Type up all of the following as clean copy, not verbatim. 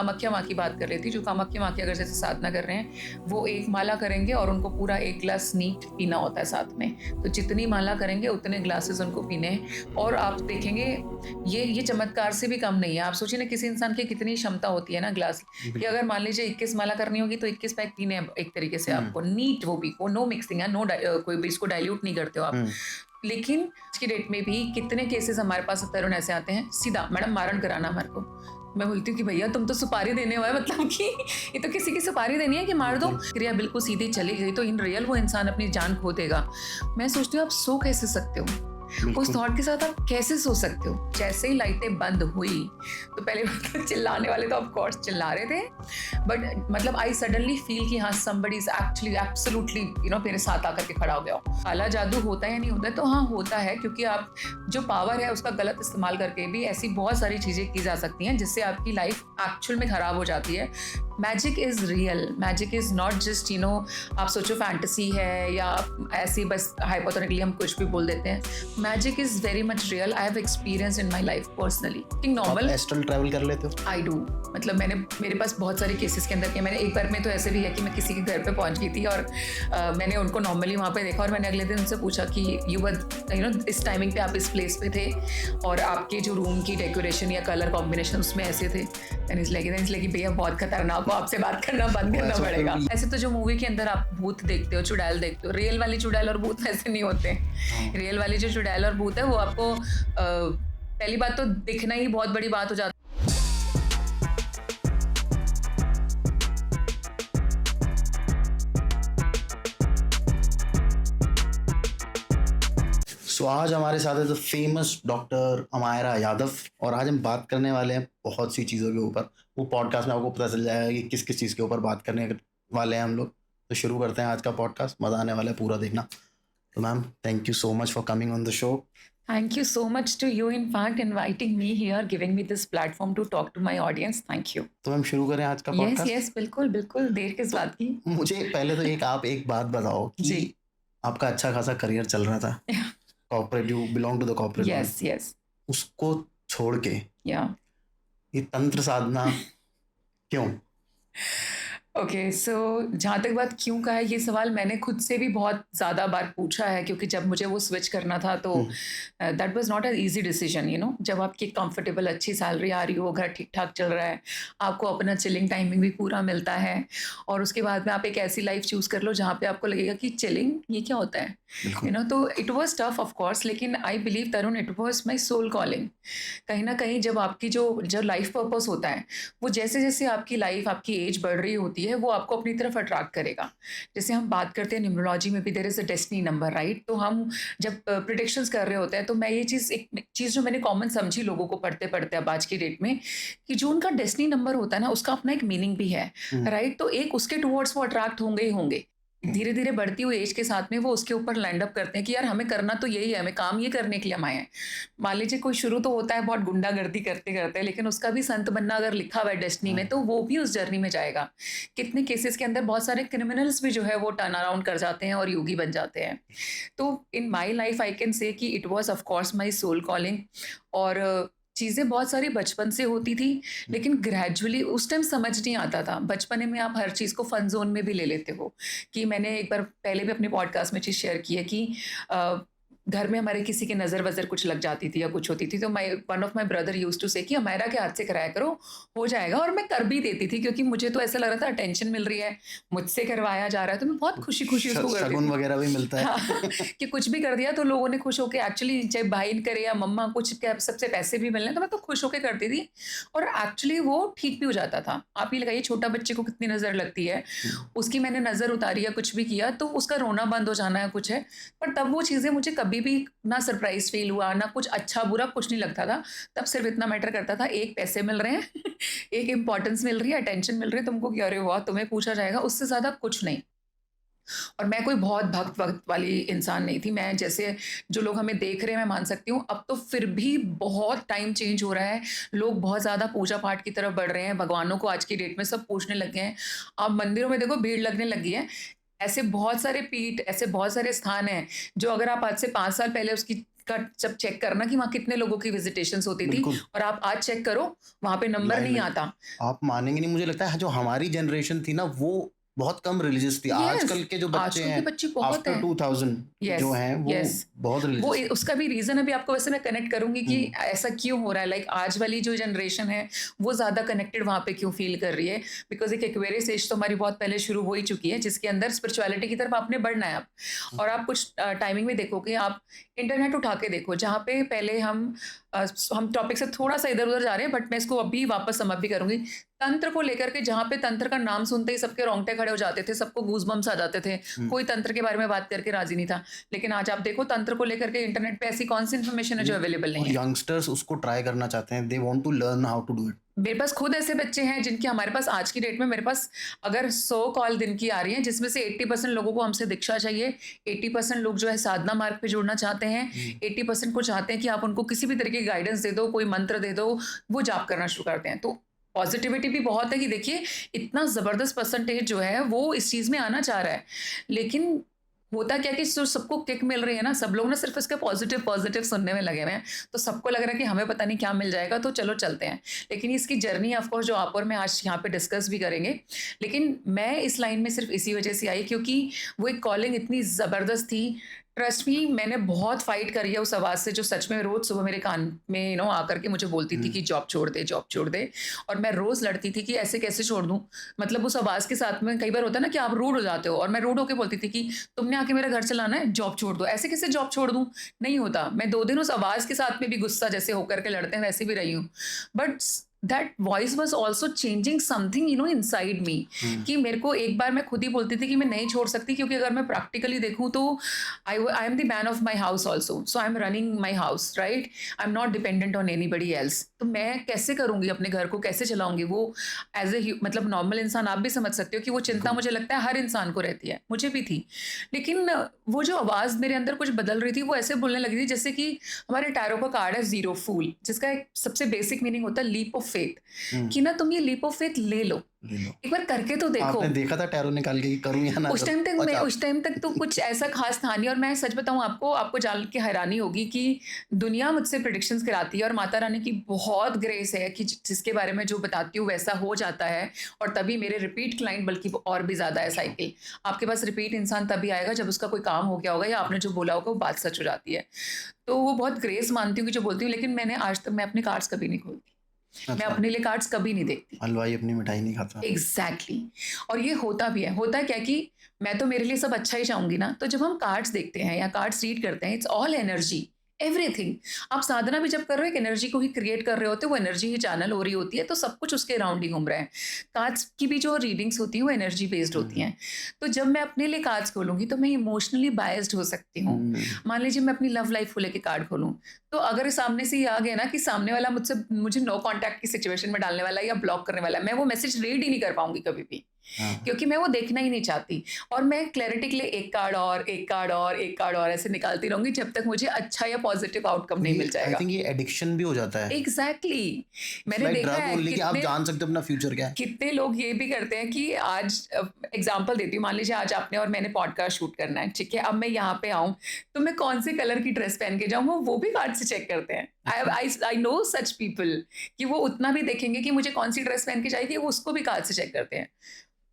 कामाख्या माँ की बात कर रही थी, जो कामाख्या माँ की अगर जैसे साधना कर रहे हैं, वो एक माला करेंगे और उनको पूरा 1 ग्लास नीट पीना होता है साथ में। तो जितनी माला करेंगे उतने ग्लासेस उनको पीने हैं। और आप देखेंगे ये चमत्कार से भी कम नहीं है। आप सोचिए ना किसी इंसान की कितनी क्षमता होती है ना ग्लास कि बिल्कुल। अगर मान लीजिए 21 माला करनी होगी तो 21 पैक पीने हैं एक तरीके से हुँ, आपको, नीट वो भी, वो नो मिक्सिंग है, कोई भी इसको डाइल्यूट नहीं करते हो आप। हुँ। लेकिन आज की डेट में भी कितने केसेस हमारे पास तरुण ऐसे आते हैं, सीधा मैडम मारण कराना हमारे को। मैं बोलती हूँ कि भैया तुम तो सुपारी देने हुआ है, मतलब कि ये तो किसी की सुपारी देनी है कि मार दो। बिल्कुल। क्रिया बिल्कुल सीधी चली गई तो इन रियल वो इंसान अपनी जान खो देगा। मैं सोचती हूँ आप सो कैसे सकते हो? उस बिल्कुल। थॉट के साथ आप कैसे सो सकते हो? जैसे ही लाइटें बंद हुई तो पहले बात तो चिल्लाने वाले तो ऑफ कोर्स चिल्ला रहे थे, बट मतलब आई सडनली फील कि हाँ समबडी इज एक्चुअली एब्सोल्युटली मेरे साथ आकर के खड़ा हो गया हो। काला जादू होता है या नहीं होता है? तो हाँ होता है, क्योंकि आप जो पावर है उसका गलत इस्तेमाल करके भी ऐसी बहुत सारी चीजें की जा सकती हैं जिससे आपकी लाइफ एक्चुअल में खराब हो जाती है। Magic is real, magic is not just आप सोचो फैंटेसी है या ऐसी बस हाइपोथेटिकली हम कुछ भी बोल देते हैं। Magic is very much real. I have experience in my life personally. आप नॉर्मल एस्ट्रल ट्रैवल कर लेते हो? आई डू, मतलब मेरे पास बहुत सारे केसेस के अंदर किया। मैंने एक बार में तो ऐसे भी है कि मैं किसी के घर पे पहुंच गई थी और मैंने उनको नॉर्मली वहाँ पे देखा और मैंने अगले दिन उनसे पूछा कि इस टाइमिंग पे आप इस प्लेस पे थे और आपके जो रूम की डेकोरेशन या कलर कॉम्बिनेशन उसमें ऐसे थे। इसलिए कि भैया बहुत खतरनाक हो, आपसे बात करना बंद करना ऐसा पड़ेगा। फिर भी- ऐसे तो जो मूवी के अंदर आप भूत देखते हो, चुड़ैल देखते हो, रियल वाली चुड़ैल और भूत वैसे नहीं होते। हाँ। रियल वाली जो चुड़ैल और भूत है वो आपको पहली बात तो दिखना ही बहुत बड़ी बात हो जाती है। सो आज हमारे साथ है the famous doctor Amayra Yadav और आज हम बात करने वाले हैं बहुत सी चीज़ों के ऊपर। वो पॉडकास्ट में आपको पता चल जाएगा कि किस किस चीज़ के ऊपर बात करने वाले हैं हम लोग। तो शुरू करते हैं आज का पॉडकास्ट, मज़ा आने वाला है, पूरा देखना। तो ma'am thank you so much for coming on the show. Thank you so much to you, in fact, inviting me here, giving me this platform to talk to my audience. Thank you. तो ma'am शुरू करें आज का Yes, podcast. yes, बिल्कुल बिल्कुल, देर किस बात की। मुझे पहले तो आप एक बात बताओ कि जी। आपका अच्छा खासा करियर चल रहा था, corporate, you belong to the corporate world, Yes, yes, उसको छोड़ के yeah. ये तंत्र साधना क्यों? ओके, सो जहाँ तक बात क्यों का है, ये सवाल मैंने खुद से भी बहुत ज़्यादा बार पूछा है, क्योंकि जब मुझे वो स्विच करना था तो that was not a easy decision. जब आपकी कंफर्टेबल अच्छी सैलरी आ रही हो, घर ठीक ठाक चल रहा है, आपको अपना चिलिंग टाइमिंग भी पूरा मिलता है और उसके बाद में आप एक ऐसी लाइफ चूज़ कर लो जहाँ पे आपको लगेगा कि चिलिंग ये क्या होता है। बिल्कुल। तो it was tough of course, लेकिन I believe Tarun it was my soul calling. कहीं ना कहीं जब आपकी जो लाइफ पर्पस होता है, वो जैसे जैसे आपकी लाइफ, आपकी एज बढ़ रही होती है, वो आपको अपनी तरफ अट्रैक्ट करेगा। जैसे हम बात करते हैं न्यूमरोलॉजी में भी there is a destiny number, right? तो हम जब प्रिडिक्शंस कर रहे होते हैं तो मैं ये चीज़, एक चीज़ जो मैंने कॉमन समझी लोगों को पढ़ते पढ़ते अब आज की डेट में, कि जो उनका डेस्टिनी नंबर होता है ना, उसका अपना एक मीनिंग भी है, राइट? तो एक उसके टुवर्ड्स वो अट्रैक्ट होंगे ही होंगे। धीरे धीरे बढ़ती हुई एज के साथ में वो उसके ऊपर लैंड अप करते हैं कि यार हमें करना तो यही है, हमें काम ये करने के लिए हम आए हैं। मान लीजिए कोई शुरू तो होता है बहुत गुंडागर्दी करते करते, लेकिन उसका भी संत बनना अगर लिखा हुआ है डेस्टिनी में, तो वो भी उस जर्नी में जाएगा। कितने केसेस के अंदर बहुत सारे क्रिमिनल्स भी जो है वो टर्न अराउंड कर जाते हैं और योगी बन जाते हैं। तो इन my life I can say कि it was of course my soul calling. और चीज़ें बहुत सारी बचपन से होती थी, लेकिन ग्रेजुअली उस टाइम समझ नहीं आता था। बचपने में आप हर चीज़ को फन जोन में भी ले लेते हो। कि मैंने एक बार पहले भी अपने पॉडकास्ट में चीज़ शेयर की है कि घर में हमारे किसी की नज़र वज़र कुछ लग जाती थी या कुछ होती थी, तो one of my brother used to say कि अमायरा के हाथ से कराया करो, हो जाएगा। और मैं कर भी देती थी, क्योंकि मुझे तो ऐसा लग रहा था अटेंशन मिल रही है, मुझसे करवाया जा रहा है, तो मैं बहुत खुशी खुशी उसको करती शगुन थी। वगैरह भी मिलता है। हाँ, कि कुछ भी कर दिया तो लोगों ने खुश होकर, एक्चुअली चाहे भाई करे या मम्मा, कुछ क्या सबसे पैसे भी मिलने, तो मैं तो खुश होकर करती थी और एक्चुअली वो ठीक भी हो जाता था। आप ये लगाइए छोटा बच्चे को कितनी नज़र लगती है, उसकी मैंने नज़र उतारी या कुछ भी किया तो उसका रोना बंद हो जाना है कुछ है। पर तब वो चीज़ें मुझे कभी भी ना सरप्राइज फील हुआ, ना कुछ अच्छा बुरा कुछ नहीं लगता था। तब सिर्फ इतना मैटर करता था, एक पैसे मिल रहे हैं एक इंपॉर्टेंस मिल रही है, अटेंशन मिल रही है तुमको, कि अरे वाह तुम्हें पूछा जाएगा, उससे ज़्यादा कुछ नहीं। और मैं कोई बहुत भक्त वक्त वाली इंसान नहीं थी। मैं जैसे जो लोग हमें देख रहे हैं, मैं मान सकती हूँ अब तो फिर भी बहुत टाइम चेंज हो रहा है। लोग बहुत ज़्यादा पूजा पाठ की तरफ बढ़ रहे हैं, भगवानों को आज की डेट में सब पूछने लग गए हैं। आप मंदिरों में देखो भीड़ लगने लगी है। ऐसे बहुत सारे पीठ, ऐसे बहुत सारे स्थान हैं जो अगर आप आज से 5 साल पहले उसकी का जब चेक करना कि वहाँ कितने लोगों की विजिटेशंस होती थी, बिल्कुल, और आप आज चेक करो, वहाँ पे नंबर लाइव नहीं में आता। आप मानेंगे नहीं, मुझे लगता है जो हमारी जनरेशन थी ना, वो बहुत कम रिलीजियस थी। यस, आजकल के जो बच्चे आजकल के हैं बच्चे बहुत आफ्टर हैं। 2000 जो यस, हैं, वो यस। बहुत वो रिलीजियस हैं। उसका भी रीज़न अभी आपको वैसे मैं कनेक्ट करूँगी कि हुँ, ऐसा क्यों हो रहा है, लाइक आज वाली जो जनरेशन है, वो ज़्यादा कनेक्टेड वहाँ पे क्यों फ़ील कर रही है? बिकॉज़ एक एक्वेरियस एज तो हमारी बहुत पहले शुरू हो ही चुकी है, जिसके अंदर स्पिरिचुअलिटी की तरफ आपने बढ़ना है अब। हुँ, और आप कुछ टाइमिंग में देखोगे, आप इंटरनेट उठा के देखो, जहाँ पे पहले हम टॉपिक से थोड़ा-सा इधर-उधर जा रहे हैं, बट मैं इसको अभी वापस समाप्त भी करूँगी। तंत्र को लेकर के, जहाँ पे तंत्र का नाम सुनते ही सबके रोंगटे खड़े हो जाते थे, सबको गूज़बम्प्स आ जाते थे, हुँ। कोई तंत्र के बारे में बात करके राज़ी नहीं था। लेकिन आज आप देखो, तंत्र को लेकर के इंटरनेट पे ऐसी कौन-सी इन्फॉर्मेशन है जो ये अवेलेबल नहीं और है। यंगस्टर्स उसको ट्राई करना चाहते हैं। They want to learn how to do it. मेरे पास खुद ऐसे बच्चे हैं जिनकी हमारे पास आज की डेट में, मेरे पास अगर 100 कॉल दिन की आ रही हैं, जिसमें से 80% लोगों को हमसे दीक्षा चाहिए, 80% लोग जो है साधना मार्ग पे जुड़ना चाहते हैं, हुँ, 80% को चाहते हैं कि आप उनको किसी भी तरीके की गाइडेंस दे दो, कोई मंत्र दे दो, वो जाप करना शुरू करते हैं। तो पॉजिटिविटी भी बहुत है कि देखिए, इतना ज़बरदस्त परसेंटेज जो है वो इस चीज़ में आना चाह रहा है। लेकिन होता क्या है कि जो सबको किक मिल रही है ना, सब लोग ना सिर्फ़ इसके पॉजिटिव पॉजिटिव सुनने में लगे हुए हैं। तो सबको लग रहा है कि हमें पता नहीं क्या मिल जाएगा, तो चलो चलते हैं। लेकिन इसकी जर्नी ऑफ कोर्स जो आप और मैं आज यहाँ पे डिस्कस भी करेंगे। लेकिन मैं इस लाइन में सिर्फ़ इसी वजह से आई, क्योंकि वो एक कॉलिंग इतनी ज़बरदस्त थी। ट्रस्ट मी, मैंने बहुत फाइट करी है उस आवाज़ से, जो सच में रोज़ सुबह मेरे कान में आकर के मुझे बोलती थी हुँ। कि जॉब छोड़ दे, जॉब छोड़ दे। और मैं रोज़ लड़ती थी कि ऐसे कैसे छोड़ दूँ? मतलब उस आवाज़ के साथ में कई बार होता है ना कि आप रूड हो जाते हो, और मैं रूड होके बोलती थी कि तुमने आके मेरा घर चलाना है, जॉब छोड़ दो। ऐसे कैसे जॉब छोड़ दूँ? नहीं होता। मैं 2 दिन उस आवाज़ के साथ में भी गुस्सा जैसे होकर के लड़ते हैं, वैसे भी रही हूँ। But that voice was also changing something inside me, hmm, कि मेरे को एक बार मैं खुद ही बोलती थी कि मैं नहीं छोड़ सकती, क्योंकि अगर मैं प्रैक्टिकली देखूँ तो I am the man of my house also. So I am running my house, right? I am not dependent on anybody else. तो मैं कैसे करूँगी अपने घर को, कैसे चलाऊँगी? वो एज़ ए मतलब नॉर्मल इंसान आप भी समझ सकते हो कि वो चिंता बिल्कुल। मुझे लगता है हर इंसान को रहती है, मुझे भी थी। लेकिन वो जो आवाज़ मेरे अंदर कुछ बदल रही थी, वो ऐसे बोलने लगी थी जैसे कि हमारे टैरो का कार्ड है ज़ीरो फूल, जिसका एक सबसे बेसिक मीनिंग होता है लीप ऑफ फेथ, हुँ, कि ना तुम ये लीप ऑफ फेथ ले लो, ले लो। एक बार करके तो देखो। आपने देखा था टैरो निकाल के कि करूँ या ना करूँ? अच्छा। उस टाइम तक तो कुछ ऐसा ख़ास था नहीं, और मैं सच बताऊँ आपको, आपको जान के हैरानी होगी कि दुनिया मुझसे प्रेडिक्शंस कराती है, और माता रानी की बहुत ग्रेस है कि जिसके बारे में जो बताती हूँ वैसा हो जाता है। और तभी मेरे रिपीट क्लाइंट बल्कि वो और भी ज़्यादा है अच्छा। साइकिल। आपके पास रिपीट इंसान तभी आएगा जब उसका कोई काम हो गया होगा, या आपने जो बोला होगा वो बात सच हो जाती है। तो वो बहुत ग्रेस मानती हूँ कि जो बोलती हूँ, लेकिन मैंने आज तक मैं अपने कार्ड्स कभी नहीं खोलती। मैं अच्छा, अपने लिए कार्ड्स कभी नहीं देखती। हलवाई अपनी मिठाई नहीं खाता। Exactly exactly। और ये होता भी है, होता है क्या कि मैं तो मेरे लिए सब अच्छा ही चाहूंगी ना, तो जब हम कार्ड्स देखते हैं या कार्ड्स रीड करते हैं, इट्स ऑल एनर्जी, एवरीथिंग। आप साधना भी जब कर रहे हो, एक एनर्जी को ही क्रिएट कर रहे होते हो, वो एनर्जी ही चैनल हो रही होती है, तो सब कुछ उसके अराउंड ही घूम रहा है। कार्ड्स की भी जो रीडिंग्स होती हैं वो एनर्जी बेस्ड होती हुँ, हैं। तो जब मैं अपने लिए कार्ड्स खोलूंगी तो मैं इमोशनली बायस्ड हो सकती हूँ। हुँ, मान लीजिए मैं अपनी लव लाइफ को लेके कार्ड खोलूं, तो अगर सामने से ये आ गया ना कि सामने वाला मुझे नो कांटेक्ट की सिचुएशन में डालने वाला है या ब्लॉक करने वाला है, मैं वो मैसेज रीड ही नहीं कर पाऊंगी कभी भी, हाँ। क्योंकि मैं वो देखना ही नहीं चाहती। और मैं क्लैरिटी के लिए एक कार्ड और एक कार्ड और एक कार्ड और ऐसे निकालती रहूंगी, जब तक मुझे अच्छा या पॉजिटिव आउटकम नहीं ये मिल आई जाएगा। थिंक ये एडिक्शन भी हो जाता है। एग्जैक्टली इट्स मैंने लाइक देखा ड्रग है ओनली कि आप कितने जान सकते हो अपना फ्यूचर क्या है। कितने लोग ये भी करते हैं कि आज एग्जांपल देती हूँ, मान लीजिए आज आपने और मैंने पॉडकास्ट शूट करना है, ठीक है? अब मैं यहाँ पे आऊँ, तो मैं कौन से कलर की ड्रेस पहन के जाऊँ, वो भी कार्ड से चेक करते हैं। अच्छा। आई नो सच पीपल, कि वो उतना भी देखेंगे कि मुझे कौन सी ड्रेस पहन के चाहिए, वो उसको भी कार्ड से चेक करते हैं।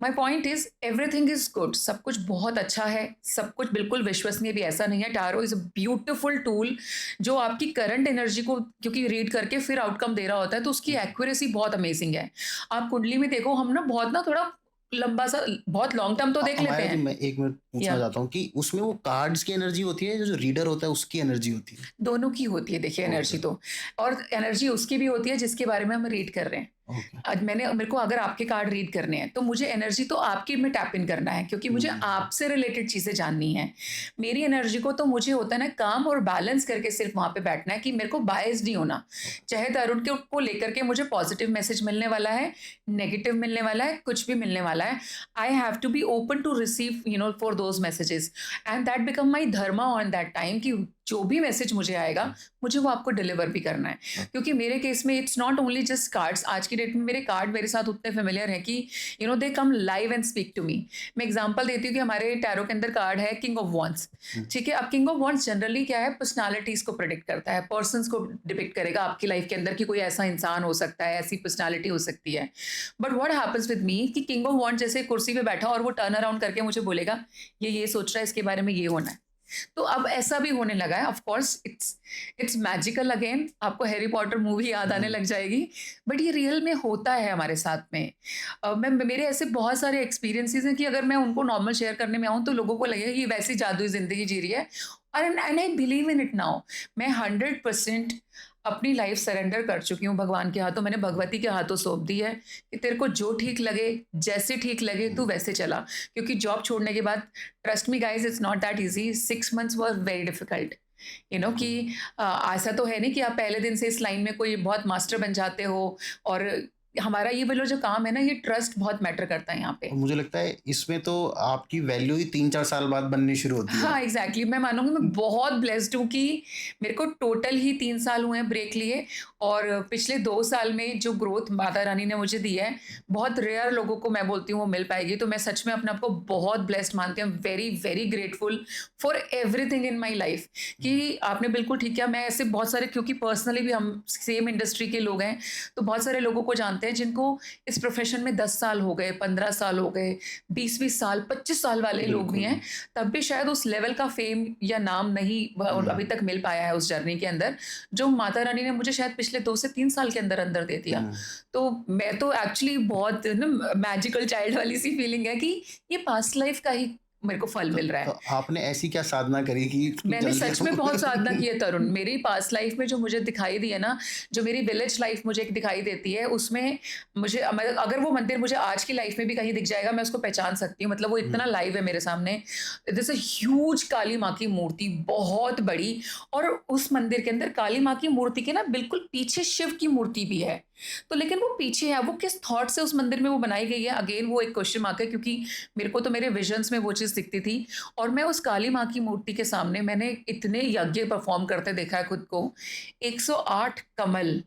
My point is everything is good, सब कुछ बहुत अच्छा है, सब कुछ बिल्कुल विश्वसनीय भी ऐसा नहीं है। Tarot is a beautiful tool, जो आपकी करंट एनर्जी को क्योंकि रीड करके फिर आउटकम दे रहा होता है, तो उसकी हुँ, एक्यूरेसी बहुत अमेजिंग है। आप कुंडली में देखो, हम ना बहुत ना थोड़ा लंबा सा, बहुत लॉन्ग टर्म तो देख लेते हमारा जी, हैं। मैं 1 मिनट पूछना या चाहता हूँ कि उसमें वो कार्ड्स की एनर्जी होती है, जो रीडर होता है उसकी एनर्जी होती है? दोनों की होती है देखिए ओके, एनर्जी तो, और एनर्जी उसकी भी होती है जिसके बारे में हम रीड कर रहे हैं। ओके। आज मेरे को अगर आपके कार्ड रीड करने हैं, तो मुझे एनर्जी तो आपकी में टैप इन करना है, क्योंकि मुझे हुँ, आपसे रिलेटेड चीज़ें जाननी है। मेरी एनर्जी को तो मुझे होता है ना काम और बैलेंस करके सिर्फ वहाँ पे बैठना है, कि मेरे को बायस्ड नहीं होना। चाहे तरुण के को लेकर के मुझे पॉजिटिव मैसेज मिलने वाला है, नेगेटिव मिलने वाला है, कुछ भी मिलने वाला है, I have to be open to receive for those messages, and that become my dharma on that time, कि जो भी मैसेज मुझे आएगा, मुझे वो आपको डिलीवर भी करना है। हाँ। क्योंकि मेरे केस में it's not only just cards, आज की डेट में मेरे कार्ड मेरे साथ उतने फ़ेमिलियर हैं कि they come live and speak to me. मैं एग्ज़ाम्पल देती हूँ कि हमारे टैरो के अंदर कार्ड है किंग ऑफ वांड्स, हुँ, ठीक है? अब किंग ऑफ वांड्स जनरली क्या है, पर्सनैलिटीज़ को प्रेडिक्ट करता है, पर्सन्स को डिपिक्ट करेगा आपकी लाइफ़ के अंदर कि कोई ऐसा इंसान हो सकता है, ऐसी पर्सनैलिटी हो सकती है। But what happens with me कि किंग ऑफ वांड्स जैसे कुर्सी पे बैठा और वो टर्न अराउंड करके मुझे बोलेगा, ये सोच रहा है, इसके बारे में ये होना है। तो अब ऐसा भी होने लगा है। Of course it's magical again, आपको हैरी पॉटर मूवी याद आने हुँ। लग जाएगी, बट ये रियल में होता है हमारे साथ में। मैं मेरे ऐसे बहुत सारे एक्सपीरियंसेस हैं कि अगर मैं उनको नॉर्मल शेयर करने में आऊँ तो लोगों को लगेगा कि ये वैसी जादुई ज़िंदगी जी रही है, और and I believe in it now. मैं 100% अपनी लाइफ सरेंडर कर चुकी हूँ भगवान के हाथों, मैंने भगवती के हाथों सौंप दी है कि तेरे को जो ठीक लगे, जैसे ठीक लगे तू वैसे चला। क्योंकि जॉब छोड़ने के बाद, trust me guys, it's not that easy, 6 months were very difficult. कि ऐसा तो है नहीं कि आप पहले दिन से इस लाइन में कोई बहुत मास्टर बन जाते हो, और हमारा ये वाला जो काम है ना, ये ट्रस्ट बहुत मैटर करता है यहाँ पे। और मुझे लगता है इसमें तो आपकी वैल्यू ही 3-4 साल बाद बननी शुरू होती है। हाँ, एग्ज़ैक्टली, मैं मानूँगी मैं बहुत ब्लेस्ड हूँ कि मेरे को टोटल ही 3 साल हुए हैं ब्रेक लिए, और पिछले 2 साल में जो ग्रोथ माता रानी ने मुझे दी है, बहुत रेयर लोगों को मैं बोलती हूँ वो मिल पाएगी। तो मैं सच में अपने आप को बहुत ब्लेस्ड मानती हूँ, very, very grateful for everything in my life. कि आपने बिल्कुल ठीक किया, मैं ऐसे बहुत सारे, क्योंकि पर्सनली भी हम सेम इंडस्ट्री के लोग हैं, तो बहुत सारे लोगों को जानते हैं जिनको इस प्रोफ़ेशन में 10 साल हो गए, 15 साल हो गए, 20-20 साल, 25 साल वाले लोग भी बिल्कुल। हैं। तब भी शायद उस लेवल का फेम या नाम नहीं अभी हुँ, तक मिल पाया है उस जर्नी के अंदर, जो माता रानी ने मुझे शायद पिछले 2 से 3 साल के अंदर-अंदर दे दिया। हुँ। तो मैं तो एक्चुअली बहुत ना मैजिकल चाइल्ड वाली सी फीलिंग है कि ये पास्ट लाइफ का ही मेरे को फल मिल रहा तो है। आपने ऐसी क्या साधना करी कि मैंने जल्दी सच में बहुत साधना की आपको है तरुण। मेरी पास्ट लाइफ में जो मुझे दिखाई दी है ना, जो मेरी विलेज लाइफ मुझे एक दिखाई देती है, उसमें मुझे अगर वो मंदिर मुझे आज की लाइफ में भी कहीं दिख जाएगा, मैं उसको पहचान सकती हूँ। मतलब वो हुँ, इतना लाइव है मेरे सामने। दिस अ ह्यूज काली माँ की मूर्ति, बहुत बड़ी, और उस मंदिर के अंदर काली माँ की मूर्ति के ना बिल्कुल पीछे शिव की मूर्ति भी है। तो लेकिन वो पीछे है, वो किस थॉट से उस मंदिर में वो बनाई गई है, अगेन वो एक क्वेश्चन मार्क है, क्योंकि मेरे को तो मेरे विजन्स में वो चीज़ दिखती थी। और मैं उस काली माँ की मूर्ति के सामने मैंने इतने यज्ञ परफॉर्म करते देखा है खुद को। 108 कमल,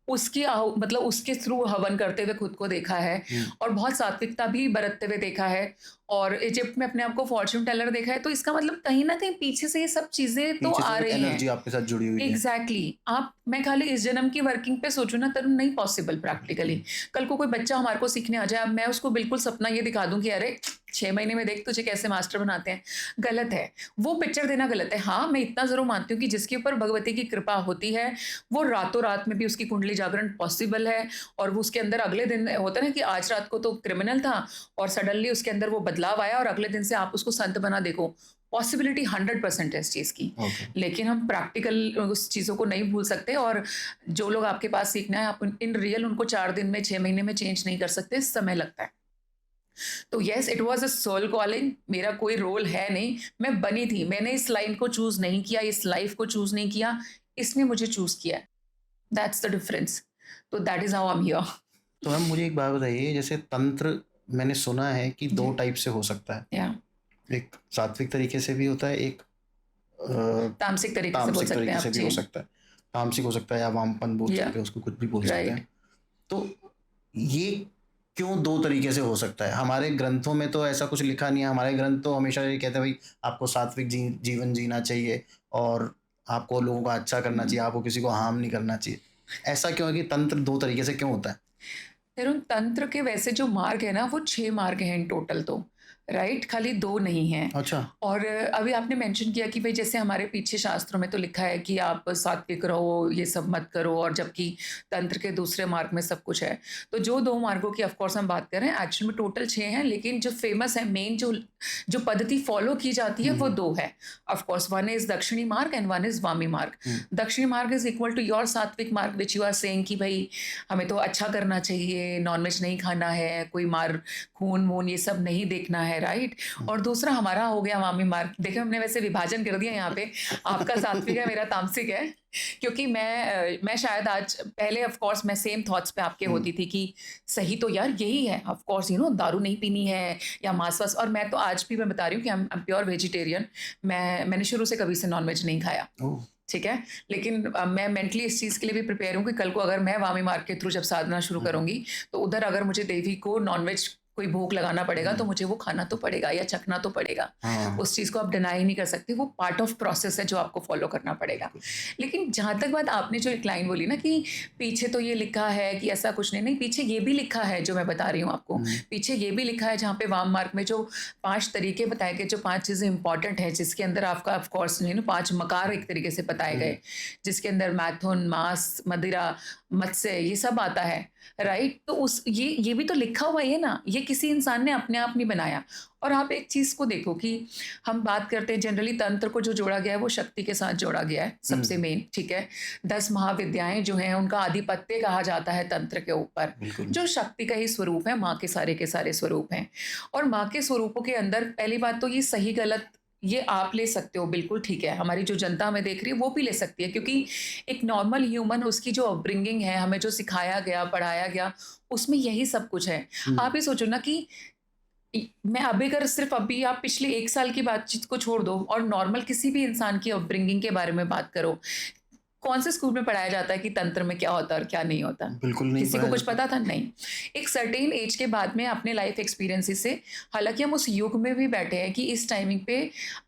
उसकी मतलब उसके थ्रू हवन करते हुए खुद को देखा है, हुँ। और बहुत सात्विकता भी बरतते हुए देखा है, और इजिप्ट में अपने आप को फॉर्च्यून टेलर देखा है। तो इसका मतलब कहीं न कहीं पीछे से ये सब चीज़ें तो पीछे से आ एक रही हैं। एनर्जी आपके साथ जुड़ी हुई है। एग्जैक्टली आप, मैं खाली इस जन्म की वर्किंग पे सोचूं ना तरुण, नहीं पॉसिबल प्रैक्टिकली। कल को कोई बच्चा हमारे को सीखने आ जाए, अब मैं उसको बिल्कुल सपना ये दिखा दूं कि अरे 6 महीने में देख तुझे कैसे मास्टर बनाते हैं, गलत है। वो पिक्चर देना गलत है। हाँ, मैं इतना जरूर मानती हूँ कि जिसके ऊपर भगवती की कृपा होती है, वो रातों रात में भी उसकी कुंडली जागरण पॉसिबल है। और वो उसके अंदर अगले दिन होता है ना कि आज रात को तो क्रिमिनल था, और सडनली उसके अंदर वो बदलाव आया, और अगले दिन से आप उसको संत बना देखो। पॉसिबिलिटी 100% है इस चीज़ की। ओके। लेकिन हम प्रैक्टिकल उस चीज़ों को नहीं भूल सकते, और जो लोग आपके पास सीखना है, आप इन रियल उनको 4 दिन में, 6 महीने में चेंज नहीं कर सकते, समय लगता है। तो yes, it was a soul calling, मेरा कोई रोल है नहीं, मैं बनी थी। मैंने इस लाइन को चूज़ नहीं किया, इस लाइफ़ को चूज़ नहीं किया, इसने मुझे चूज़ किया है। That's the difference. तो that is how I am here. तो मैम मुझे एक बात बताइए, जैसे तंत्र मैंने सुना है कि 2 जी, टाइप से हो सकता है। या एक सात्विक तरीके से भी होता है, एक तामसिक तरीके से बोल तामसिक सकते हैं तरीके आप। से भी जी, हो सकता है। तामसिक हो सकता है या वामपन बोल या सकते हैं, उसको कुछ भी बोल सकते राइट। हैं। तो ये क्यों 2 तरीके से हो सकता है? हमारे ग्रंथों में तो ऐसा कुछ लिखा नहीं है। हमारे ग्रंथ तो हमेशा ये कहते हैं, भई आपको सात्विक जीवन जीना चाहिए और आपको लोगों का अच्छा करना हुँ। चाहिए, आपको किसी को हार्म नहीं करना चाहिए। ऐसा क्यों है कि तंत्र 2 तरीके से क्यों होता है? तरुण, तंत्र के वैसे जो मार्ग है ना, वो 6 मार्ग हैं इन टोटल तो, राइट? खाली 2 नहीं हैं। अच्छा। और अभी आपने मेंशन किया कि भई जैसे हमारे पीछे शास्त्रों में तो लिखा है कि आप सात्विक रहो, ये सब मत करो, और जबकि तंत्र के दूसरे मार्ग में सब कुछ है। तो जो 2 मार्गों की ऑफ कोर्स हम बात कर रहे हैं, एक्चुअल में टोटल 6 हैं, लेकिन जो फेमस है, मेन जो जो पद्धति फॉलो की जाती है, हुँ, वो हुँ, 2 है। ऑफ कोर्स वन इज़ दक्षिणी मार्ग एंड वन इज़ वामी मार्ग। हुँ, दक्षिणी मार्ग इज़ इक्वल टू योर सात्विक मार्ग, व्हिच यू आर सेइंग कि भई हमें तो अच्छा करना चाहिए, नॉन-वेज नहीं खाना है, कोई मार खून-वून ये सब नहीं देखना है, राइट? और दूसरा हमारा हो गया वामी मार्ग। देखिए हमने वैसे विभाजन कर दिया यहाँ पे, आपका सात्विक है, मेरा तामसिक है। क्योंकि मैं शायद आज पहले ऑफ कोर्स मैं सेम थॉट्स पे आपके हुँ, होती थी कि सही तो यार यही है, ऑफ कोर्स दारू नहीं पीनी है या मांस-वास। और मैं तो आज भी मैं बता रही हूँ कि आई एम प्योर वेजिटेरियन। मैंने शुरू से कभी से नॉन-वेज नहीं खाया। ओह! ठीक है? लेकिन मैं मेंटली इस चीज़ के लिए भी प्रिपेयर हूँ कि कल को अगर मैं वामी मार्ग के थ्रू जब साधना शुरू हुँ, करूँगी, तो उधर अगर मुझे देवी को नॉन-वेज कोई भोग लगाना पड़ेगा, तो हुँ, मुझे वो खाना तो पड़ेगा या चखना तो पड़ेगा। हाँ, उस चीज़ को आप डिनाई नहीं कर सकते, वो पार्ट ऑफ प्रोसेस है जो आपको फ़ॉलो करना पड़ेगा। बिल्कुल। लेकिन जहाँ तक बात आपने जो एक लाइन बोली ना कि पीछे तो ये लिखा है कि ऐसा कुछ नहीं, नहीं पीछे ये भी लिखा है जो मैं बता रही हूँ आपको। हुँ, पीछे ये भी लिखा है जहाँ पे वाम मार्ग में जो 5 तरीके बताए गए, जो 5 चीज़ें इम्पोर्टेंट हैं, जिसके अंदर आपका ऑफ कोर्स 5 मकार एक तरीके से बताए हुँ, गए, जिसके अंदर मैथुन, मांस, मदिरा, मत्स्य ये सब आता है, राइट? तो उस ये भी तो लिखा हुआ ही है ना, ये किसी इंसान ने अपने आप नहीं बनाया। और आप एक चीज़ को देखो कि हम बात करते हैं जनरली तंत्र को जो जोड़ा गया है वो शक्ति के साथ जोड़ा गया है, सबसे हुँ, मेन, ठीक है? 10 महाविद्याएँ जो हैं उनका आधिपत्य कहा जाता है तंत्र के ऊपर, बिल्कुल। जो शक्ति का ही स्वरूप है, माँ के सारे स्वरूप हैं। और माँ के स्वरूपों के अंदर पहली बात तो ये सही-गलत ये आप ले सकते हो, बिल्कुल ठीक है। हमारी जो जनता हमें देख रही है वो भी ले सकती है, क्योंकि एक नॉर्मल ह्यूमन उसकी जो अपब्रिंगिंग है, हमें जो सिखाया गया, पढ़ाया गया, उसमें यही सब कुछ है। हुँ, आप ये सोचो ना कि मैं अभी अगर सिर्फ अभी आप पिछले 1 साल की बातचीत को छोड़ दो और नॉर्मल किसी भी इंसान की अपब्रिंगिंग के बारे में बात करो, कौन से स्कूल में पढ़ाया जाता है कि तंत्र में क्या होता है और क्या नहीं होता? बिल्कुल नहीं किसी को पढ़ाया कुछ जाता। पता था? नहीं। एक सर्टेन एज के बाद में अपने लाइफ एक्सपीरियंसेस से, हालाँकि हम उस युग में भी बैठे हैं कि इस टाइमिंग पे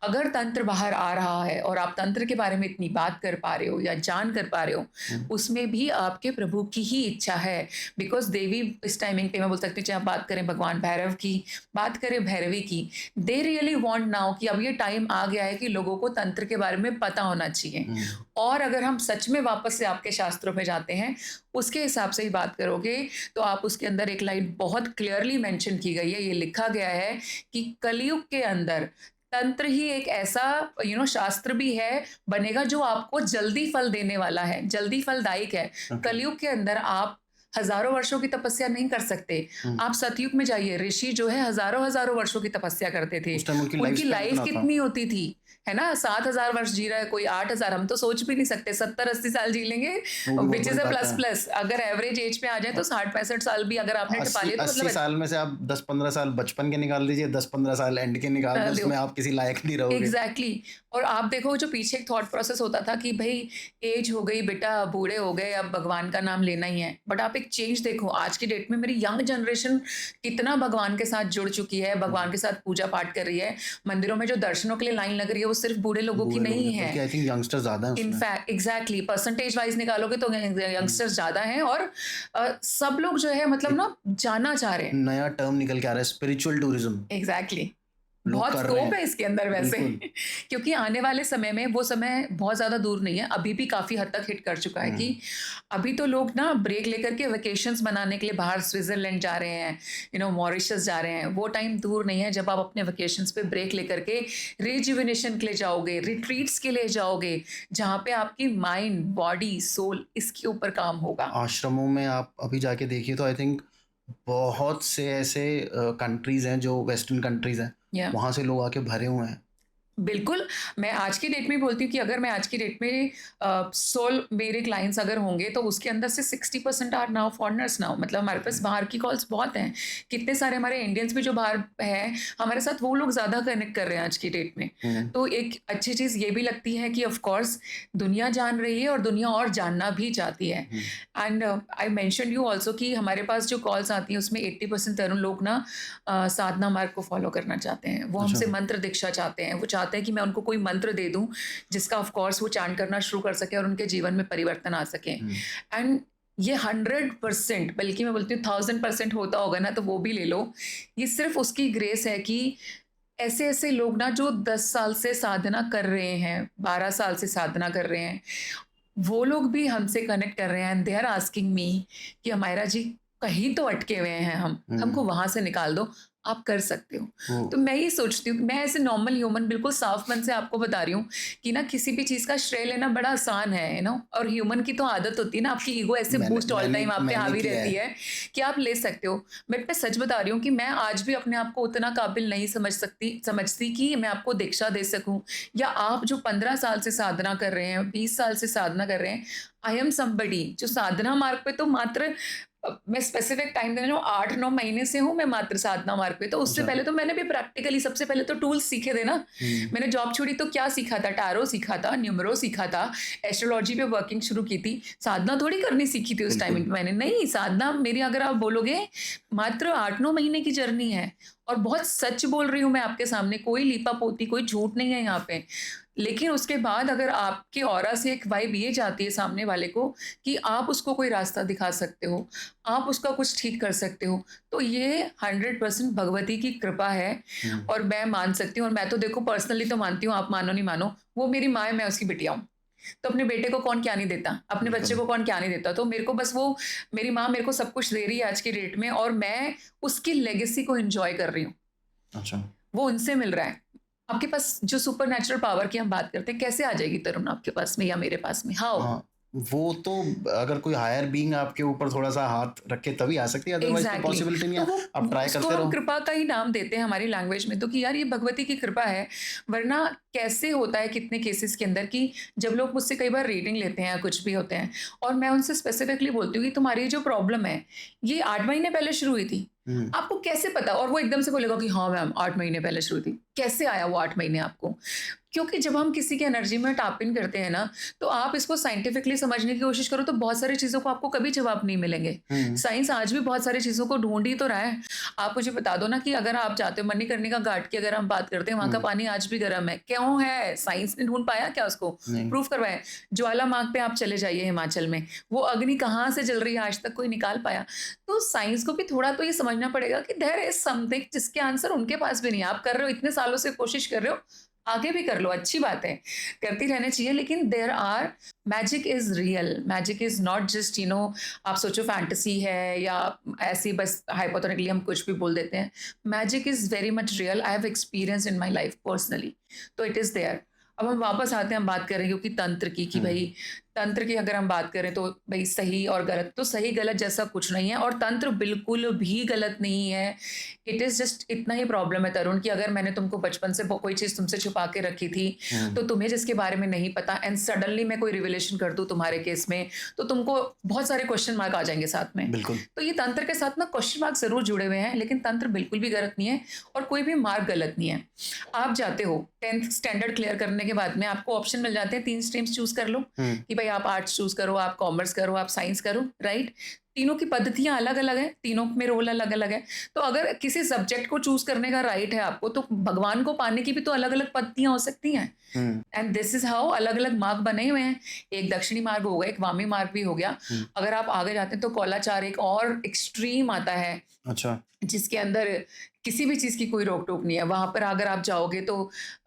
अगर तंत्र बाहर आ रहा है और आप तंत्र के बारे में इतनी बात कर पा रहे हो या जान कर पा रहे हो, हुँ, उसमें भी आपके प्रभु की ही इच्छा है। बिकॉज़ देवी इस टाइमिंग पे मैं बोल सकती हूँ, चाहे आप बात करें भगवान भैरव की, बात करें भैरवी की, दे रियली वांट नाउ कि अब ये टाइम आ गया है कि लोगों को तंत्र के बारे में पता होना चाहिए। हुँ, और अगर हम सच में वापस से आपके शास्त्रों में जाते हैं, उसके हिसाब से ही बात करोगे, तो आप उसके अंदर एक लाइन बहुत क्लियरली मेंशन की गई है, ये लिखा गया है कि कलयुग के अंदर तंत्र ही एक ऐसा शास्त्र भी है, बनेगा जो आपको जल्दी फल देने वाला है, जल्दी फलदायक है। ओके। कलयुग के अंदर आप हज़ारों वर्षों की तपस्या नहीं कर सकते। हुँ, आप सतयुग में जाइए, ऋषि जो है हज़ारों-हज़ारों वर्षों की तपस्या करते थे। उस टाइम उनकी लाइफ उनकी स्पैन लाइफ कितना था? कितनी होती थी, है ना? 7,000 वर्ष जी रहा है, कोई 8,000, हम तो सोच भी नहीं सकते 70-80 साल जी लेंगे, वो भी बहुत व्हिच बड़ी इज़ अ बात प्लस है। प्लस। अगर एवरेज एज पे आ जाए तो 60-65 साल भी अगर आपने टपा 80 लिए तो 80 मतलब साल में से आप 10-15 साल बचपन के निकाल दीजिए, 10-15 साल एंड के निकाल दो, दो उसमें आप किसी लायक नहीं रहोगे। एग्ज़ैक्टली। और आप देखो जो पीछे एक थॉट प्रोसेस होता था कि भई एज हो गई बेटा, बूढ़े हो गए, अब भगवान का नाम लेना ही है। बट आप एक चेंज देखो, आज की डेट में मेरी यंग जनरेशन कितना भगवान के साथ जुड़ चुकी है, भगवान हुँ, के साथ पूजा-पाट कर रही है। मंदिरों में जो दर्शनों के लिए लाइन लग रही है, वो सिर्फ़ बूढ़े लोगों की बूढ़े लोग नहीं हैं, है। बल्कि आई थिंक यंगस्टर ज़्यादा हैं उसमें। इनफैक्ट एग्ज़ैक्टली परसेंटेज वाइज़ निकालोगे तो हुँ, यंगस्टर्स ज़्यादा हैं। और सब लोग जो है मतलब एक ना जाना चाह रहे हैं। नया टर्म निकल के आ रहा है, स्पिरिचुअल टूरिज्म। एग्ज़ैक्टली। लोग बहुत कर रहे स्कोप हैं। है इसके अंदर वैसे। बिल्कुल। क्योंकि आने वाले समय में वो समय बहुत ज़्यादा दूर नहीं है, अभी भी काफ़ी हद तक हिट कर चुका है कि हुँ, अभी तो लोग ना ब्रेक लेकर के वेकेशंस मनाने के लिए बाहर स्विट्ज़रलैंड जा रहे हैं, मॉरिशस जा रहे हैं। वो टाइम दूर नहीं है जब आप अपने वेकेशंस पे ब्रेक लेकर के रिजुवेनेशन के लिए जाओगे, रिट्रीट्स के लिए जाओगे, जहाँ पे आपकी माइंड, बॉडी, सोल इसके ऊपर काम होगा। आश्रमों में आप अभी जाके देखिए तो आई थिंक बहुत से ऐसे कंट्रीज़ हैं जो वेस्टर्न कंट्रीज़ हैं, या वहाँ से लोग आके भरे हुए हैं। बिल्कुल, मैं आज की डेट में बोलती हूँ कि अगर मैं आज की डेट में सोल मेरे क्लाइंट्स अगर होंगे तो उसके अंदर से 60% आर नाउ फॉरेनर्स नाउ, मतलब हमारे पास बाहर की कॉल्स बहुत हैं। कितने सारे हमारे इंडियंस भी जो बाहर हैं, हमारे साथ वो लोग ज़्यादा कनेक्ट कर रहे हैं आज की डेट में। हुँ, तो एक अच्छी चीज़ ये भी लगती है कि ऑफ़ कोर्स दुनिया जान रही है और दुनिया और जानना भी चाहती है। Hmm, and I mentioned you also कि हमारे पास जो कॉल्स आती हैं उसमें 80% तरुण लोग ना साधना मार्ग को फ़ॉलो करना चाहते हैं। वो अच्छा। हमसे मंत्र दीक्षा चाहते हैं। वो चाहते हैं कि मैं उनको कोई मंत्र दे दूँ, जिसका ऑफ़ कोर्स वो चांट करना शुरू कर सकें और उनके जीवन में परिवर्तन आ सके। हुँ, एंड ये 100% बल्कि मैं बोलती हूँ 1000% होता होगा ना तो वो भी ले लो। ये सिर्फ़ उसकी ग्रेस है कि ऐसे-ऐसे लोग ना जो 10 साल से साधना कर रहे हैं, 12 साल से साधना कर रहे हैं, वो लोग भी हमसे कनेक्ट कर रहे हैं and they are asking me कि अमायरा जी कहीं तो अटके हुए हैं हम, हमको वहाँ से निकाल दो, आप कर सकते हो। वो तो मैं ये सोचती हूँ, मैं ऐसे नॉर्मल ह्यूमन बिल्कुल साफ मन से आपको बता रही हूँ कि ना किसी भी चीज़ का श्रेय लेना बड़ा आसान है, और ह्यूमन की तो आदत होती है ना, आपकी ईगो ऐसे मैंने बूस्ट ऑल मैंने टाइम आप पे मैंने हावी किया रहती है। है कि आप ले सकते हो। बट मैं सच बता रही हूँ कि मैं आज भी अपने आप को उतना काबिल नहीं समझती कि मैं आपको दीक्षा दे सकूँ, या आप जो 15 साल से साधना कर रहे हैं, 20 साल से साधना कर रहे हैं, आई एम समबडी जो साधना मार्ग पे तो मात्र मैं स्पेसिफिक टाइम दे रही हूँ, 8-9 महीने से हूँ मैं मात्र साधना मार्ग पे। तो उससे अच्छा। पहले तो मैंने भी प्रैक्टिकली सबसे पहले तो टूल्स सीखे थे ना। हुँ, मैंने जॉब छोड़ी तो क्या सीखा था? टैरो सीखा था, न्यूमेरो सीखा था, एस्ट्रोलॉजी पे वर्किंग शुरू की थी। साधना थोड़ी करनी सीखी थी उस टाइम बिल्कुल। पे मैंने। नहीं, साधना मेरी अगर आप बोलोगे मात्र 8-9 महीने की जर्नी है, और बहुत सच बोल रही हूँ मैं आपके सामने, कोई लीपापोती, कोई झूठ नहीं है यहाँ पे। लेकिन उसके बाद अगर आपके ऑरा से एक वाइब ये जाती है सामने वाले को कि आप उसको कोई रास्ता दिखा सकते हो, आप उसका कुछ ठीक कर सकते हो, तो ये 100% भगवती की कृपा है। हुँ, और मैं मान सकती हूँ, और मैं तो देखो पर्सनली तो मानती हूँ, आप मानो नहीं मानो, वो मेरी माँ है, मैं उसकी बिटिया हूँ। तो अपने बेटे को कौन क्या नहीं देता, अपने बच्चे बिल्कुल। को कौन क्या नहीं देता, तो मेरे को बस वो मेरी माँ मेरे को सब कुछ दे रही है आज की डेट में, और मैं उसकी लेगेसी को एन्जॉय कर रही हूँ। अच्छा। वो उनसे मिल रहा है। आपके पास जो सुपरनैचुरल पावर की हम बात करते हैं, कैसे आ जाएगी तरुण आपके पास में या मेरे पास में? हाउ? हाँ, वो तो अगर कोई हायर बीइंग आपके ऊपर थोड़ा-सा हाथ रखे तभी आ सकती है, अदरवाइज़ तो एग्जैक्टली पॉसिबिलिटी नहीं तो है, वो आप ट्राई उसको करते हम रहो। कृपा का ही नाम देते हैं हमारी लैंग्वेज में, तो कि यार ये भगवती की कृपा है। वरना कैसे होता है कितने केसेस के अंदर कि जब लोग मुझसे कई बार रीडिंग लेते हैं या कुछ भी होते हैं, और मैं उनसे स्पेसिफिकली बोलती हूँ कि तुम्हारी जो प्रॉब्लम है ये 8 महीने पहले शुरू हुई थी, हुँ, आपको कैसे पता? और वो एकदम से बोलेगा कि हाँ मैम 8 महीने पहले शुरू हुई थी। कैसे आया वो 8 महीने आपको? क्योंकि जब हम किसी की एनर्जी में टैप इन करते हैं ना, तो आप इसको साइंटिफिकली समझने की कोशिश करो तो बहुत सारी चीज़ों को आपको कभी जवाब नहीं मिलेंगे। हुँ, साइंस आज भी बहुत सारी चीज़ों को ढूँढ ही तो रहा है। आप मुझे बता दो ना कि अगर आप जाते हो मणिकर्णिका घाट की अगर हम बात करते हैं, वहाँ का हुँ, पानी आज भी गर्म है। क्यों है? साइंस ने ढूँढ पाया क्या उसको? नहीं, प्रूफ करवाया? ज्वालामार्ग पे आप चले जाइए हिमाचल में, वो अग्नि कहाँ से जल रही है आज तक कोई निकाल पाया। तो साइंस को भी थोड़ा तो ये समझना पड़ेगा कि देयर इज़ समथिंग जिसके आंसर उनके पास भी नहीं है। आप कर रहे हो, इतने सालों से कोशिश कर रहे हो, आगे भी कर लो, अच्छी बात है, करती रहनी चाहिए। लेकिन there are magic is real, magic is not just आप सोचो फैंटेसी है या ऐसे ही बस हाइपोथेटिकली हम कुछ भी बोल देते हैं। Magic is very much real, I have experienced in my life personally, तो इट इज़ देयर। अब हम वापस आते हैं, हम बात करें क्योंकि तंत्र की, कि हुँ, भई तंत्र की अगर हम बात करें तो भई सही और गलत, तो सही गलत जैसा कुछ नहीं है, और तंत्र बिल्कुल भी गलत नहीं है। इट इज़ जस्ट इतना ही प्रॉब्लम है तरुण कि अगर मैंने तुमको बचपन से कोई चीज़ तुमसे छुपा के रखी थी, हुँ, तो तुम्हें जिसके बारे में नहीं पता एंड सडनली मैं कोई रिवलेशन कर दूँ तुम्हारे केस में, तो तुमको बहुत सारे क्वेश्चन मार्क आ जाएँगे साथ में। बिल्कुल। तो ये तंत्र के साथ ना क्वेश्चन मार्क ज़रूर जुड़े हुए हैं, लेकिन तंत्र बिल्कुल भी गलत नहीं है, और कोई भी मार्ग गलत नहीं है। आप जाते हो 10th स्टैंडर्ड क्लियर करने के बाद में आपको ऑप्शन मिल जाते हैं, 3 स्ट्रीम्स चूज़ कर लो हुँ, कि भाई आप आर्ट्स चूज़ करो, आप कॉमर्स करो, आप साइंस करो, राइट? तीनों की पद्धतियाँ अलग-अलग हैं, तीनों में रोल अलग-अलग है। तो अगर किसी सब्जेक्ट को चूज़ करने का राइट है आपको, तो भगवान को पाने की भी तो अलग-अलग पद्धतियाँ हो सकती हैं। हुँ, एंड दिस इज़ हाउ अलग-अलग मार्ग बने हुए हैं। एक दक्षिणी मार्ग हो गया, एक वामी मार्ग भी हो गया। हुँ, अगर आप आगे जाते हैं तो कौलाचार एक और एक्सट्रीम आता है, अच्छा, जिसके अंदर किसी भी चीज़ की कोई रोक-टोक नहीं है। वहाँ पर अगर आप जाओगे तो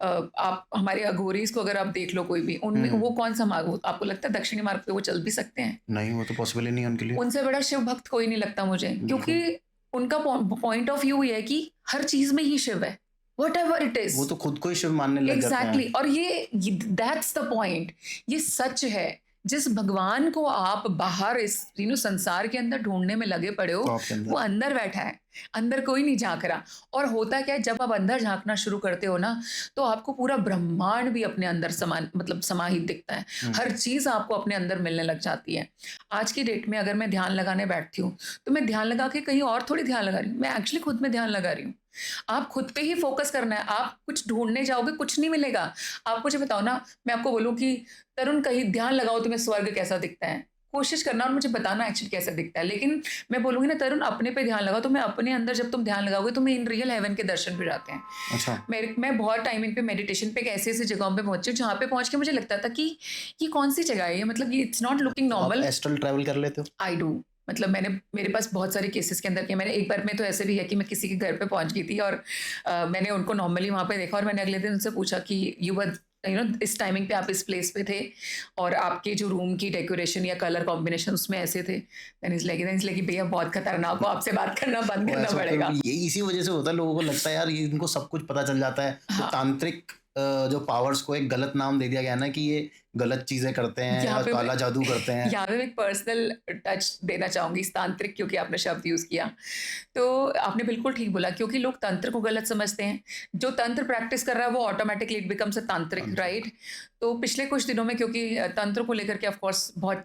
आप हमारे अघोरीज़ को अगर आप देख लो कोई भी, उनमें हुँ, वो कौन-सा मार्ग आपको लगता है दक्षिणी मार्ग पे वो चल भी सकते हैं? नहीं वो तो पॉसिबल ही नहीं है उनके लिए। उनसे बड़ा शिव भक्त कोई नहीं लगता मुझे, बिल्कुल, क्योंकि उनका पॉइंट ऑफ व्यू ये है कि हर चीज़ में ही शिव है, व्हाटएवर इट इज़। वो तो खुद को ही शिव मानने लग जाते हैं। एग्जैक्टली और ये दैट्स द पॉइंट। ये सच है। जिस भगवान को आप बाहर इस संसार के अंदर ढूंढने में लगे पड़े हो, तो आपके वो अंदर अंदर बैठा है, अंदर कोई नहीं झांक रहा। और होता क्या है, जब आप अंदर झांकना शुरू करते हो ना, तो आपको पूरा ब्रह्मांड भी अपने अंदर समाहित दिखता है। हुँ, हर चीज आपको अपने अंदर मिलने लग जाती है। आज की डेट में अगर मैं ध्यान लगाने बैठती हूँ, तो मैं ध्यान लगा के कहीं और थोड़ी ध्यान लगा रही हूँ, मैं एक्चुअली खुद में ध्यान लगा रही हूँ। आप खुद पे ही फोकस करना है। आप कुछ ढूँढने जाओगे, कुछ नहीं मिलेगा। आप मुझे बताओ ना, मैं आपको बोलूँ कि तरुण कहीं ध्यान लगाओ तुम्हें स्वर्ग कैसा दिखता है? कोशिश करना और मुझे बताना एक्चुअली कैसा दिखता है। लेकिन मैं बोलूँगी ना तरुण अपने पे ध्यान लगाओ, तो मैं अपने अंदर जब तुम ध्यान लगाओगे तुम्हें इन रियल हेवन के दर्शन भी जाते हैं। अच्छा, मैं बहुत टाइमिंग पे मेडिटेशन पे ऐसी-ऐसी जगहों पे पहुँची हूँ, जहाँ पे पहुँच के मुझे लगता था कि ये कौन-सी जगह है ये? मतलब ये इट्स नॉट लुकिंग तो आप नॉर्मल। एस्ट्रल ट्रैवल कर लेते हो? I do. मतलब मैंने मेरे पास बहुत सारे केसेस के अंदर किया। मैंने एक बार में तो ऐसे भी है कि मैं किसी के घर पे पहुंच गई थी, और मैंने उनको नॉर्मली वहाँ पे देखा, और मैंने अगले दिन उनसे पूछा कि यू वर इस टाइमिंग पे आप इस प्लेस पे थे और आपके जो रूम की डेकोरेशन या कलर कॉम्बिनेशन उसमें ऐसे थे, देन इज लाइक कि भैया बहुत खतरनाक हो, आपसे बात करना बंद वो करना ऐसा फिर पड़ेगा। ये इसी वजह से होता है, लोगों को लगता है यार ये इनको सब कुछ पता चल जाता है। वो हाँ, तांत्रिक जो पावर्स को एक गलत नाम दे दिया गया है ना कि ये गलत चीजें करते हैं यहाँ या पे मैं काला जादू करते हैं। यहाँ पे मैं एक पर्सनल टच देना चाहूँगी इस तांत्रिक, क्योंकि आपने शब्द यूज़ किया। तो आपने बिल्कुल ठीक बोला, क्योंकि लोग तंत्र को गलत समझते हैं। जो तंत्र प्रैक्टिस कर रहा है वो ऑटोमैटिकली इट बिकम्स अ तांत्रिक, तांत्रिक। राइट? तो पिछले कुछ दिनों में, क्योंकि तंत्र को लेकर के ऑफ कोर्स बहुत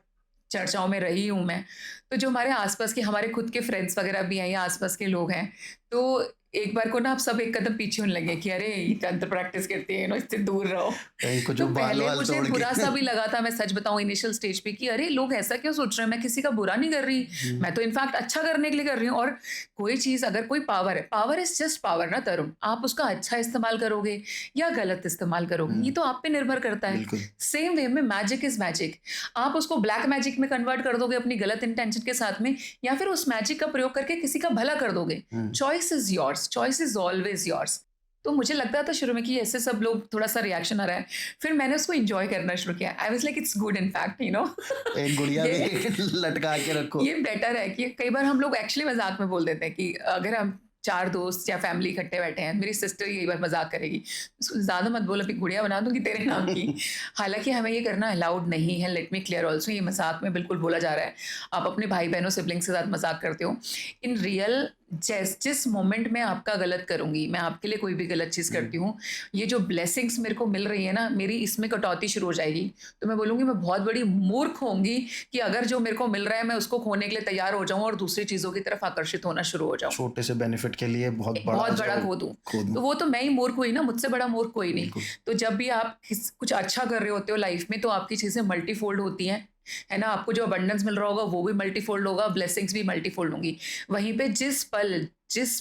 चर्चाओं में रही हूँ मैं। तो जो हमारे आस-पास के हमारे खुद के फ्रेंड्स वगैरह भी हैं या आस-पास के लोग हैं, तो एक बार को ना आप सब एक कदम पीछे होने लगे कि अरे! ये तंत्र प्रैक्टिस करती है, इससे दूर रहो। कहीं कुछ तो जो बाल पहले वाल मुझे तोड़ के बुरा-सा भी लगा था, मैं सच बताऊँ इनिशियल स्टेज पे, कि अरे! लोग ऐसा क्यों सोच रहे हैं? मैं किसी का बुरा नहीं कर रही, हम्म, मैं तो इनफैक्ट अच्छा करने के लिए कर रही हूँ। और कोई चीज़ अगर कोई पावर है, पावर इज़ जस्ट पावर ना तरुण, आप उसका अच्छा इस्तेमाल करोगे या गलत इस्तेमाल करोगे, ये हम्म, तो आप पे निर्भर करता है। बिल्कुल। सेम वे में मैजिक इज़ मैजिक, आप उसको ब्लैक मैजिक में कन्वर्ट कर दोगे अपनी गलत इंटेंशन के साथ में, या फिर उस मैजिक का प्रयोग करके किसी का भला कर दोगे। Hmm, choice is yours, choice is always yours. तो मुझे लगता था शुरू में कि ऐसे सब लोग थोड़ा-सा रिएक्शन आ रहा है। फिर मैंने उसको एन्जॉय करना शुरू किया। I was like it's good in fact, एक गुड़िया भी ये लटका के रखो। ये बेटर है कि कई बार हम लोग एक्चुअली मज़ाक में बोल देते हैं कि अगर हम 4 दोस्त या फैमिली इकट्ठे बैठे हैं, मेरी सिस्टर यही बार मज़ाक करेगी, "इसको ज़्यादा मत बोल, अभी गुड़िया बना दूँगी तेरे नाम की।" हालाँकि हमें ये करना अलाउड नहीं है, लेट मी क्लियर ऑल्सो, ये मज़ाक में बिल्कुल बोला जा रहा है। आप अपने भाई-बहनों, सिब्लिंग्स के साथ मज़ाक करते हो। इन रियल जिस मोमेंट में आपका गलत करूँगी, मैं आपके लिए कोई भी गलत चीज़ करती हूँ, ये जो ब्लेसिंग्स मेरे को मिल रही है ना, मेरी इसमें कटौती शुरू हो जाएगी। तो मैं बोलूँगी मैं बहुत बड़ी मूर्ख होंगी कि अगर जो मेरे को मिल रहा है मैं उसको खोने के लिए तैयार हो जाऊँ और दूसरी चीज़ों की तरफ आकर्षित होना शुरू हो जाऊँ। छोटे से बेनिफिट के लिए बहुत बड़ा बहुत बड़ा जो खो दूँ। खो दूं। तो वो तो मैं ही मूर्ख हुई ना, मुझसे बड़ा मूर्ख कोई नहीं। बिल्कुल। तो जब भी आप कुछ अच्छा कर रहे होते हो लाइफ में, तो आपकी चीज़ें मल्टीफ़ोल्ड होती हैं, है ना? आपको जो अबंडेंस मिल रहा होगा वो भी मल्टीफ़ोल्ड होगा, ब्लेसिंग्स भी मल्टीफ़ोल्ड होंगी। वहीं पे जिस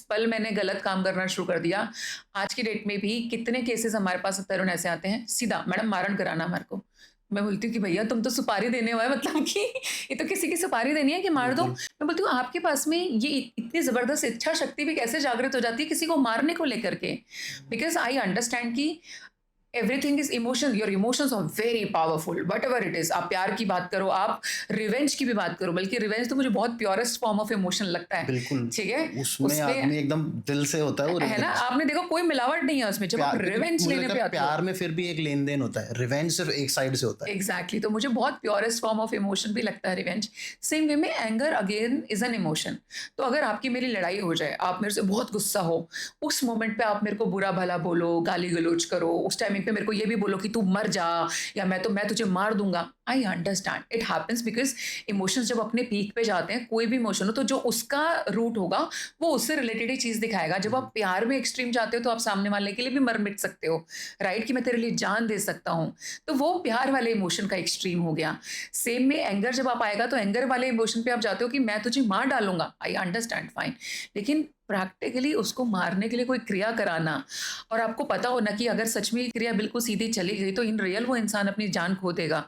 पल मैंने गलत काम करना शुरू कर दिया, आज की डेट में भी कितने केसेज़ हमारे पास तरुण ऐसे आते हैं, सीधा मैडम मारण कराना हमारे को। मैं बोलती हूँ कि भैया तुम तो सुपारी देने हुआ है, मतलब कि ये तो किसी की सुपारी देनी है कि मार दो। बिल्कुल। मैं बोलती हूँ आपके पास में ये इतनी ज़बरदस्त इच्छा शक्ति भी कैसे जागृत हो जाती है किसी को मारने को लेकर के? बिकॉज़ आई अंडरस्टैंड कि everything is emotion, your emotions are very powerful, whatever it is. आप प्यार की बात करो, आप रिवेंज की भी बात करो, बल्कि रिवेंज तो मुझे बहुत प्योरेस्ट फॉर्म ऑफ इमोशन लगता है, बिल्कुल। ठीक है? उसमें उसमें आदमी एकदम दिल से होता है वो है ना, रिवेंज। आपने देखो कोई मिलावट नहीं है उसमें, जब आप प्यार, क्योंकि रिवेंज मुझे लेने लगता पे है आते हो। प्यार में फिर भी एक लेन-देन होता है। रिवेंज सिर्फ़ एक साइड से होता है। एग्जैक्टली तो मुझे बहुत प्योरेस्ट फॉर्म ऑफ इमोशन भी लगता है रिवेंज। सेम वे में anger again is an emotion. तो अगर आपकी मेरी लड़ाई हो जाए, आप मेरे से बहुत गुस्सा हो, उस मोमेंट पे आप मेरे को बुरा भला बोलो, गाली गलौज करो, उस टाइमिंग पे मेरे को ये भी बोलो कि तू मर जा, या मैं तुझे मार दूंगा। I understand it happens, because emotions जब अपने पीक पे जाते हैं, कोई भी इमोशन हो, तो जो उसका रूट होगा वो उससे रिलेटेड ही चीज दिखाएगा। जब आप प्यार में एक्सट्रीम जाते हो तो आप सामने वाले के लिए भी मर मिट सकते हो, राइट? कि मैं तेरे लिए जान दे सकता हूँ। तो वो प्यार वाले इमोशन का एक्सट्रीम हो गया। सेम में एंगर जब आप आएगा तो एंगर वाले इमोशन पे आप जाते हो कि मैं तुझे मार डालूंगा। I understand, fine. लेकिन प्रैक्टिकली उसको मारने के लिए कोई क्रिया कराना, और आपको पता हो ना कि अगर सच में ये क्रिया बिल्कुल सीधी चली गई तो इन रियल वो इंसान अपनी जान खो देगा।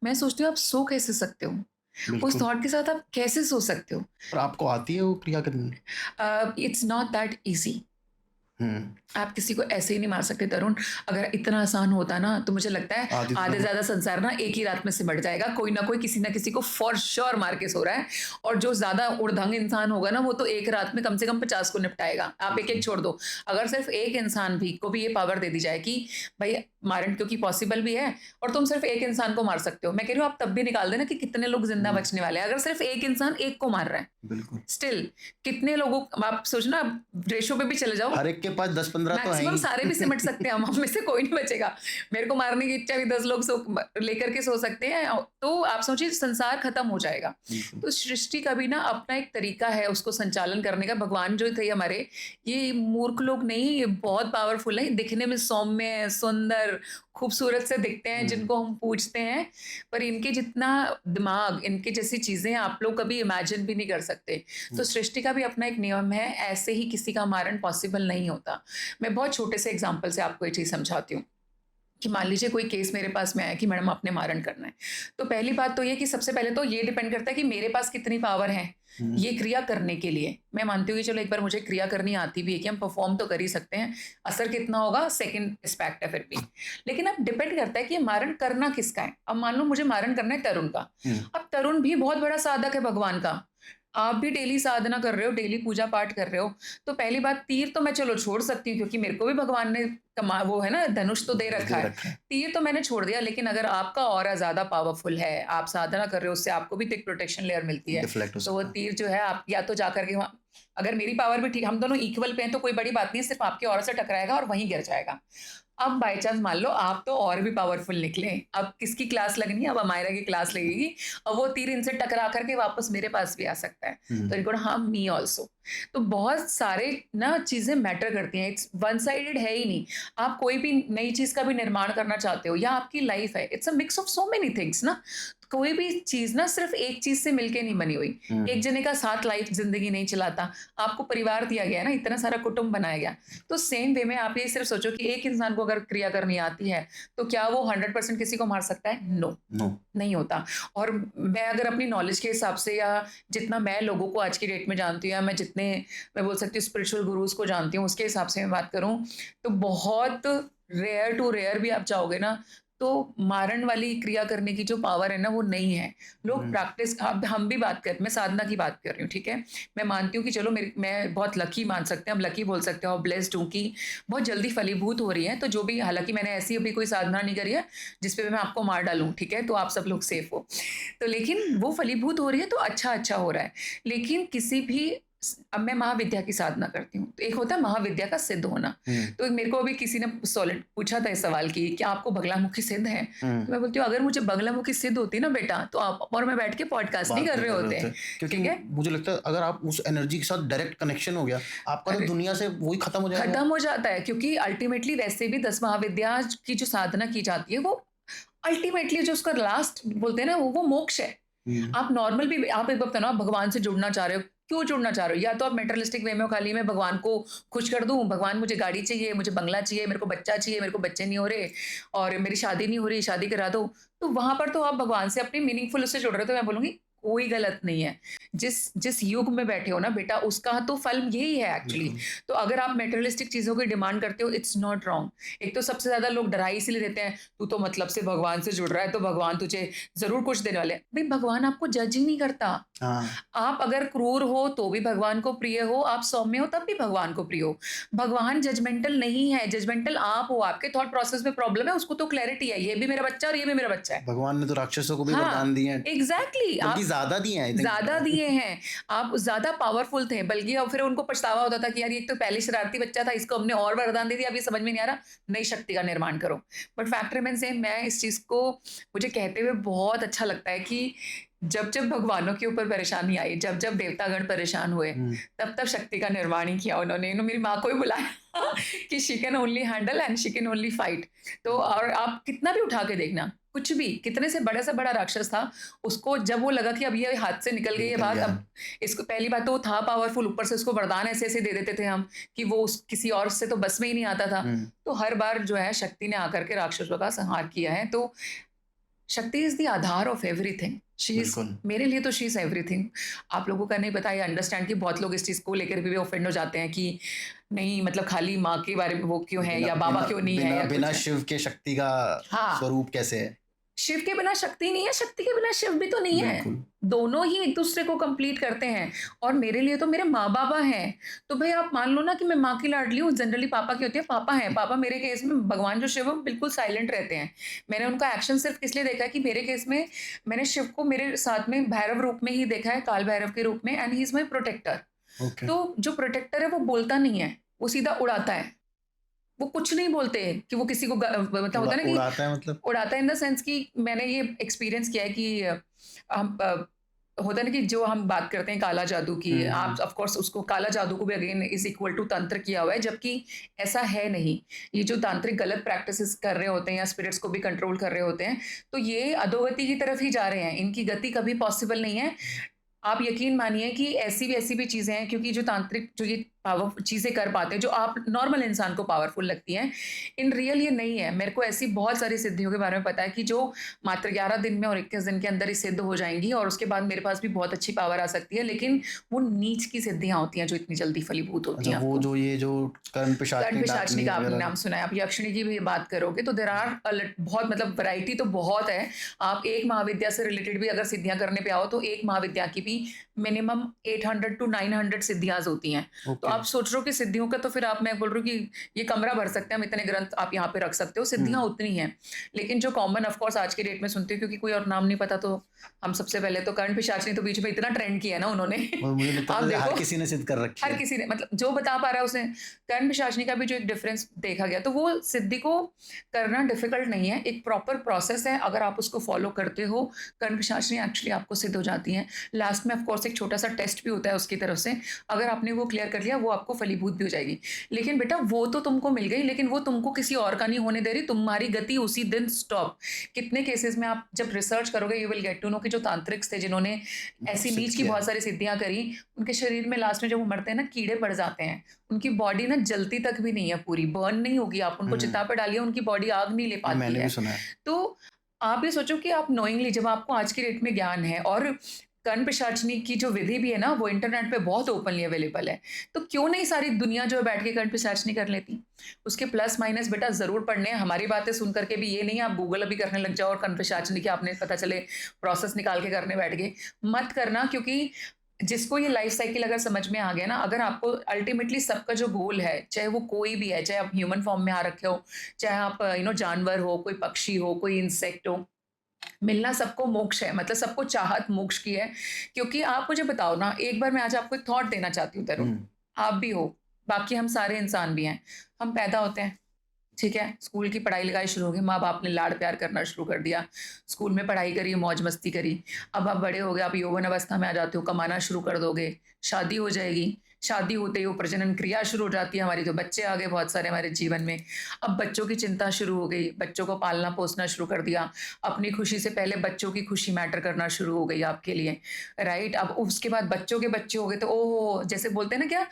मैं सोचती हूँ आप सो कैसे सकते हो? उस बिल्कुल। थॉट के साथ आप कैसे सो सकते हो? और आपको आती है वो क्रिया करनी? It's not that easy. Hmm. आप किसी को ऐसे ही नहीं मार सकते तरुण। अगर इतना आसान होता ना तो मुझे लगता है आधी आधे से तो ज़्यादा संसार ना एक ही रात में सिमट जाएगा। कोई ना कोई किसी ना किसी को फॉर श्योर मार के सो रहा है, और जो ज़्यादा उड़दंग इंसान होगा ना वो तो एक रात में कम से कम 50 को निपटाएगा। आप एक-एक छोड़ दो। अगर सिर्फ एक इंसान भी को भी ये पावर दे दी जाए कि भई मारण, क्योंकि पॉसिबल भी है, और तुम सिर्फ एक इंसान को मार सकते हो। मैं कह रही हूँ आप तब भी निकाल देना कि कितने लोग ज़िंदा हुँ, बचने वाले हैं। अगर सिर्फ एक इंसान एक को मार रहा है, बिल्कुल। स्टिल कितने लोगों, आप सोचो ना, रेशो पे भी चले जाओ, हर एक के पास 10-15 तो हैं मैक्सिमम ही। सारे भी सिमट सकते हैं हम में से कोई नहीं बचेगा। मेरे को मारने की इच्छा भी 10 लोग लेकर के सो सकते हैं, तो आप सोचिए संसार खत्म हो जाएगा। बिल्कुल। तो सृष्टि का भी ना अपना एक तरीका है उसको संचालन करने का। भगवान जो थे हमारे, ये मूर्ख लोग नहीं, ये बहुत पावरफुल है, दिखने में सौम्य, सुंदर, खूबसूरत से दिखते हैं हुँ, जिनको हम पूजते हैं, पर इनके जितना दिमाग, इनके जैसी चीजें आप लोग कभी इमेजिन भी नहीं कर सकते। हुँ, तो सृष्टि का भी अपना एक नियम है, ऐसे ही किसी का मारण पॉसिबल नहीं होता। मैं बहुत छोटे से एग्जांपल से आपको ये चीज़ समझाती हूँ कि मान लीजिए कोई केस मेरे पास में आया कि मैडम आपने मारण करना है। तो पहली बात तो ये कि सबसे पहले तो ये डिपेंड करता है कि मेरे पास कितनी पावर है। ये क्रिया करने के लिए। मैं मानती हूँ कि चलो एक बार मुझे क्रिया करनी आती भी है कि हम परफॉर्म तो कर ही सकते हैं, असर कितना होगा सेकंड एस्पेक्ट है फिर भी। लेकिन अब डिपेंड करता है कि ये मारण करना किसका है। अब मान लो मुझे मारण करना है तरुण का, अब तरुण भी बहुत बड़ा साधक है भगवान का, आप भी डेली साधना कर रहे हो, डेली पूजा पाठ कर रहे हो, तो पहली बात तीर तो मैं चलो छोड़ सकती हूँ क्योंकि मेरे को भी भगवान ने वो है ना धनुष तो दे रखा दे है, रखा है। तीर तो मैंने छोड़ दिया। लेकिन अगर आपका ऑरा ज्यादा पावरफुल है, आप साधना कर रहे हो, उससे आपको भी तो एक प्रोटेक्शन लेयर मिलती है, डिफ्लेक्ट हो तो वो सकता है। तीर जो है आप या तो जाकर के वहाँ, अगर मेरी पावर भी ठीक, हम दोनों इक्वल पे हैं तो कोई बड़ी बात नहीं है, सिर्फ आपके ऑरा से टकराएगा और वहीं गिर जाएगा। अब बाय चांस मान लो आप तो और भी पावरफुल निकले, अब किसकी क्लास लगनी है, अब अमायरा की क्लास लगेगी और वो तीर इनसे टकरा करके वापस मेरे पास भी आ सकता है, तो it could harm me also. तो बहुत सारे ना चीजें मैटर करती हैं, इट्स वन साइडेड है ही नहीं। आप कोई भी नई चीज का भी निर्माण करना चाहते हो या आपकी लाइफ है, it's a mix of so many things ना। कोई भी चीज ना सिर्फ एक चीज से मिलके नहीं बनी हुई, एक जने का साथ लाइफ जिंदगी नहीं चलाता। आपको परिवार दिया गया है ना, इतना सारा कुटुंब बनाया गया, तो सेम वे में आप ये सिर्फ सोचो कि एक इंसान को अगर क्रिया करनी आती है तो क्या वो 100% किसी को मार सकता है? No, no. नहीं होता। और मैं अगर अपनी नॉलेज के हिसाब से या जितना मैं लोगों को आज की डेट में जानती हूँ, या मैं जितने मैं बोल सकती हूँ स्पिरिचुअल गुरुज को जानती हूँ, उसके हिसाब से मैं बात करूँ तो बहुत रेयर टू रेयर भी आप चाहोगे ना तो मारण वाली क्रिया करने की जो पावर है ना वो नहीं है। लोग प्रैक्टिस, हम भी बात कर, मैं साधना की बात कर रही हूँ, ठीक है। मैं मानती हूँ कि चलो मेरी, मैं बहुत लकी मान सकते हैं, हम लकी बोल सकते हो, ब्लेस्ड हूँ कि बहुत जल्दी फलीभूत हो रही है। तो जो भी, हालांकि मैंने ऐसी अभी कोई साधना नहीं करी है जिसपे मैं आपको मार डालूं, ठीक है, तो आप सब लोग सेफ हो। तो लेकिन वो फलीभूत हो रही है तो अच्छा अच्छा हो रहा है। लेकिन किसी भी, अब मैं महाविद्या की साधना करती हूँ, तो एक होता है महाविद्या का सिद्ध होना। तो मेरे को अभी किसी ने सॉलिड पूछा था इस सवाल की, क्या आपको बगलामुखी सिद्ध है? तो मैं बोलती हूँ अगर मुझे बगलामुखी सिद्ध होती ना बेटा, तो आप और मैं बैठ के पॉडकास्ट नहीं बात कर नहीं रहे कर होते, रहे थे, क्योंकि ठीक है। मुझे लगता है अगर आप उस एनर्जी के साथ डायरेक्ट कनेक्शन हो गया, आपका तो अरे दुनिया से वही खत्म हो जाएगा। खत्म हो जाता है, क्योंकि अल्टीमेटली वैसे भी 10 महाविद्या की जो साधना की जाती है वो अल्टीमेटली जो उसका लास्ट बोलते हैं ना वो मोक्ष है। आप नॉर्मल भी, आप एक बार बताओ, आप भगवान से जुड़ना चाह रहे हो, क्यों जुड़ना चाह रहे हो? या तो आप मेटरलिस्टिक वे में हो, खाली मैं भगवान को खुश कर दूं, भगवान मुझे गाड़ी चाहिए, मुझे बंगला चाहिए, मेरे को बच्चा चाहिए, मेरे को बच्चे नहीं हो रहे और मेरी शादी नहीं हो रही, शादी करा दो। तो वहां पर तो आप भगवान से अपनी मीनिंगफुल उससे जुड़ रहे हो, तो मैं बोलूंगी कोई गलत नहीं है। जिस जिस युग में बैठे हो ना बेटा, उसका तो फल यही है एक्चुअली। बिल्कुल। तो अगर आप मेटेरियलिस्टिक चीजों की डिमांड करते हो, इट्स नॉट रॉन्ग। एक तो सबसे ज्यादा लोग डराई इसलिए देते हैं, तू तो मतलब से भगवान से जुड़ रहा है तो भगवान तुझे जरूर कुछ देने वाले हैं। भाई भगवान आपको जज ही नहीं करता। हाँ। आप अगर क्रूर हो तो भी भगवान को प्रिय हो, आप सौम्य हो तब भी भगवान को प्रिय हो। भगवान जजमेंटल नहीं है, जजमेंटल आप हो, आपके थॉट प्रोसेस में प्रॉब्लम है, उसको तो क्लैरिटी है, ये भी मेरा बच्चा और ये भी मेरा बच्चा है। भगवान ने तो राक्षसों को भी हाँ, वरदान दिए हैं, एग्जैक्टली, बल्कि आप ज्यादा दिए हैं, आई थिंक। ज्यादा दिए हैं, आप ज्यादा पावरफुल थे बल्कि। और फिर उनको पछतावा होता था कि यार ये तो पहले शरारती बच्चा था, इसको हमने और वरदान दे दिया, अभी समझ में नहीं आ रहा, नई शक्ति का निर्माण करो। But fact remains same. मैं इस चीज को, मुझे कहते हुए बहुत अच्छा लगता है कि जब जब भगवानों के ऊपर परेशानी आई, जब जब देवतागण परेशान हुए, तब तब शक्ति का निर्माण ही किया उन्होंने। मेरी माँ को भी बुलाया कि she can only handle and she can only fight. तो और आप कितना भी उठा के देखना, कुछ भी, कितने से बड़ा राक्षस था, उसको जब वो लगा कि अब ये हाथ से निकल गई ये निकल बात, गया। अब इसको, पहली बात तो वो था पावरफुल, ऊपर से उसको वरदान ऐसे ऐसे दे देते थे हम कि वो किसी और से तो बस में ही नहीं आता था। तो हर बार जो है शक्ति ने आकर के राक्षसों का संहार किया है। तो शक्ति is the Aadhaar of everything. She is, बिल्कुल। मेरे लिए तो शी इज एवरीथिंग। आप लोगों का नहीं पता, आई अंडरस्टैंड कि बहुत लोग इस चीज को लेकर भी ऑफेंड हो जाते हैं कि नहीं मतलब खाली माँ के बारे में वो क्यों है, या बाबा क्यों नहीं है, या बिना कुछ है। शिव के शक्ति का हाँ, स्वरूप कैसे है? शिव के बिना शक्ति नहीं है, शक्ति के बिना शिव भी तो नहीं है। बिल्कुल। दोनों ही एक दूसरे को कंप्लीट करते हैं। और मेरे लिए तो मेरे माँ बाबा हैं। तो भाई आप मान लो ना कि मैं माँ की लाडली हूँ, जनरली पापा की होती है, पापा हैं, पापा मेरे केस में, भगवान जो शिव है बिल्कुल साइलेंट रहते हैं। मैंने उनका एक्शन सिर्फ इसलिए देखा है कि मेरे केस में मैंने शिव को मेरे साथ में भैरव रूप में ही देखा है, काल भैरव के रूप में, and he is my protector. Okay. तो जो प्रोटेक्टर है वो बोलता नहीं है, वो सीधा उड़ाता है। वो कुछ नहीं बोलते कि वो किसी को मतलब होता है ना कि उड़ाता है मतलब? उड़ाता है इन द सेंस कि मैंने ये एक्सपीरियंस किया है कि हम होता है ना कि जो हम बात करते हैं काला जादू की, आप ऑफ कोर्स उसको, काला जादू को भी अगेन इज इक्वल टू तंत्र किया हुआ है, जबकि ऐसा है नहीं। ये जो तांत्रिक गलत प्रैक्टिसेस कर रहे होते हैं या स्पिरिट्स को भी कंट्रोल कर रहे होते हैं, तो ये अधोगति की तरफ ही जा रहे हैं, इनकी गति कभी पॉसिबल नहीं है। आप यकीन मानिए कि ऐसी भी चीजें हैं, क्योंकि जो तांत्रिक, जो ये पावर चीज़ें कर पाते हैं जो आप नॉर्मल इंसान को पावरफुल लगती हैं। इन रियल ये नहीं है। मेरे को ऐसी बहुत सारी सिद्धियों के बारे में पता है कि जो मात्र 11 दिन में और 21 दिन के अंदर ही सिद्ध हो जाएँगी और उसके बाद मेरे पास भी बहुत अच्छी पावर आ सकती है। लेकिन वो नीच की सिद्धियाँ होती हैं जो इतनी जल्दी फलीभूत होती अच्छा, हैं वो आपको। जो ये जो कर्ण कर्ण पिशाचनी, पिशाचनी डाकिनी का आपने वगैरह। नाम सुना है, आप यक्षिणी की भी बात करोगे तो देयर आर बहुत मतलब वैरायटी तो बहुत है। आप एक महाविद्या से रिलेटेड भी अगर सिद्धियाँ करने पे आओ तो एक महाविद्या की भी मिनिमम 800 टू 900 सिद्धियाँ होती हैं। तो ओके। आप सोच रहे हो कि सिद्धियों का तो फिर आप मैं बोल रही हूँ कि ये कमरा भर सकते हैं हम इतने ग्रंथ आप यहाँ पे रख सकते हो, सिद्धियाँ हुँ। उतनी हैं। लेकिन जो कॉमन ऑफ कोर्स आज की डेट में सुनती हूँ क्योंकि कोई और नाम नहीं पता तो हम सबसे पहले तो कर्ण पिशाचनी तो बीच में इतना ट्रेंड किया है ना उन्होंने और मुझे लगता आप है हर देखो किसी ने सिद्ध कर रखी हर है। किसी ने मतलब जो बता पा रहा है उसने कर्ण पिशाचनी का भी जो एक डिफरेंस देखा गया तो वो सिद्धि को करना डिफिकल्ट नहीं है, एक प्रॉपर प्रोसेस है। अगर आप उसको फॉलो करते हो कर्ण पिशाचनी एक्चुअली आपको सिद्ध हो जाती है। लास्ट में ऑफ कोर्स एक छोटा सा टेस्ट भी होता है उसकी तरफ से, अगर आपने वो क्लियर कर लिया वो आपको फलीभूत भी हो जाएगी। लेकिन बेटा वो तो तुमको मिल गई लेकिन वो तुमको किसी और का नहीं होने दे रही, तुम्हारी गति उसी दिन स्टॉप। कितने केसेस में आप जब रिसर्च करोगे you will get to know कि जो तांत्रिक्स थे जिन्होंने ऐसी सिद्ध नीच की किया बहुत है। सारी सिद्धियां करी, उनके शरीर में लास्ट में जब वो मरते हैं ना कीड़े पड़ जाते हैं। उनकी बॉडी ना जलती तक भी नहीं है, पूरी बर्न नहीं होगी। आप उनको हुँ। चिता पे डालिए उनकी बॉडी आग नहीं ले ये पाती मैंने भी है। सुना है। तो आप ये सोचो कि आप नोइंगली जब आपको आज की डेट में ज्ञान है और कर्ण पिशाचनी की जो विधि भी है ना वो इंटरनेट पे बहुत ओपनली अवेलेबल है, तो क्यों नहीं सारी दुनिया जो है बैठ के कर्ण पिशाचनी कर लेती। उसके प्लस माइनस बेटा जरूर पढ़ने हैं। हमारी बातें सुन करके भी ये नहीं आप गूगल अभी करने लग जाओ और कर्ण पिशाचनी की आपने पता चले प्रोसेस निकाल के करने बैठ गए। मत करना, क्योंकि जिसको ये लाइफ साइकिल अगर समझ में आ गया ना, अगर आपको अल्टीमेटली सबका जो गोल है चाहे वो कोई भी है, चाहे आप ह्यूमन फॉर्म में आ रखे हो, चाहे आप जानवर हो, कोई पक्षी हो, कोई इंसेक्ट हो, मिलना सबको मोक्ष है। मतलब सबको चाहत मोक्ष की है। क्योंकि आप मुझे बताओ ना, एक बार मैं आज आपको एक थॉट देना चाहती हूँ तरुण, हुँ। आप भी हो, बाकी हम सारे इंसान भी हैं। हम पैदा होते हैं, ठीक है, स्कूल की पढ़ाई लिखाई शुरू हो गई, माँ बाप ने लाड़ प्यार करना शुरू कर दिया, स्कूल में पढ़ाई करी, मौज मस्ती करी। अब आप बड़े हो गए, आप यौवन अवस्था में आ जाते हो, कमाना शुरू कर दोगे, शादी हो जाएगी। शादी होते ही वो प्रजनन क्रिया शुरू हो जाती है हमारी, तो बच्चे आ गए बहुत सारे हमारे जीवन में। अब बच्चों की चिंता शुरू हो गई, बच्चों को पालना पोसना शुरू कर दिया। अपनी खुशी से पहले बच्चों की खुशी मैटर करना शुरू हो गई आपके लिए, राइट। अब उसके बाद बच्चों के बच्चे हो गए तो ओहो, जैसे बोलते हैं ना क्या,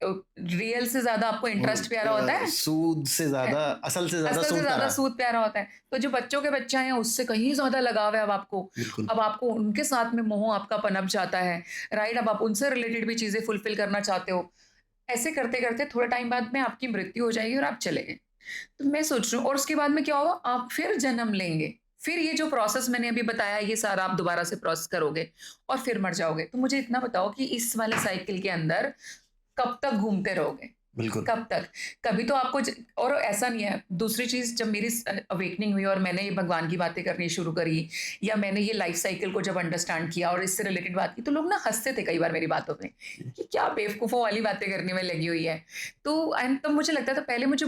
रियल से ज्यादा आपको वो इंटरेस्ट प्यारा होता है, सूद से ज़्यादा असल से ज़्यादा असल से सूद ज़्यादा प्यारा। सूद प्यारा होता है। तो जो बच्चों के बच्चे हैं उससे कहीं ज़्यादा लगाव है अब आपको। बिल्कुल। अब आपको उनके साथ में मोह आपका पनप जाता है, राइट? अब आप उनसे रिलेटेड भी चीज़ें फुलफ़िल करना चाहते हो। ऐसे करते-करते थोड़े टाइम बाद में आपकी मृत्यु हो जाएगी और आप चले गए। तो मैं सोच रही हूँ और उसके बाद में क्या होगा, आप फिर जन्म लेंगे। फिर ये जो प्रोसेस मैंने अभी बताया ये सारा आप दोबारा से प्रोसेस करोगे और फिर मर जाओगे। तो मुझे इतना बताओ कि इस वाले साइकिल के अंदर कब तक घूमते रहोगे? बिल्कुल। कब तक? कभी तो आपको और ऐसा नहीं है। दूसरी चीज़ जब मेरी अवेकनिंग हुई और मैंने ये भगवान की बातें करनी शुरू करी या मैंने ये लाइफ साइकिल को जब अंडरस्टैंड किया और इससे रिलेटेड बात की तो लोग ना हँसते थे कई बार मेरी बातों पे कि क्या बेवकूफ़ों वाली बातें करने में लगी हुई है। तो एंड तब मुझे लगता था पहले मुझे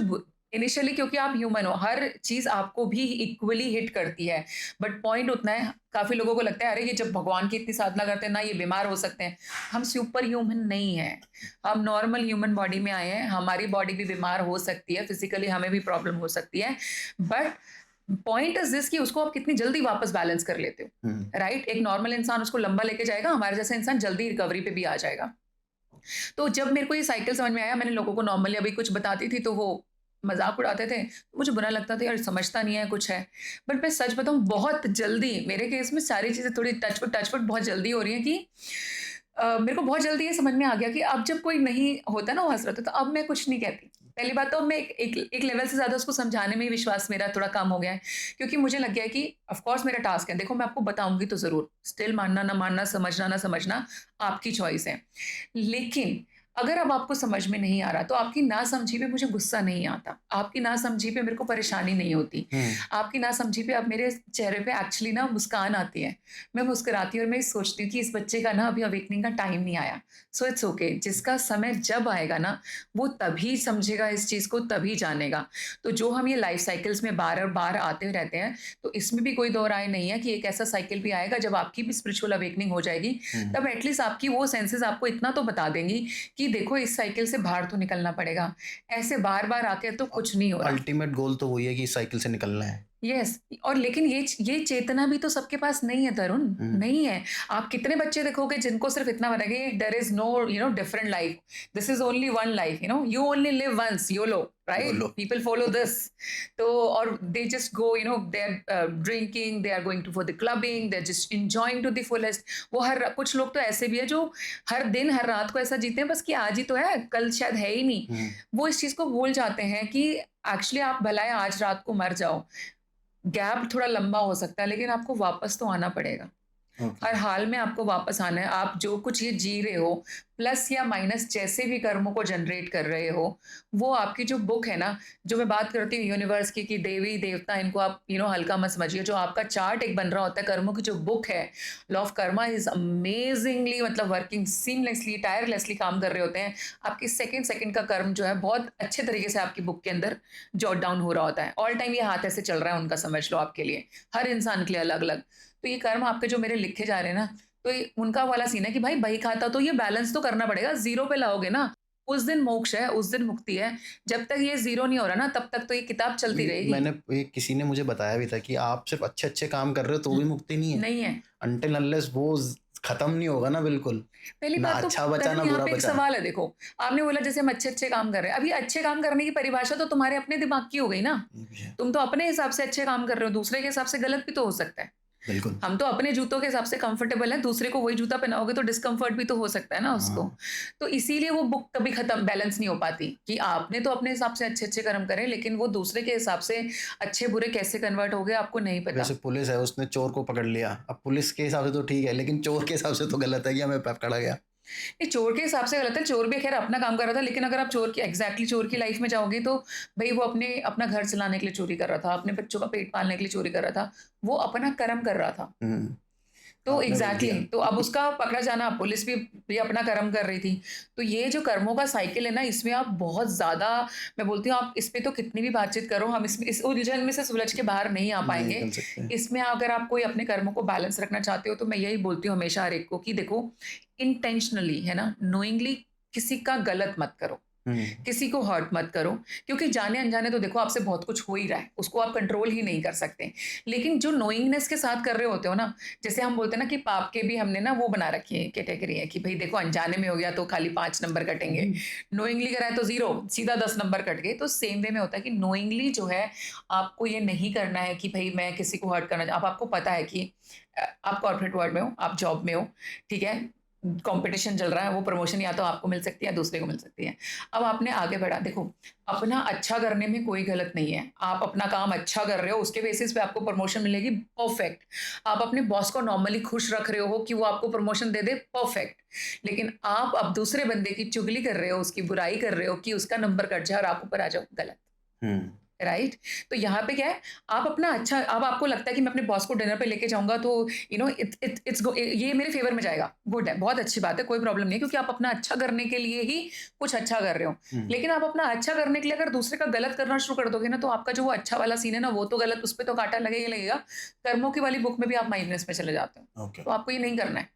इनिशियली, क्योंकि आप ह्यूमन हो, हर चीज़ आपको भी इक्वली हिट करती है। बट पॉइंट उतना है, काफ़ी लोगों को लगता है अरे ये जब भगवान की इतनी साधना करते हैं ना ये बीमार हो सकते हैं। हम सुपर ह्यूमन नहीं हैं। हम नॉर्मल ह्यूमन बॉडी में आए हैं, हमारी बॉडी भी बीमार हो सकती है, फिज़िकली हमें भी प्रॉब्लम हो सकती है। बट पॉइंट इज़ दिस कि उसको आप कितनी जल्दी वापस बैलेंस कर लेते हो, हुँ। राइट? एक नॉर्मल इंसान उसको लंबा लेके जाएगा, हमारे जैसा इंसान जल्दी रिकवरी पे भी आ जाएगा। तो जब मेरे को ये साइकिल समझ में आया, मैंने लोगों को नॉर्मली अभी कुछ बताती थी तो वो मज़ाक उड़ाते थे। मुझे बुरा लगता था यार समझता नहीं है कुछ है। बट मैं सच बताऊँ बहुत जल्दी मेरे केस में सारी चीज़ें थोड़ी टच वुड बहुत जल्दी हो रही हैं कि मेरे को बहुत जल्दी ये समझ में आ गया कि अब जब कोई नहीं होता ना वो हँस रहा था तो अब मैं कुछ नहीं कहती। पहली बात तो अब मैं एक लेवल से ज़्यादा उसको समझाने में ही विश्वास मेरा थोड़ा कम हो गया है। क्योंकि मुझे लग गया है कि ऑफ़ कोर्स मेरा टास्क है। देखो मैं आपको बताऊँगी तो ज़रूर। स्टिल मानना ना मानना, समझना ना समझना आपकी चॉइस है। लेकिन अगर अब आपको समझ में नहीं आ रहा तो आपकी नासमझी पे मुझे गुस्सा नहीं आता। आपकी नासमझी पे मेरे को परेशानी नहीं होती। हुँ। आपकी नासमझी पे अब मेरे चेहरे पे एक्चुअली ना मुस्कान आती है। मैं मुस्कुराती हूँ और मैं सोचती हूँ कि इस बच्चे का ना अभी अवेकनिंग का टाइम नहीं आया। सो इट्स ओके, जिसका समय जब आएगा ना वो तभी समझेगा इस चीज़ को, तभी जानेगा। तो जो हम ये लाइफ साइकिल्स में बार-बार आते रहते हैं, तो इसमें भी कोई दो राय नहीं है कि एक ऐसा साइकिल भी आएगा जब आपकी भी स्पिरिचुअल अवेकनिंग हो जाएगी। हुँ। तब एटलीस्ट आपकी वो सेंसेस आपको इतना तो बता देंगी कि देखो इस साइकिल से बाहर तो निकलना पड़ेगा। ऐसे बार-बार आके तो कुछ नहीं हो रहा। अल्टीमेट गोल तो वही है कि इस साइकिल से निकलना है। यस। और लेकिन ये चेतना भी तो सबके पास नहीं है तरुण, नहीं है। आप कितने बच्चे देखोगे जिनको सिर्फ इतना बना कि there is no different life, this is only one life, you only live once, yolo, right? बोलो। People follow this. तो और they just go, they are drinking, they are going to for the clubbing, they are just enjoying to the fullest. वो हर कुछ लोग तो ऐसे भी है जो हर दिन हर रात को ऐसा जीते हैं बस कि आज ही तो है, कल शायद है ही नहीं। वो इस चीज को भूल जाते हैं कि एक्चुअली आप भला है आज रात को मर जाओ, गैप थोड़ा लंबा हो सकता है लेकिन आपको वापस तो आना पड़ेगा। हर हाल में आपको वापस आना है। आप जो कुछ ये जी रहे हो, प्लस या माइनस जैसे भी कर्मों को जनरेट कर रहे हो, वो आपकी जो बुक है ना, जो मैं बात करती हूँ यूनिवर्स की कि देवी देवता, इनको आप हल्का मत समझिए। जो आपका चार्ट एक बन रहा होता है कर्मों की, जो बुक है law of Karma, is amazingly मतलब वर्किंग सीमलेसली, टायरलेसली काम कर रहे होते हैं। आपकी सेकंड सेकंड का कर्म जो है बहुत अच्छे तरीके से आपकी बुक के अंदर जॉट डाउन हो रहा होता है। ऑल टाइम ये हाथ ऐसे चल रहा है उनका, समझ लो आपके लिए, हर इंसान के लिए अलग अलग। तो ये कर्म आपके जो मेरे लिखे जा रहे हैं ना, तो उनका वाला सीन है कि भाई बही खाता तो ये बैलेंस तो करना पड़ेगा। जीरो पे लाओगे ना, उस दिन मोक्ष है, उस दिन मुक्ति है। जब तक ये जीरो नहीं हो रहा ना, तब तक तो ये किताब चलती रहेगी। मैंने किसी ने मुझे बताया भी था कि आप सिर्फ अच्छे अच्छे काम कर रहे हो तो भी मुक्ति नहीं है, नहीं है, अनटिल अनलेस वो खत्म नहीं होगा ना। बिल्कुल पहली ना बात तो अच्छा बचा ना यहाँ बुरा पे एक बचा। सवाल है। देखो, आपने बोला जैसे हम अच्छे अच्छे काम कर रहे हैं, अभी अच्छे काम करने की परिभाषा तो तुम्हारे अपने दिमाग की हो गई ना। तुम तो अपने हिसाब से अच्छे काम कर रहे हो, दूसरे के हिसाब से गलत भी तो हो सकता है। बिल्कुल। हम तो अपने जूतों के हिसाब से कंफर्टेबल है, दूसरे को वही जूता पहनाओगे तो डिस्कम्फर्ट भी तो हो सकता है ना उसको। तो इसीलिए वो बुक कभी खत्म बैलेंस नहीं हो पाती कि आपने तो अपने हिसाब से अच्छे अच्छे कर्म करे, लेकिन वो दूसरे के हिसाब से अच्छे बुरे कैसे कन्वर्ट हो गए आपको नहीं पता। वैसे पुलिस है, उसने चोर को पकड़ लिया, अब पुलिस के हिसाब से तो ठीक है, लेकिन चोर के हिसाब से तो गलत है कि हमें पकड़ा गया। नहीं, चोर के हिसाब से गलत है। चोर भी खैर अपना काम कर रहा था, लेकिन अगर आप चोर की एग्जैक्टली चोर की लाइफ में जाओगे तो भाई वो अपना घर चलाने के लिए चोरी कर रहा था, अपने बच्चों का पेट पालने के लिए चोरी कर रहा था, वो अपना कर्म कर रहा था। तो आपने बोल एग्जैक्टली दिया। तो अब उसका पकड़ा जाना, पुलिस भी अपना कर्म कर रही थी। तो ये जो कर्मों का साइकिल है ना, इसमें आप बहुत ज्यादा, मैं बोलती हूँ आप इस पे तो कितनी भी बातचीत करो, हम इसमें इस उलझन में से सुलझ के बाहर नहीं आ नहीं पाएंगे। कर सकते। इसमें अगर आप कोई अपने कर्मों को बैलेंस रखना चाहते हो तो मैं यही बोलती हूँ हमेशा हर एक को कि देखो, इंटेंशनली है ना, नोइंगली किसी का गलत मत करो, किसी को हर्ट मत करो, क्योंकि जाने अनजाने तो देखो आपसे बहुत कुछ हो ही रहा है, उसको आप कंट्रोल ही नहीं कर सकते। लेकिन जो नोइंगनेस के साथ कर रहे होते हो ना, जैसे हम बोलते हैं ना कि पाप के भी हमने ना वो बना रखी है कैटेगरी है कि भाई देखो अनजाने में हो गया तो खाली 5 नंबर कटेंगे, नोइंगली कराए तो 0 सीधा 10 नंबर कट गए। तो सेम वे में होता है कि नोइंगली जो है आपको ये नहीं करना है कि भाई मैं किसी को हर्ट करना, अब आपको पता है कि आप कॉर्पोरेट वर्ल्ड में हो, आप जॉब में हो, ठीक है, कंपटीशन चल रहा है, वो प्रमोशन या तो आपको मिल सकती है या दूसरे को मिल सकती है। अब आपने आगे बढ़ा, देखो अपना अच्छा करने में कोई गलत नहीं है। आप अपना काम अच्छा कर रहे हो, उसके बेसिस पे आपको प्रमोशन मिलेगी, परफेक्ट। आप अपने बॉस को नॉर्मली खुश रख रहे हो कि वो आपको प्रमोशन दे दे, परफेक्ट। लेकिन आप अब दूसरे बंदे की चुगली कर रहे हो, उसकी बुराई कर रहे हो कि उसका नंबर कट जाए और आप ऊपर आ जाओ, गलत। राइट? तो यहाँ पे क्या है, आप अपना अच्छा, अब आपको लगता है कि मैं अपने बॉस को डिनर पे लेके जाऊंगा तो ये मेरे फेवर में जाएगा, गुड है, बहुत अच्छी बात है, कोई प्रॉब्लम नहीं है, क्योंकि आप अपना अच्छा करने के लिए ही कुछ अच्छा कर रहे हो। लेकिन आप अपना अच्छा करने के लिए अगर दूसरे का गलत करना शुरू कर दोगे ना, तो आपका जो वो अच्छा वाला सीन है ना, वो तो गलत, उस पर तो कांटा लगेगा लगेगा। कर्मों की वाली बुक में भी आप माइनस में चले जाते हो। तो आपको ये नहीं करना है,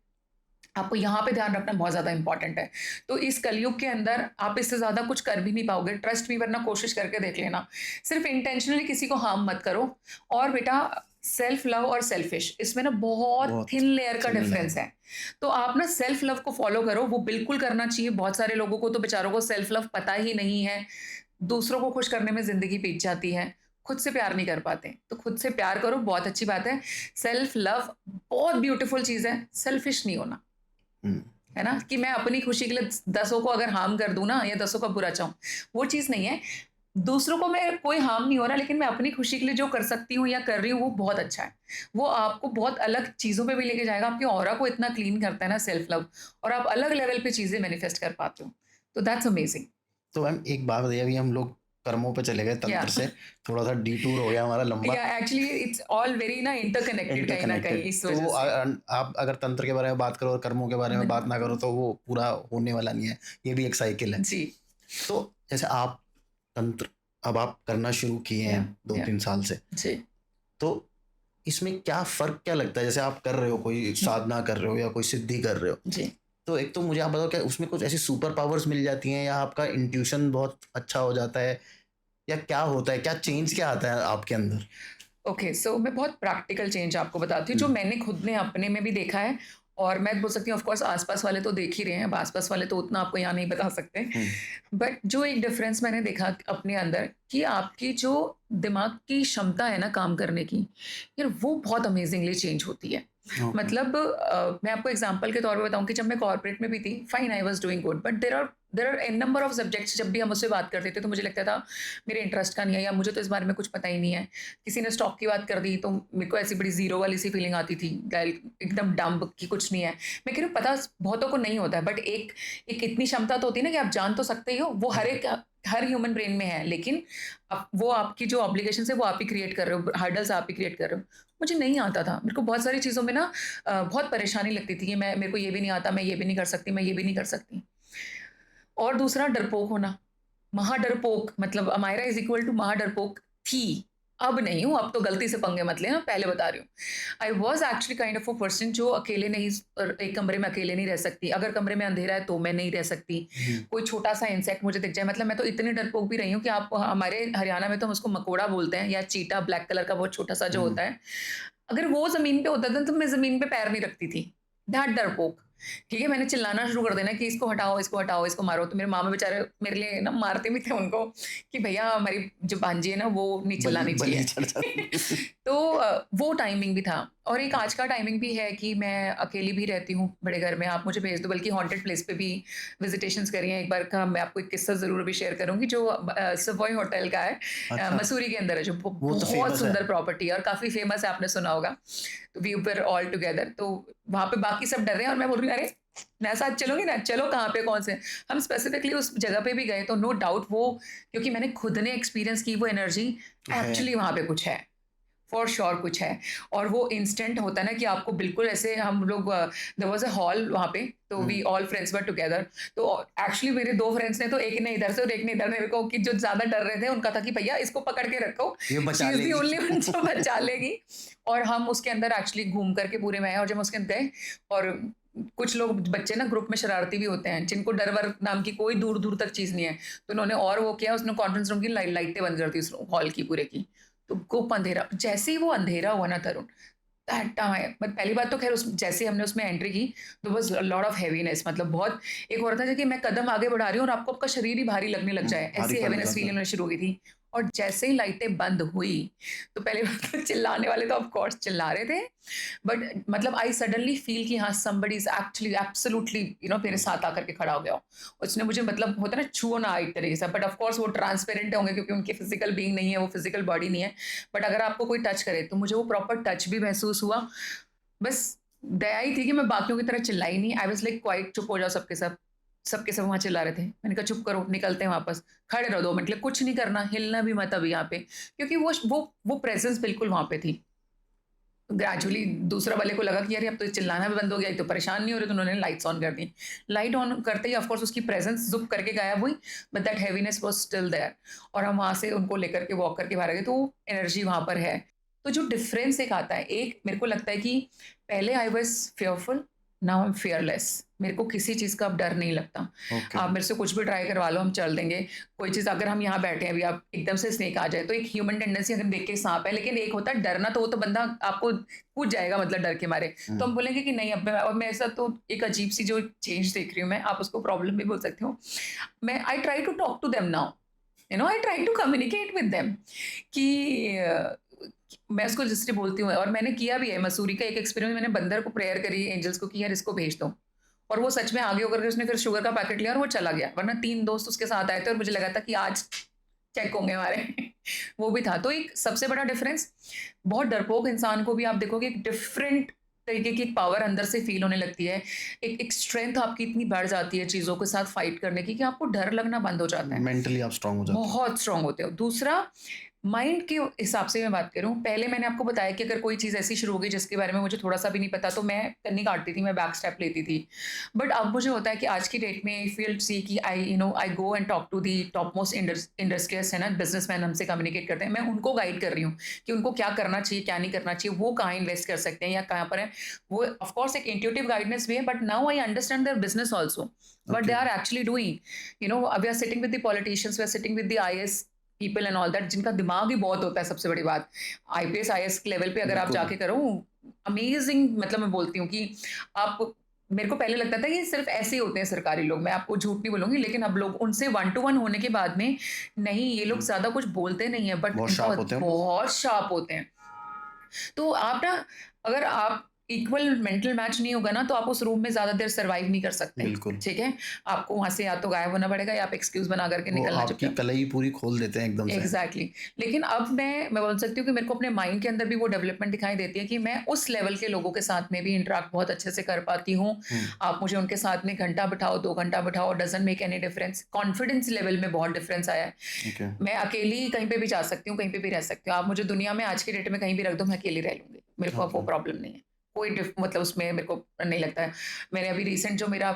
आपको यहाँ पे ध्यान रखना बहुत ज्यादा इंपॉर्टेंट है। तो इस कलयुग के अंदर आप इससे ज्यादा कुछ कर भी नहीं पाओगे, ट्रस्ट भी, वरना कोशिश करके देख लेना। सिर्फ इंटेंशनली किसी को हार्म मत करो। और बेटा सेल्फ लव और सेल्फिश, इसमें ना बहुत थिन लेयर का डिफरेंस है। तो आप ना सेल्फ लव को फॉलो करो, वो बिल्कुल करना चाहिए। बहुत सारे लोगों को तो बेचारों को सेल्फ लव पता ही नहीं है, दूसरों को खुश करने में जिंदगी बीत जाती है, खुद से प्यार नहीं कर पाते। तो खुद से प्यार करो, बहुत अच्छी बात है। सेल्फ लव बहुत ब्यूटीफुल चीज है, सेल्फिश नहीं होना, है ना, कि मैं अपनी खुशी के लिए 10 को अगर हार्म कर दूं ना, या 10 का बुरा चाहूं, वो चीज नहीं है। दूसरों को मैं कोई हार्म नहीं हो रहा, लेकिन मैं अपनी खुशी के लिए जो कर सकती हूँ या कर रही हूँ वो बहुत अच्छा है। वो आपको बहुत अलग चीजों पे भी लेके जाएगा, आपकी ऑरा को इतना क्लीन करता है ना सेल्फ लव, और आप अलग लेवल पे चीजें मैनिफेस्ट कर पाते हो। तो दैट्स अमेजिंग। तो मैम एक बात बताइए, अभी हम लोग कर्मों पे चले गए, तंत्र से थोड़ा सा डिटूर हो गया हमारा लंबा। एक्चुअली इट्स ऑल वेरी ना इंटरकनेक्टेड कहीं ना कहीं, इस वजह तो से। आप अगर तंत्र के बारे में बात करो और कर्मों के बारे में बात ना करो तो वो पूरा होने वाला नहीं है, ये भी एक साइकिल है जी। तो जैसे आप तंत्र अब आप करना शुरू किए हैं 2-3 साल से जी। तो इसमें क्या फर्क क्या लगता है, जैसे आप कर रहे हो, कोई साधना कर रहे हो या कोई सिद्धि कर रहे हो जी। तो एक तो मुझे आप बताओ, क्या उसमें कुछ ऐसी सुपर पावर्स मिल जाती हैं या आपका इंट्यूशन बहुत अच्छा हो जाता है, या क्या होता है, क्या चेंज क्या आता है आपके अंदर? ओके, सो मैं बहुत प्रैक्टिकल चेंज आपको बताती हूँ, जो मैंने खुद ने अपने में भी देखा है और मैं बोल सकती हूँ ऑफ कोर्स आस-पास वाले तो देख ही रहे हैं, अब आस-पास वाले तो उतना आपको यहाँ नहीं बता सकते। हुँ, बट जो एक डिफरेंस मैंने देखा अपने अंदर कि आपकी जो दिमाग की क्षमता है ना काम करने की, यार वो बहुत अमेज़िंगली चेंज होती है। ओके। मतलब मैं आपको एग्ज़ाम्पल के तौर पे बताऊँ कि जब मैं कॉर्पोरेट में भी थी, fine I was doing good, but there are an number of subjects जब भी हम उससे बात करते थे तो मुझे लगता था मेरे इंटरेस्ट का नहीं है या मुझे तो इस बारे में कुछ पता ही नहीं है। किसी ने स्टॉक की बात कर दी तो मेरे को ऐसी बड़ी ज़ीरो वाली सी फीलिंग आती थी, एकदम डम्ब कि कुछ नहीं है। मैं कह रही हूँ पता बहुतों को नहीं होता है बट एक एक इतनी क्षमता तो होती है ना कि आप जान तो सकते ही हो, वो हर ह्यूमन ब्रेन में है, लेकिन वो आपकी जो ऑब्लिगेशन है वो आप ही क्रिएट कर रहे हो, हर्डल्स आप ही क्रिएट कर रहे हो। मुझे नहीं आता था, मेरे को बहुत सारी चीज़ों में ना बहुत परेशानी लगती थी कि मैं मेरे को ये भी नहीं आता, मैं ये भी नहीं कर सकती, मैं ये भी नहीं कर सकती। और दूसरा डरपोक होना, महाडरपोक, मतलब अमायरा इज़ इक्वल टू महाडरपोक थी। अब नहीं हूँ, अब तो गलती से पंगे मत लेना, पहले बता रही हूँ। I was actually kind of a person जो अकेले नहीं एक कमरे में अकेले नहीं रह सकती। अगर कमरे में अंधेरा है तो मैं नहीं रह सकती। हुँ, कोई छोटा-सा इंसेक्ट मुझे दिख जाए, मतलब मैं तो इतनी डरपोक भी रही हूँ कि आप हमारे हरियाणा में तो हम उसको मकोड़ा बोलते हैं या चीटा, ब्लैक कलर का बहुत छोटा-सा जो हुँ। होता है। अगर वो ज़मीन पे होता था तो मैं ज़मीन पे पैर नहीं रखती थी। दैट डरपोक। ठीक है, मैंने चिल्लाना शुरू कर देना कि इसको हटाओ, इसको मारो, तो मेरे मामा बेचारे मेरे लिए ना मारते भी थे उनको कि भैया हमारी जो भांजी है ना वो नहीं बलि चिल्लानी बलि चाहिए। चढ़ जाती। तो वो टाइमिंग भी था और एक आज का टाइमिंग भी है कि मैं अकेली भी रहती हूँ बड़े घर में, आप मुझे भेज दो, बल्कि हॉन्टेड प्लेस पे भी विज़िटेशंस करी हैं। एक बार का मैं आपको एक किस्सा ज़रूर अभी शेयर करूँगी जो सवॉय होटल का है, अच्छा, मसूरी के अंदर है, जो वो तो बहुत फ़ेमस है। सुंदर प्रॉपर्टी है और काफ़ी फेमस है, आपने सुना होगा। तो वी वर ऑल टुगेदर, तो वहाँ पे बाकी सब डर रहे हैं और मैं बोल रही हूँ, अरे! मेरे साथ चलोगी ना? चलो कहाँ पे कौन से? हम स्पेसिफिकली उस जगह पे भी गए तो नो डाउट वो, क्योंकि मैंने खुद ने एक्सपीरियंस की वो एनर्जी, है। एक्चुअली वहाँ पे कुछ है। फॉर श्योर कुछ है। और वो इंस्टेंट होता है ना कि आपको बिल्कुल ऐसे हम लोग देयर वाज़ अ हॉल वहाँ पे, तो hmm, we all friends were together. तो एक्चुअली मेरे 2 फ्रेंड्स ने तो, एक ने इधर से और एक ने इधर, मेरे को कि जो ज़्यादा डर रहे थे उनका था कि भैया इसको पकड़ के रखो, ये शी बचा इज़ द लेगी। ओनली वन जो बचा लेगी। और हम उसके अंदर एक्चुअली घूम करके पूरे में आए और जब हम उसके अंदर गए और कुछ लोग बच्चे ना ग्रुप में शरारती भी होते हैं, जिनको डर-वर नाम की कोई दूर-दूर तक चीज़ नहीं है। तो उन्होंने और वो किया, उसने कॉन्फ्रेंस रूम की लाइटें बंद कर दी उस हॉल की पूरे की। तो गुप अंधेरा, जैसे ही वो अंधेरा हुआ ना तरुण, दैट टाइम, बट पहली बात तो खैर उस जैसे ही हमने उसमें एंट्री की तो was a lot of heaviness, मतलब बहुत, एक हो रहा था कि मैं कदम आगे बढ़ा रही हूँ और आपको आपका शरीर ही भारी लगने लग जाए, ऐसी भारीपन हो हेवीनेस जाता फील है। होना शुरू हो गई थी। और जैसे ही लाइटें बंद हुई तो पहले बात तो चिल्लाने वाले तो ऑफ कोर्स चिल्ला रहे थे, बट मतलब आई सडनली फील कि हाँ समबडी इज एक्चुअली एब्सोल्युटली मेरे साथ आकर के खड़ा हो गया हो। उसने मुझे, मतलब होता है ना छुओ ना एक तरीके से, बट ऑफ कोर्स वो ट्रांसपेरेंट होंगे क्योंकि उनकी फिजिकल बीइंग नहीं है, वो फिजिकल बॉडी नहीं है। बट अगर आपको कोई टच करे तो मुझे वो प्रॉपर टच भी महसूस हुआ। बस दया ही थी कि मैं बाकियों की तरह चिल्लाई नहीं। आई वाज़ लाइक क्वाइट, चुप हो जाओ सबके सब। सबके सब वहाँ चिल्ला रहे थे। मैंने कहा चुप करो, निकलते हैं वापस। खड़े रहो 2 मिनट के लिए, कुछ नहीं करना, हिलना भी मत अभी यहाँ पे। क्योंकि वो प्रेज़ेंस बिल्कुल वहाँ पे थी। ग्रेजुअली दूसरा वाले को लगा कि यार अब तो चिल्लाना भी बंद हो गया, ये तो परेशान नहीं हो रहे, तो उन्होंने लाइट्स ऑन कर दी। लाइट ऑन करते ही ऑफ कोर्स उसकी प्रेज़ेंस ज़ुप करके गायब हुई, but that heaviness was still there. और हम वहाँ से उनको लेकर के वॉक करके बाहर आ गए, तो एनर्जी वहाँ पर है। तो जो डिफरेंस एक आता है, एक मेरे को लगता है कि पहले I was fearful, now I am fearless. मेरे को किसी चीज़ का अब डर नहीं लगता। ओके। आप मेरे से कुछ भी ट्राई करवा लो, हम चल देंगे। कोई चीज़ अगर हम यहाँ बैठे हैं अभी, आप एकदम से स्नेक आ जाए, तो एक ह्यूमन टेंडेंसी अगर देख के साँप है, लेकिन एक होता है डरना, तो वो तो बंदा आपको कूद जाएगा, मतलब डर के मारे। तो हुँ, हम बोलेंगे कि नहीं, अब मैं, और मेरे साथ तो एक अजीब-सी जो चेंज देख रही हूँ मैं, आप उसको प्रॉब्लम भी बोल सकते हो। मैं I try to talk to them now, I try to communicate with them कि मैं उसको जिससे बोलती हूँ, और मैंने किया भी है। मसूरी का एक एक्सपेरिमेंट, मैंने बंदर को प्रेयर करी एंजल्स को कि यार इसको भेज दो, और वो सच में आगे होकर के उसने फिर शुगर का पैकेट लिया और वो चला गया, वरना 3 दोस्त उसके साथ आए थे और मुझे लगा था कि आज चेक होंगे हमारे। वो भी था। तो एक सबसे बड़ा डिफरेंस, बहुत डरपोक इंसान को भी आप देखोगे एक डिफरेंट तरीके की एक पावर अंदर से फील होने लगती है। एक स्ट्रेंथ आपकी इतनी बढ़ जाती है चीज़ों के साथ फाइट करने की कि आपको डर लगना बंद हो जाता है। मेंटली आप स्ट्रॉन्ग हो जाते हो। बहुत स्ट्रांग होते हो। दूसरा, माइंड के हिसाब से मैं बात करूँ, पहले मैंने आपको बताया कि अगर कोई चीज़ ऐसी शुरू हो गई जिसके बारे में मुझे थोड़ा-सा भी नहीं पता, तो मैं कन्नी काटती थी, मैं बैक स्टेप लेती थी। बट अब मुझे होता है कि आज की डेट में इफ यू विल सी कि I go and talk to the top most industrialist है ना, बिज़नेसमैन हमसे कम्युनिकेट करते हैं। मैं उनको गाइड कर रही हूँ कि उनको क्या करना चाहिए, क्या नहीं करना चाहिए, वो कहाँ इन्वेस्ट कर सकते हैं या कहाँ पर है। वो ऑफ कोर्स एक इंट्यूटिव गाइडेंस भी है, but now I understand their business also, what they okay. Are actually doing. We are sitting with the politicians, we are sitting with the IAS people and all that, जिनका दिमाग ही बहुत होता है, सबसे बड़ी बात। आईपीएस, आईएएस लेवल पे अगर आप बिल्कुल। जाके करो, अमेज़िंग, मतलब मैं बोलती हूँ कि आप, मेरे को पहले लगता था कि सिर्फ़ ऐसे ही होते हैं सरकारी लोग, मैं आपको झूठ नहीं बोलूँगी, लेकिन अब लोग उनसे वन टू वन होने के बाद में, नहीं ये लोग हुँ, ज़्यादा कुछ बोलते नहीं हैं, बट बहुत इनका शार्प होते हैं वो लोग। बहुत शार्प होते हैं। तो आप ना, अगर आप इक्वल मेंटल मैच नहीं होगा ना, तो आप उस रूम में ज़्यादा देर सर्वाइव नहीं कर सकते, बिल्कुल। ठीक है? आपको वहाँ से या तो गायब होना पड़ेगा, या आप एक्सक्यूज़ बना कर के वो निकलना आपकी चुपचाप। कलाई पूरी खोल देते हैं एकदम से। एग्ज़ैक्टली। लेकिन अब मैं बोल सकती हूँ कि मेरे को अपने माइंड के अंदर भी वो डेवलपमेंट दिखाई देती है कि मैं उस लेवल के लोगों के साथ में भी इंटरैक्ट बहुत अच्छे से कर पाती हूँ। हुँ, आप मुझे उनके साथ में घंटा बिठाओ, 2 घंटा बिठाओ, doesn't make any difference. Confidence level में बहुत डिफरेंस आया है। ओके। मैं अकेली कहीं पे भी जा सकती हूँ, कहीं पे भी रह सकती हूँ। आप मुझे दुनिया में आज की डेट में कहीं भी रख दो, मैं अकेली रह लूँगी। मेरे को अब वो ओके। प्रॉब्लम नहीं है। कोई मतलब उसमें मेरे को नहीं लगता है। मैंने अभी रिसेंट जो मेरा,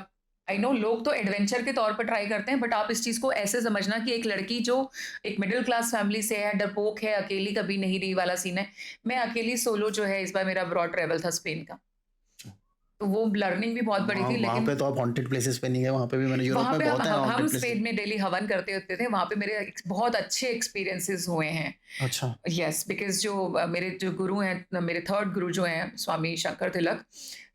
आई नो लोग तो एडवेंचर के तौर पर ट्राई करते हैं, बट आप इस चीज़ को ऐसे समझना कि एक लड़की जो एक मिडल क्लास फैमिली से है, डरपोक है, अकेली कभी नहीं रही वाला सीन है। मैं अकेली सोलो जो है, इस बार मेरा अब्रॉड ट्रैवल था स्पेन का। अच्छा। तो वो लर्निंग भी बहुत बड़ी वहाँ थी, वहाँ लेकिन पे तो आप हॉन्टेड प्लेसेस पे नहीं गए, वहाँ पे भी मैंने यूरोप वहाँ में पे बहुत है हम हॉन्टेड प्लेसेस। स्पेन में डेली हवन करते होते थे, वहाँ पे मेरे बहुत अच्छे एक्सपीरियंसेस हुए हैं। अच्छा, यस, बिकॉज़ जो मेरे जो गुरु हैं, मेरे थर्ड गुरु जो हैं Swami Shankar Tilak,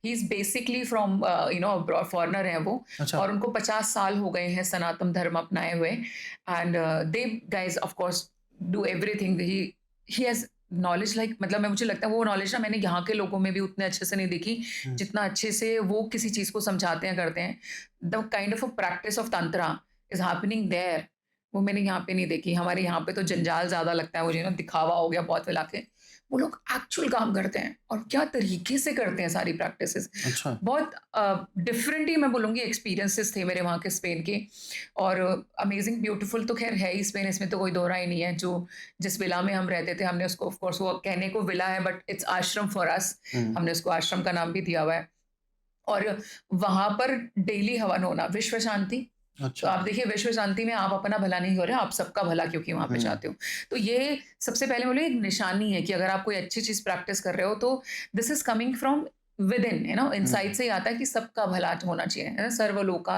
he is basically from abroad, foreigner हैं वो, अच्छा। और उनको 50 साल हो गए हैं सनातन धर्म अपनाए हुए, and they guys of course do everything. He has knowledge, like मतलब मैं, मुझे लगता है वो नॉलेज ना मैंने यहाँ के लोगों में भी उतने अच्छे से नहीं देखी, हुँ, जितना अच्छे से वो किसी चीज़ को समझाते हैं, करते हैं। The kind of a practice of tantra is happening there, वो मैंने यहाँ पे नहीं देखी। हमारे यहाँ पे तो जंजाल ज़्यादा लगता है मुझे ना, दिखावा हो गया बहुत फैला के। वो लोग एक्चुअल काम करते हैं, और क्या तरीके से करते हैं सारी प्रैक्टिसेस। अच्छा। बहुत डिफरेंट ही मैं बोलूँगी एक्सपीरियंसेस थे मेरे वहाँ के स्पेन के, और अमेजिंग ब्यूटीफुल तो खैर है ही स्पेन, इसमें तो कोई दो राय नहीं है। जो जिस विला में हम रहते थे, हमने उसको, ऑफ कोर्स वो कहने को विला है, बट इट्स आश्रम फॉर अस। हुँ, हमने उसको आश्रम का नाम भी दिया हुआ है। और वहाँ पर डेली हवन होना, विश्व शांति। तो अच्छा। आप देखिए, विश्व शांति में आप अपना भला नहीं हो रहे, आप सबका भला क्योंकि वहाँ पे हुँ, चाहते हो। तो ये सबसे पहले बोलिए एक निशानी है कि अगर आप कोई अच्छी चीज़ प्रैक्टिस कर रहे हो, तो this is coming from within, hmm, inside से ही आता है कि सबका भला होना चाहिए, है ना? सर्वलोका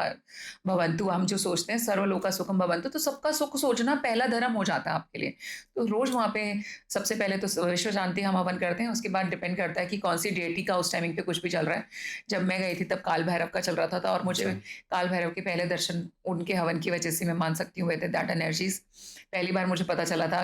भवन्तु, हम जो सोचते हैं सर्वलोका सुखम भवन्तु, तो सबका सुख सोचना पहला धर्म हो जाता है आपके लिए। तो रोज़ वहाँ पे सबसे पहले तो विश्व शांति हम हवन करते हैं, उसके बाद डिपेंड करता है कि कौन-सी डेटी का उस टाइमिंग पे कुछ भी चल रहा है। जब मैं गई थी तब काल भैरव का चल रहा था, और मुझे अच्छा। काल भैरव के पहले दर्शन उनके हवन की वजह से मैं मान सकती हूँ, विद दैट एनर्जीज़। पहली बार मुझे पता चला था।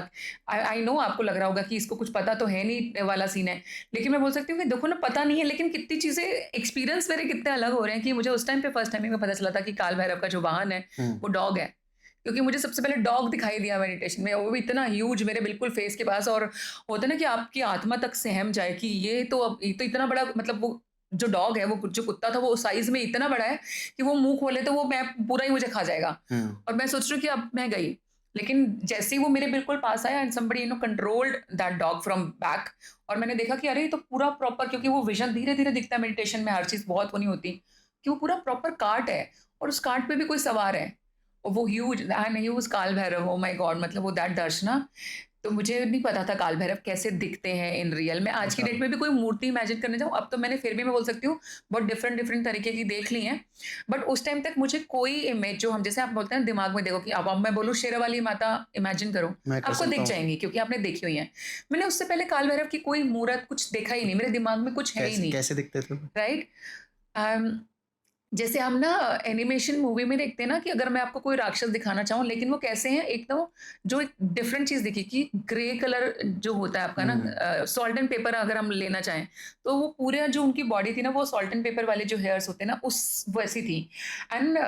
आई आई नो आपको लग रहा होगा कि इसको कुछ पता तो है नहीं वाला सीन है। लेकिन मैं बोल सकती हूँ कि देखो ना, पता नहीं है, लेकिन कितनी चीज़ें, एक्सपीरियंस मेरे कितने अलग हो रहे हैं कि मुझे उस टाइम पे फर्स्ट टाइमिंग में पता चला था कि काल भैरव का जो वाहन है, हुँ, वो डॉग है। क्योंकि मुझे सबसे पहले डॉग दिखाई दिया मेडिटेशन में, वो भी इतना ह्यूज मेरे बिल्कुल फेस के पास, और होता है ना कि आपकी आत्मा तक सहम जाए कि ये तो इतना बड़ा, मतलब वो जो डॉग है, वो जो कुत्ता था, वो साइज़ में इतना बड़ा है कि वो मुँह खोले तो वो मैं पूरा ही मुझे खा जाएगा। हुँ, और मैं सोच रही हूँ कि अब मैं गई। लेकिन जैसे ही वो मेरे बिल्कुल पास आया, and somebody controlled that dog from back, और मैंने देखा कि अरे ये तो पूरा प्रॉपर, क्योंकि वो विज़न धीरे-धीरे दिखता है मेडिटेशन में, हर चीज़ बहुत वो नहीं होती, कि वो पूरा प्रॉपर कार्ट है, और उस कार्ट पे भी कोई सवार है। और वो ह्यूज, एंड ही वाज़ काल भैरव, ओह माय गॉड! मतलब वो दैट दर्शना, तो मुझे नहीं पता था काल भैरव कैसे दिखते हैं इन रियल में। आज की अच्छा। डेट में भी कोई मूर्ति इमेजिन करने जाऊँ, अब तो मैंने फिर भी मैं बोल सकती हूँ बहुत डिफरेंट डिफरेंट तरीके की देख ली हैं। बट उस टाइम तक मुझे कोई इमेज, जो हम जैसे आप बोलते हैं दिमाग में देखो कि अब मैं बोलूँ शेरा वाली माता इमेजिन करो, मैं कर आपको सकता दिख हूँ। जाएँगी क्योंकि आपने देखी हुई हैं। मैंने उससे पहले काल भैरव की कोई मूरत कुछ देखा ही नहीं, मेरे दिमाग में कुछ है ही कैसे नहीं, कैसे दिखते थे वो? राइट? अम जैसे हम ना एनिमेशन मूवी में देखते हैं ना कि अगर मैं आपको कोई राक्षस दिखाना चाहूँ, लेकिन वो कैसे हैं, एक तो जो एक डिफरेंट चीज़ दिखी कि ग्रे कलर जो होता है आपका हुँ, ना, सॉल्ट एंड पेपर अगर हम लेना चाहें, तो वो पूरा जो उनकी बॉडी थी ना, वो सॉल्ट एंड पेपर वाले जो हेयर्स होते हैं ना, उस वैसी थी। एंड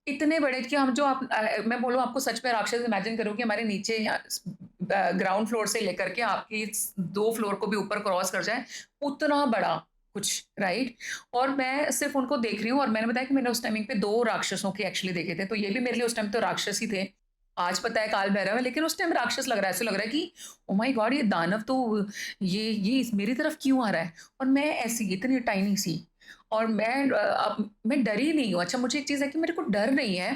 इतने बड़े कि हम जो मैं बोलूँ आपको, सच में राक्षस इमेजिन करो कि हमारे नीचे ग्राउंड फ्लोर से लेकर के आपकी 2 फ्लोर को भी ऊपर क्रॉस कर जाए, उतना बड़ा कुछ, राइट? और मैं सिर्फ़ उनको देख रही हूँ, और मैंने बताया कि मैंने उस टाइमिंग पे 2 राक्षसों के एक्चुअली देखे थे, तो ये भी मेरे लिए उस टाइम तो राक्षस ही थे। आज पता है काल भैरव है, लेकिन उस टाइम राक्षस लग रहा है, ऐसा लग रहा है कि ओह माय गॉड! ये दानव तो ये इस मेरी तरफ क्यों आ रहा है? और मैं ऐसी इतनी टाइनी सी, और अब मैं डरी नहीं हूँ। अच्छा, मुझे एक चीज़ है कि मेरे को डर नहीं है,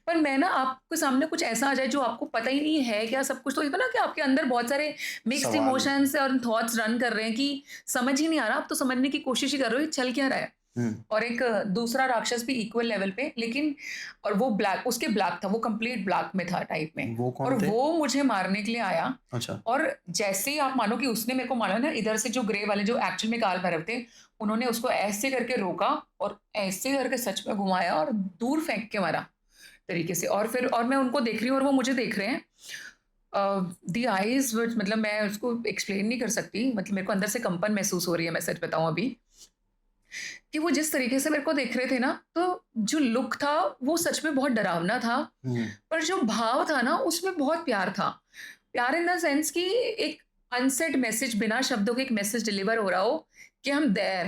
पर मैं ना आपके सामने कुछ ऐसा आ जाए जो आपको पता ही नहीं है क्या सब कुछ, तो ये ना कि आपके अंदर बहुत सारे मिक्स्ड सवाल। इमोशंस और थॉट्स रन कर रहे हैं कि समझ ही नहीं आ रहा, आप तो समझने की कोशिश ही कर रहे हो ये चल क्या रहा है। और एक दूसरा राक्षस भी इक्वल लेवल पे, लेकिन और वो ब्लैक, उसके ब्लैक था, वो कंप्लीट ब्लैक में था टाइप में, वो और कौन थे? वो मुझे मारने के लिए आया। अच्छा। और जैसे ही आप मानो कि उसने मेरे को मारा ना, इधर से जो ग्रे वाले जो एक्चुअल में काल भैरव थे, उन्होंने उसको ऐसे करके रोका और ऐसे करके सच में घुमाया और दूर फेंक के मारा तरीके से। और फिर और मैं उनको देख रही हूँ और वो मुझे देख रहे हैं। दी आईज, मतलब मैं उसको एक्सप्लेन नहीं कर सकती, मतलब मेरे को अंदर से कंपन महसूस हो रही है, मैं सच बताऊं अभी, कि वो जिस तरीके से मेरे को देख रहे थे ना, तो जो लुक था वो सच में बहुत डरावना था, हुँ। पर जो भाव था ना उसमें बहुत प्यार था। प्यार इन द सेंस कि एक अनसेड मैसेज, बिना शब्दों के एक मैसेज डिलीवर हो रहा हो कि हम there,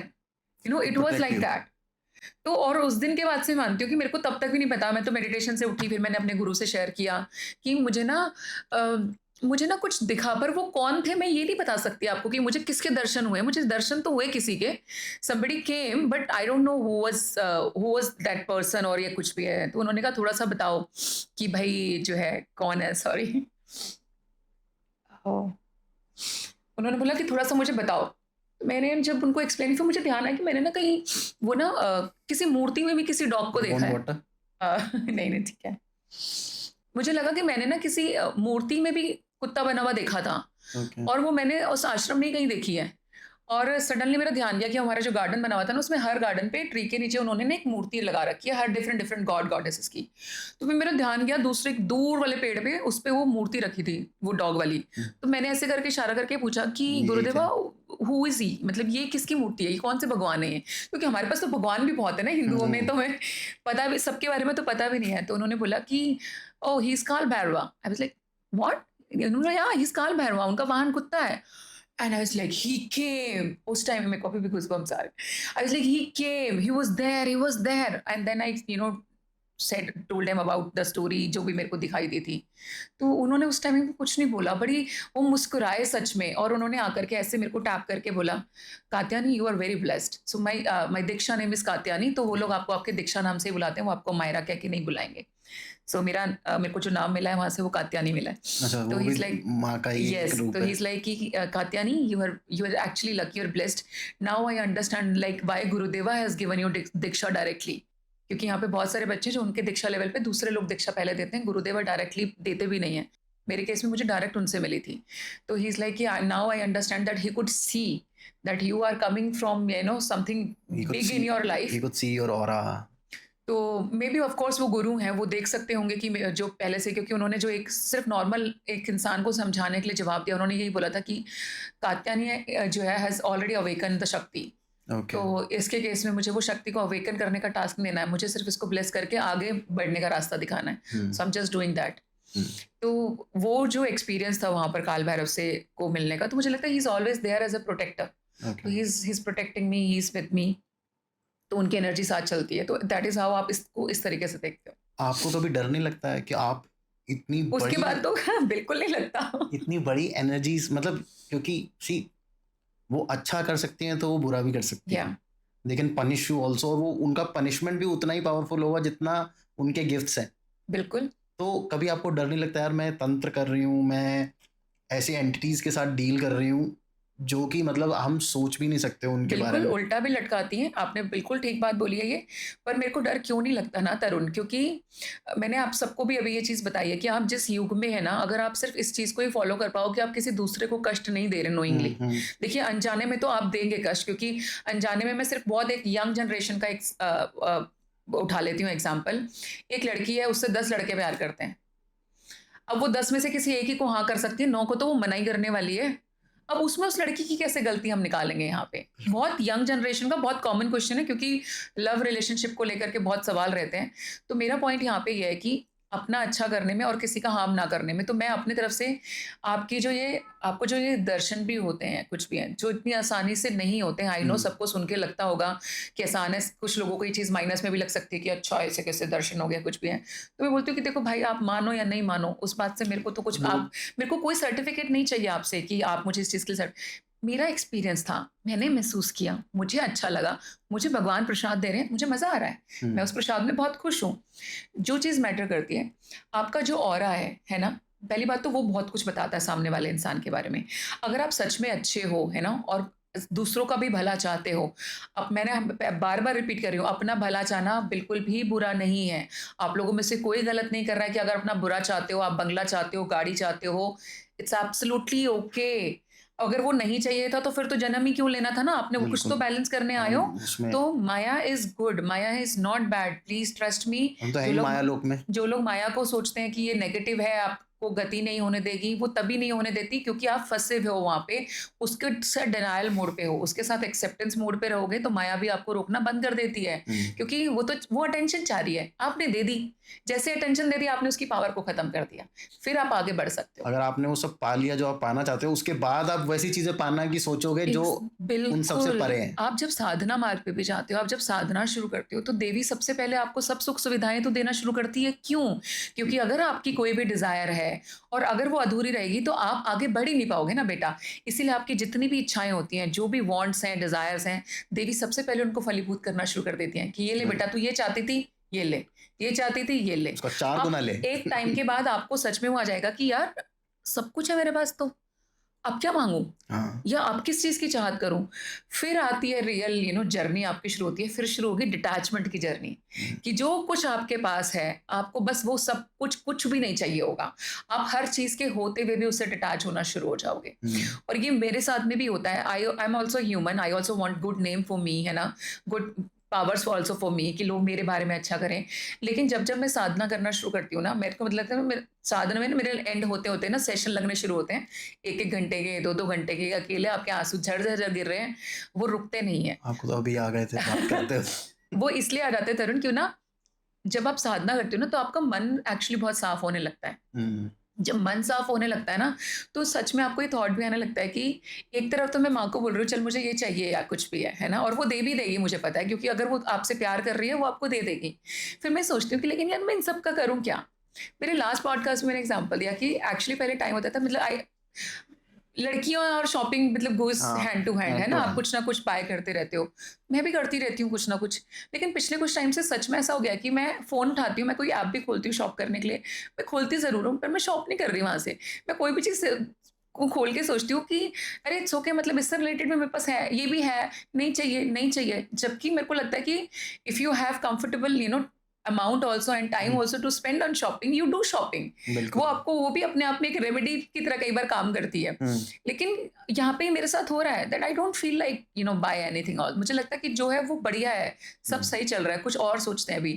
to it was protect like you. That. तो और उस दिन के बाद से मानती हूँ कि मेरे को तब तक भी नहीं पता, मैं तो मेडिटेशन से उठी, फिर मैंने अपने गुरु से शेयर किया कि अ, मुझे ना कुछ दिखा, पर वो कौन थे मैं ये नहीं बता सकती आपको कि मुझे किसके दर्शन हुए। मुझे दर्शन तो हुए किसी के, somebody came but I don't know who was that person, और ये कुछ भी है। तो उन्होंने कहा थोड़ा सा बताओ कि भाई जो है कौन है, सॉरी। उन्होंने बोला कि थोड़ा सा मुझे बताओ। तो मैंने जब उनको एक्सप्लेन किया, मुझे ध्यान आया कि मैंने ना कहीं वो ना किसी मूर्ति में भी किसी डॉग को देखा ड्रैगन है। वाटर? नहीं नहीं ठीक है। मुझे लगा कि मैंने ना किसी मूर्ति में भी कुत्ता बना हुआ देखा था, ओके। और वो मैंने उस आश्रम में ही कहीं देखी है। और सडनली मेरा ध्यान गया कि हमारा जो गार्डन बना हुआ था ना, उसमें हर गार्डन पे ट्री के नीचे उन्होंने ना एक मूर्ति लगा रखी है, हर डिफरेंट डिफरेंट गॉड गॉडेसेस की। तो फिर मेरा ध्यान गया दूसरे दूर वाले पेड़ पे, उस पे वो मूर्ति रखी थी, वो डॉग वाली। हुँ। तो मैंने ऐसे करके इशारा करके पूछा कि ये क्या गुरुदेवा, है? हु इज ही, मतलब ये किसकी मूर्ति है, ये कौन से भगवान है ये? क्योंकि हमारे पास तो भगवान भी बहुत है ना हिंदुओं में, हुँ। तो मैं पता भी सबके बारे में तो पता भी नहीं है। तो उन्होंने बोला कि ओह he is Kaal Bhairava. I was like what? उन्होंने या ही इज काल भैरवा, उनका वाहन कुत्ता है। And I was like, he came. उस टाइम में मेरे को अभी भी goosebumps आ रहे हैं। I was like, he came. He was there. And then I, told him about the story जो भी मेरे को दिखाई दी थी। तो उन्होंने उस टाइम में कुछ नहीं बोला, बड़ी वो मुस्कुराए सच में, और उन्होंने आकर के ऐसे मेरे को टैप करके बोला, Katyani you are very blessed. So my diksha name is Katyani. तो वो लोग आपको आपके दीक्षा नाम से ही बुलाते हैं, वो आपको मायरा कह के नहीं बुलाएंगे। सो मेरे को जो नाम मिला है वहां से वो कात्यानी मिला है। अच्छा, तो वो ही भी इज लाइक माँ का ही एक yes, रूप so है। he's like कि Katyani, you are actually lucky, you're blessed. Now I understand like why Gurudeva has given you Diksha directly, क्योंकि यहाँ पे बहुत सारे बच्चे जो उनके दीक्षा लेवल पे, दूसरे लोग दीक्षा पहले देते हैं, गुरुदेवा डायरेक्टली देते भी नहीं है। मेरे केस में मुझे डायरेक्ट उनसे मिली थी। तो ही इज लाइक कि now I understand that he could see that you are coming from something he could big in see your life. He could see your aura. तो मे बी ऑफ कोर्स वो गुरु हैं, वो देख सकते होंगे कि जो पहले से, क्योंकि उन्होंने जो एक सिर्फ नॉर्मल एक इंसान को समझाने के लिए जवाब दिया, उन्होंने यही बोला था कि कात्यायनी जो है हैज़ ऑलरेडी अवेकन द शक्ति। ओके। तो इसके केस में मुझे वो शक्ति को अवेकन करने का टास्क नहीं लेना है, मुझे सिर्फ इसको ब्लेस करके आगे बढ़ने का रास्ता दिखाना है। Hmm. So I am just doing that. Hmm. तो वो जो एक्सपीरियंस था वहाँ पर काल भैरव से को मिलने का, तो मुझे लगता है he is always there as a protector. तो okay. He is protecting me, he is with me. तो उनकी एनर्जी साथ चलती है, तो दैट इज़ हाउ आप इसको इस तरीके से देखते हो। आपको कभी डर नहीं लगता है कि आप इतनी उसके बड़ी बाद तो बिल्कुल नहीं लगता। इतनी बड़ी एनर्जीज़, मतलब क्योंकि सी वो अच्छा कर सकती हैं तो वो बुरा भी कर सकती या हैं। They can punish you also, और वो उनका पनिशमेंट भी उतना ही पावरफुल होगा जितना उनके गिफ्ट्स हैं। बिल्कुल, तो कभी आपको डर नहीं लगता यार मैं तंत्र कर रही हूँ, मैं ऐसी एंटिटीज़ के साथ डील कर रही हूँ, जो कि मतलब हम सोच भी नहीं सकते उनके बारे बिल्कुल में? उल्टा भी लटकाती हैं, आपने बिल्कुल ठीक बात बोली है ये। पर मेरे को डर क्यों नहीं लगता ना तरुण, क्योंकि मैंने आप सबको भी अभी ये चीज़ बताई है कि आप जिस युग में हैं ना, अगर आप सिर्फ़ इस चीज़ को ही फ़ॉलो कर पाओ कि आप किसी दूसरे को कष्ट नहीं दे रहे हुँ, नोइंगली। हुँ। देखिए अनजाने में तो आप देंगे कष्ट, क्योंकि अनजाने में मैं सिर्फ़ बहुत एक यंग जनरेशन का उठा लेती हूँ एग्ज़ाम्पल। एक लड़की है, उससे 10 लड़के प्यार करते हैं। अब वो 10 में से किसी एक ही को हाँ कर सकती है, 9 को तो वो मना ही करने वाली है। अब उसमें उस लड़की की कैसे गलती हम निकालेंगे यहाँ पे? बहुत यंग जनरेशन का बहुत कॉमन क्वेश्चन है, क्योंकि लव रिलेशनशिप को लेकर के बहुत सवाल रहते हैं। तो मेरा पॉइंट यहाँ पे ये है कि अपना अच्छा करने में और किसी का हार्म ना करने में। तो मैं अपनी तरफ से आपको जो ये दर्शन भी होते हैं, कुछ भी हैं, जो इतनी आसानी से नहीं होते हैं। आई नो हुँ। सबको सुन के लगता होगा कि आसान है, कुछ लोगों को ये चीज़ माइनस में भी लग सकती है कि अच्छा ऐसे कैसे दर्शन हो गया, कुछ भी है। तो मैं बोलती हूँ कि देखो भाई, आप मानो या नहीं मानो, उस बात से मेरे को तो कुछ वो आप मेरे को कोई सर्टिफिकेट नहीं चाहिए आपसे कि आप मुझे इस चीज़ के लिए मेरा एक्सपीरियंस था, मैंने महसूस किया, मुझे अच्छा लगा, मुझे भगवान प्रसाद दे रहे हैं, मुझे मज़ा आ रहा है, हुँ। मैं उस प्रसाद में बहुत खुश हूँ। जो चीज़ मैटर करती है, आपका जो ऑरा है ना? पहली बात तो वो बहुत कुछ बताता है सामने वाले इंसान के बारे में। अगर आप सच में अच्छे हो, है ना? और दूसरों का भी भला चाहते हो। अब मैंने बार-बार रिपीट कर रही हूँ, अपना भला चाहना बिल्कुल भी बुरा नहीं है। आप लोगों में से कोई गलत नहीं कर रहा है कि अगर अपना बुरा चाहते हो, आप बंगला चाहते हो, गाड़ी चाहते हो, इट्स एब्सोल्युटली ओके। अगर वो नहीं चाहिए था तो फिर तो जन्म ही क्यों लेना था ना, आपने वो कुछ तो बिल्कुल। बैलेंस करने आए हो। हम उसमें तो Maya is good, Maya is not bad, please trust me. हम तो है जो ही लोग मायालोक में। जो लोग माया को सोचते हैं कि ये नेगेटिव है, आपको गति नहीं होने देगी, वो तभी नहीं होने देती क्योंकि आप फँसे हुए हो वहाँ पे, उसके साथ डिनायल मोड पे हो, उसके साथ एक्सेप्टेंस मोड पे रहोगे तो माया भी आपको रोकना बंद कर देती है। हुँ। क्योंकि वो अटेंशन चाह रही है, आपने दे दी। जैसे अटेंशन दे दी, आपने उसकी पावर को खत्म कर दिया। फिर आप आगे बढ़ सकते हो। अगर आपने वो सब पा लिया जो आप पाना चाहते हो, उसके बाद आप वैसी चीज़ें पाना की सोचोगे जो एक्स उन सब से बिल्कुल। परे हैं। आप जब साधना मार्ग पे भी जाते हो, आप जब साधना शुरू करते हो, तो देवी सबसे पहले आपको सब सुख-सुविधाएँ तो देना शुरू करती है, क्यों? क्योंकि अगर आपकी कोई भी डिज़ायर है और अगर वो अधूरी रहेगी, तो आप आगे बढ़ ही नहीं पाओगे ना बेटा। इसीलिए आपकी जितनी भी इच्छाएँ होती हैं, जो भी वांट्स हैं, डिज़ायर्स हैं, देवी सबसे पहले उनको फलीभूत करना शुरू कर देती हैं कि, "ये ले बिल्कुल, बेटा, तू ये चाहती थी, ये ले। ये चाहती थी, ये ले।" उसका 4 आप गुना ले। एक टाइम के बाद आपको सच में वो आ जाएगा कि यार, सब कुछ है मेरे पास तो, अब क्या माँगूँ? हाँ, या अब किस चीज़ की चाहत करूँ? फिर आती है रियल जर्नी आपकी शुरू होती है, फिर शुरू होगी डिटैचमेंट की जर्नी, हुँ, कि जो कुछ आपके पास है, आपको बस वो सब कुछ कुछ भी नहीं चाहिए होगा। आप हर चीज़ के होते हुए भी उससे डिटैच होना शुरू हो जाओगे। हुँ, और ये मेरे साथ में भी होता है। I am also human, I also want good name for me, है ना? Good powers also for me, कि लोग मेरे बारे में अच्छा करें। लेकिन जब-जब मैं साधना करना शुरू करती हूँ ना, मेरे को मतलब लगता है मेरे साधना में ना मेरे एंड होते-होते ना सेशन लगने शुरू होते हैं। 1-1 घंटे के, 2-2 घंटे के, अकेले आपके आँसू झर-झर गिर रहे हैं, वो रुकते नहीं हैं। आपको तो अभी आ गए थे बात करते हुए। वो इसलिए आ जाते हैं तरुण, क्यों ना, जब आप साधना करते हो ना, तो आपका मन एक्चुअली बहुत साफ होने लगता है। हुँ, जब मन साफ होने लगता है ना, तो सच में आपको ये थॉट भी आने लगता है कि एक तरफ तो मैं माँ को बोल रही हूँ, चल मुझे ये चाहिए या कुछ भी है ना? और वो दे भी देगी, मुझे पता है, क्योंकि अगर वो आपसे प्यार कर रही है, वो आपको दे देगी। फिर मैं सोचती हूँ कि लेकिन यार मैं इन सब का करूँ क्या? मेरे लास्ट पॉडकास्ट में मैंने एग्ज़ाम्पल दिया कि एक्चुअली पहले टाइम होता था, मतलब लड़कियों और शॉपिंग मतलब गोज़ हाँ, हैंड टू हैंड, है हैंड ना? टू आप हैंड। कुछ ना कुछ बाय करते रहते हो। मैं भी करती रहती हूँ कुछ ना कुछ। लेकिन पिछले कुछ टाइम से सच में ऐसा हो गया है कि मैं फ़ोन उठाती हूँ, मैं कोई ऐप भी खोलती हूँ शॉप करने के लिए। मैं खोलती ज़रूर हूँ, पर मैं शॉप नहीं कर रही वहाँ से। मैं कोई भी चीज़ को खोल के सोचती हूँ कि अरे इट्स ओके, मतलब इससे रिलेटेड भी मेरे पास है, ये भी है, नहीं चाहिए, नहीं चाहिए। जबकि मेरे को लगता है कि if you have comfortable amount also and time hmm, also to spend on shopping, you do shopping. वो बिल्कुल। आपको, वो भी अपने आप में एक रेमेडी की तरह कई बार काम करती है। हुँ, लेकिन यहाँ पे मेरे साथ हो रहा है that I don't feel like buy anything all. मुझे लगता है कि जो है वो बढ़िया है, सब हुँ, सही चल रहा है, कुछ और सोचते हैं अभी।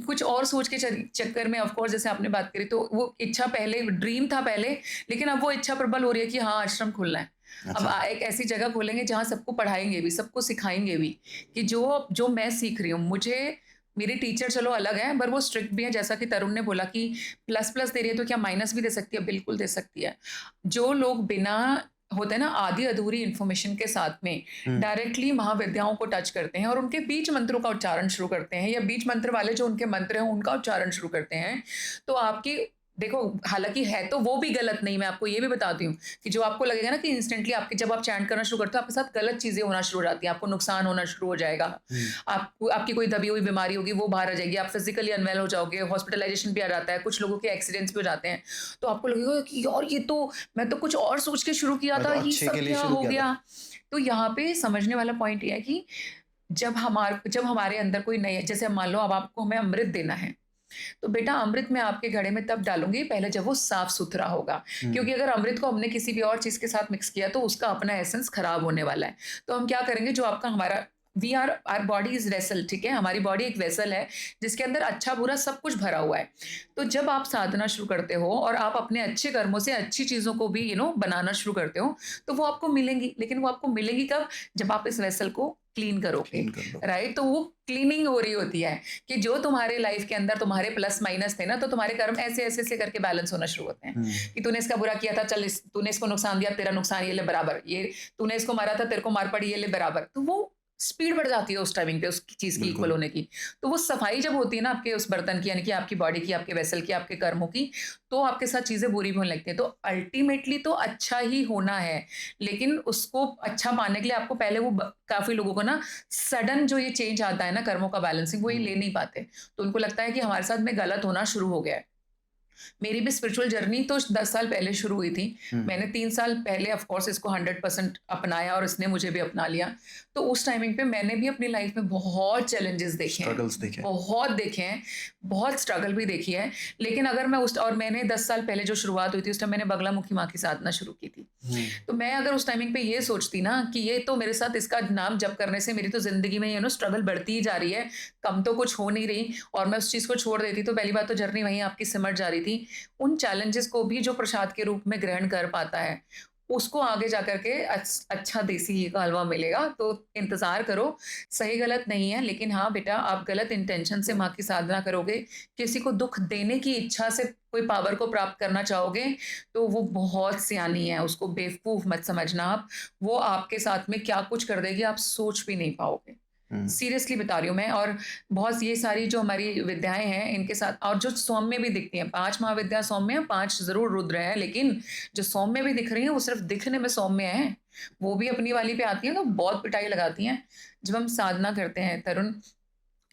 कुछ और सोच के चक्कर में ऑफ कोर्स जैसे आपने बात करी, तो वो इच्छा पहले ड्रीम था पहले, लेकिन अब वो इच्छा प्रबल हो रही है कि हाँ, आश्रम खुलना है। अब अच्छा। एक ऐसी जगह खोलेंगे जहाँ सबको पढ़ाएँगे भी, सबको सिखाएँगे भी, कि जो जो मैं सीख रही हूँ, मुझे मेरी टीचर चलो अलग है, पर वो स्ट्रिक्ट भी है, जैसा कि तरुण ने बोला कि प्लस-प्लस दे रही है तो क्या माइनस भी दे सकती है? बिल्कुल दे सकती है। जो लोग बिना, होता है ना, आधी-अधूरी इन्फॉर्मेशन के साथ में हुँ, डायरेक्टली महाविद्याओं को टच करते हैं और उनके बीज मंत्रों का उच्चारण शुरू करते हैं, या बीज मंत्र वाले जो उनके मंत्र हैं उनका उच्चारण शुरू करते हैं, तो आपकी, देखो, हालाँकि है तो वो भी गलत नहीं, मैं आपको ये भी बताती हूँ कि जो आपको लगेगा ना कि इंस्टेंटली आपके, जब आप चैंट करना शुरू करते हो, आपके साथ गलत चीज़ें होना शुरू हो जाती हैं, आपको नुकसान होना शुरू हो जाएगा। हुँ, आपको, आपकी कोई दबी हुई बीमारी होगी, वो बाहर आ जाएगी, आप फिज़िकली अनवेल हो जाओगे, हॉस्पिटलाइज़ेशन भी आ जाता है, कुछ लोगों के एक्सीडेंट्स भी हो जाते हैं। तो आपको लगेगा कि यार ये तो, मैं तो कुछ और सोच के शुरू किया मैं तो था, ये अच्छे के सब लिए क्या शुरू हो किया था। गया? तो यहाँ पे समझने वाला पॉइंट ये है कि जब हमारे अंदर कोई नई, जैसे अब मान लो अब आपको हमें अमृत देना है, तो बेटा अमृत मैं आपके घड़े में तब डालूँगी पहले जब वो साफ-सुथरा होगा। हुँ, क्योंकि अगर अमृत को हमने किसी भी और चीज़ के साथ मिक्स किया तो उसका अपना एसेंस खराब होने वाला है। तो हम क्या करेंगे, जो आपका हमारा, we are our body is vessel, ठीक है? हमारी बॉडी एक वेसल है जिसके अंदर अच्छा-बुरा सब कुछ भरा हुआ है। तो जब आप साधना शुरू करते हो और आप अपने अच्छे कर्मों से अच्छी चीज़ों को भी बनाना शुरू करते हो, तो वो आपको मिलेंगी। लेकिन वो आपको मिलेंगी कब? जब आप इस वेसल को क्लीन करोगे, क्लीन कर लो। राइट? तो वो क्लीनिंग हो रही होती है। कि जो तुम्हारे लाइफ के अंदर तुम्हारे प्लस माइनस थे ना, तो तुम्हारे कर्म ऐसे-ऐसे करके बैलेंस होना शुरू होते हैं। हुँ, कि तूने इसका बुरा किया था, चल तूने इसको नुकसान दिया, तेरा नुकसान ये ले बराबर। ये तूने इसको मारा था, तेरे को मार पड़ी, ये ले बराबर। तो वो स्पीड बढ़ जाती है उस टाइमिंग पे उस चीज़ की इक्वल बिल्कुल। होने की। तो वो सफाई जब होती है ना आपके उस बर्तन की, यानी कि आपकी बॉडी की, आपके वेसल की, आपके कर्मों की, तो आपके साथ चीज़ें बुरी भी होने लगती हैं। तो अल्टीमेटली तो अच्छा ही होना है, लेकिन उसको अच्छा पाने के लिए आपको पहले वो काफ़ी लोगों को ना सडन जो ये चेंज आता है ना कर्मों का बैलेंसिंग, वो ये हुँ, ले नहीं पाते। तो उनको लगता है कि हमारे साथ में गलत होना शुरू हो गया है। मेरी भी स्पिरिचुअल जर्नी तो 10 साल पहले शुरू हुई थी। हुँ, मैंने 3 साल पहले ऑफ कोर्स इसको 100% अपनाया और इसने मुझे भी अपना लिया। तो उस टाइमिंग पे मैंने भी अपनी लाइफ में बहुत चैलेंजेस देखे हैं, स्ट्रगल्स देखे। बहुत देखे हैं, बहुत स्ट्रगल भी देखी है। लेकिन अगर मैं उस और मैंने 10 साल पहले जो शुरुआत हुई थी, उस टाइम मैंने बगलामुखी माँ की साधना शुरू की थी। हुँ, तो मैं अगर उस टाइमिंग पे ये सोचती ना कि ये तो मेरे साथ इसका नाम जप करने से मेरी तो ज़िंदगी में स्ट्रगल बढ़ती ही जा रही है, कम तो कुछ हो नहीं रही और मैं उस चीज़ को छोड़ देती तो पहली बात तो जर्नी वहीं आपकी सिमट जा रही थी। उन चैलेंजेस को भी जो प्रसाद के रूप में ग्रहण कर पाता है, उसको आगे जा कर के अच्छा देसी घी का हलवा मिलेगा, तो इंतज़ार करो। सही गलत नहीं है, लेकिन हाँ बेटा, आप गलत इंटेंशन से माँ की साधना करोगे, किसी को दुःख देने की इच्छा से कोई पावर को प्राप्त करना चाहोगे, तो वो बहुत सियानी है, उसको बेवकूफ़ मत समझना आप। वो आपके साथ में क्या कुछ कर देगी, आप सोच भी नहीं पाओगे। हुँ, सीरियसली बता रही हूँ मैं। और बहुत ये सारी जो हमारी विद्याएँ हैं, इनके साथ और जो सौम्य भी दिखती हैं, 5 महाविद्या सौम्य हैं, 5 ज़रूर रुद्र हैं, लेकिन जो सौम्य भी दिख रही हैं, वो सिर्फ़ दिखने में सौम्य हैं। वो भी अपनी वाली पे आती हैं, तो बहुत पिटाई लगाती हैं। जब हम साधना करते हैं तरुण,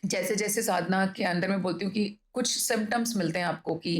जैसे-जैसे साधना के अंदर मैं बोलती हूँ कि कुछ सिम्पटम्स मिलते हैं आपको कि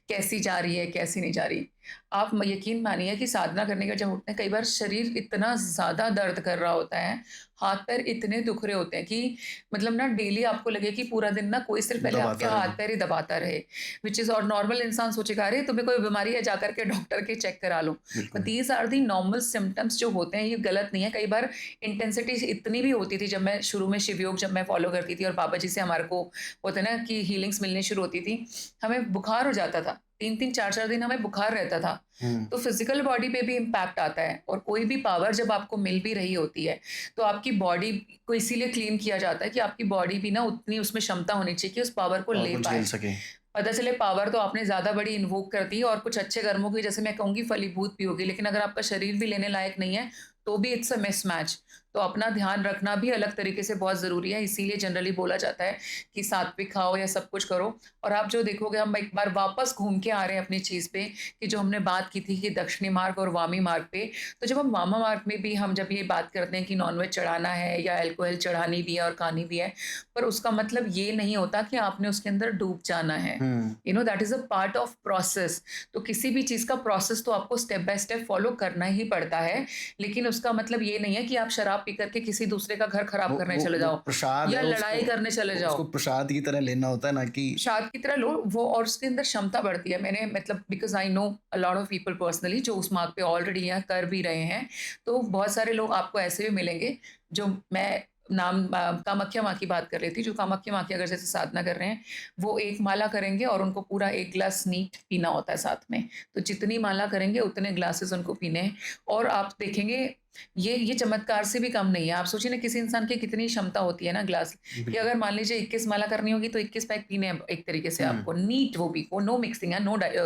कैसी जा रही है, कैसी नहीं जा रही। आप यकीन मानिए कि साधना करने के जब उठते हैं, कई बार शरीर इतना ज़्यादा दर्द कर रहा होता है, हाथ-पैर इतने दुख रहे होते हैं कि मतलब ना डेली आपको लगे कि पूरा दिन ना कोई सिर्फ़ पहले आपके दबाता रहे। हाथ-पैर ही दबाता रहे, व्हिच इज़ और नॉर्मल इंसान सोचेगा, अरे! तुम्हें कोई बीमारी है, जाकर के डॉक्टर के चेक करा लो। बट बिल्कुल। These are the normal symptoms जो होते हैं, ये गलत नहीं है। कई बार इंटेंसिटी इतनी भी होती थी, जब मैं शुरू में शिवयोग जब मैं फ़ॉलो करती थी और बाबा जी से हमारे को होता है ना कि हीलिंग्स मिलनी शुरू होती थी, हमें बुखार हो जाता था। 3-3 4-4 दिन हमें बुखार रहता था। हुँ, तो फिज़िकल बॉडी पे भी इम्पैक्ट आता है और कोई भी पावर जब आपको मिल भी रही होती है, तो आपकी बॉडी को इसीलिए क्लीन किया जाता है कि आपकी बॉडी भी ना उतनी उसमें क्षमता होनी चाहिए कि उस पावर को और ले को झेल पाए। सके। पता चले पावर तो आपने ज़्यादा बड़ी इन्वोक कर दी और कुछ अच्छे कर्मों की, जैसे मैं कहूँगी, फलीभूत भी होगी, लेकिन अगर आपका शरीर भी लेने लायक नहीं है, तो भी इट्स अ मिसमैच। तो अपना ध्यान रखना भी अलग तरीके से बहुत ज़रूरी है, इसीलिए जनरली बोला जाता है कि सात्विक खाओ या सब कुछ करो। और आप जो देखोगे, हम एक बार वापस घूम के आ रहे हैं अपनी चीज़ पे कि जो हमने बात की थी कि दक्षिणी मार्ग और वामी मार्ग पे, तो जब हम वामा मार्ग में भी हम जब ये बात करते हैं कि नॉन-वेज चढ़ाना है या अल्कोहल चढ़ानी भी है और खानी भी है, पर उसका मतलब ये नहीं होता कि आपने उसके अंदर डूब जाना है। Hmm, that is a part of process. तो किसी भी चीज़ का प्रोसेस तो आपको स्टेप बाय स्टेप फॉलो करना ही पड़ता है, लेकिन उसका मतलब ये नहीं है कि आप शराब पी कर के किसी दूसरे का घर खराब वो करने वो चले वो जाओ प्रसाद या है, लड़ाई करने चले जाओ। उसको प्रसाद की तरह लेना होता है ना कि प्रसाद की तरह लो वो, और उसके अंदर क्षमता बढ़ती है। मैंने मतलब because I know a lot of people personally जो उस मार्ग पे ऑलरेडी हैं, कर भी रहे हैं। तो बहुत सारे लोग आपको ऐसे भी मिलेंगे, जो मैं कामाख्या माँ की बात कर रही थी, जो कामाख्या माँ की अगर जैसे साधना कर रहे हैं, वो 1 माला करेंगे और उनको पूरा 1 ग्लास नीट पीना होता है साथ में। तो जितनी माला करेंगे उतने ग्लासेस उनको पीने हैं। और आप देखेंगे, ये चमत्कार से भी कम नहीं है। आप सोचिए ना, किसी इंसान की कितनी क्षमता होती है ना ग्लास कि बिल्कुल। अगर मान लीजिए 21 माला करनी होगी तो 21 पैक पीने हैं एक तरीके से हुँ, आपको, नीट वो भी, वो नो मिक्सिंग है,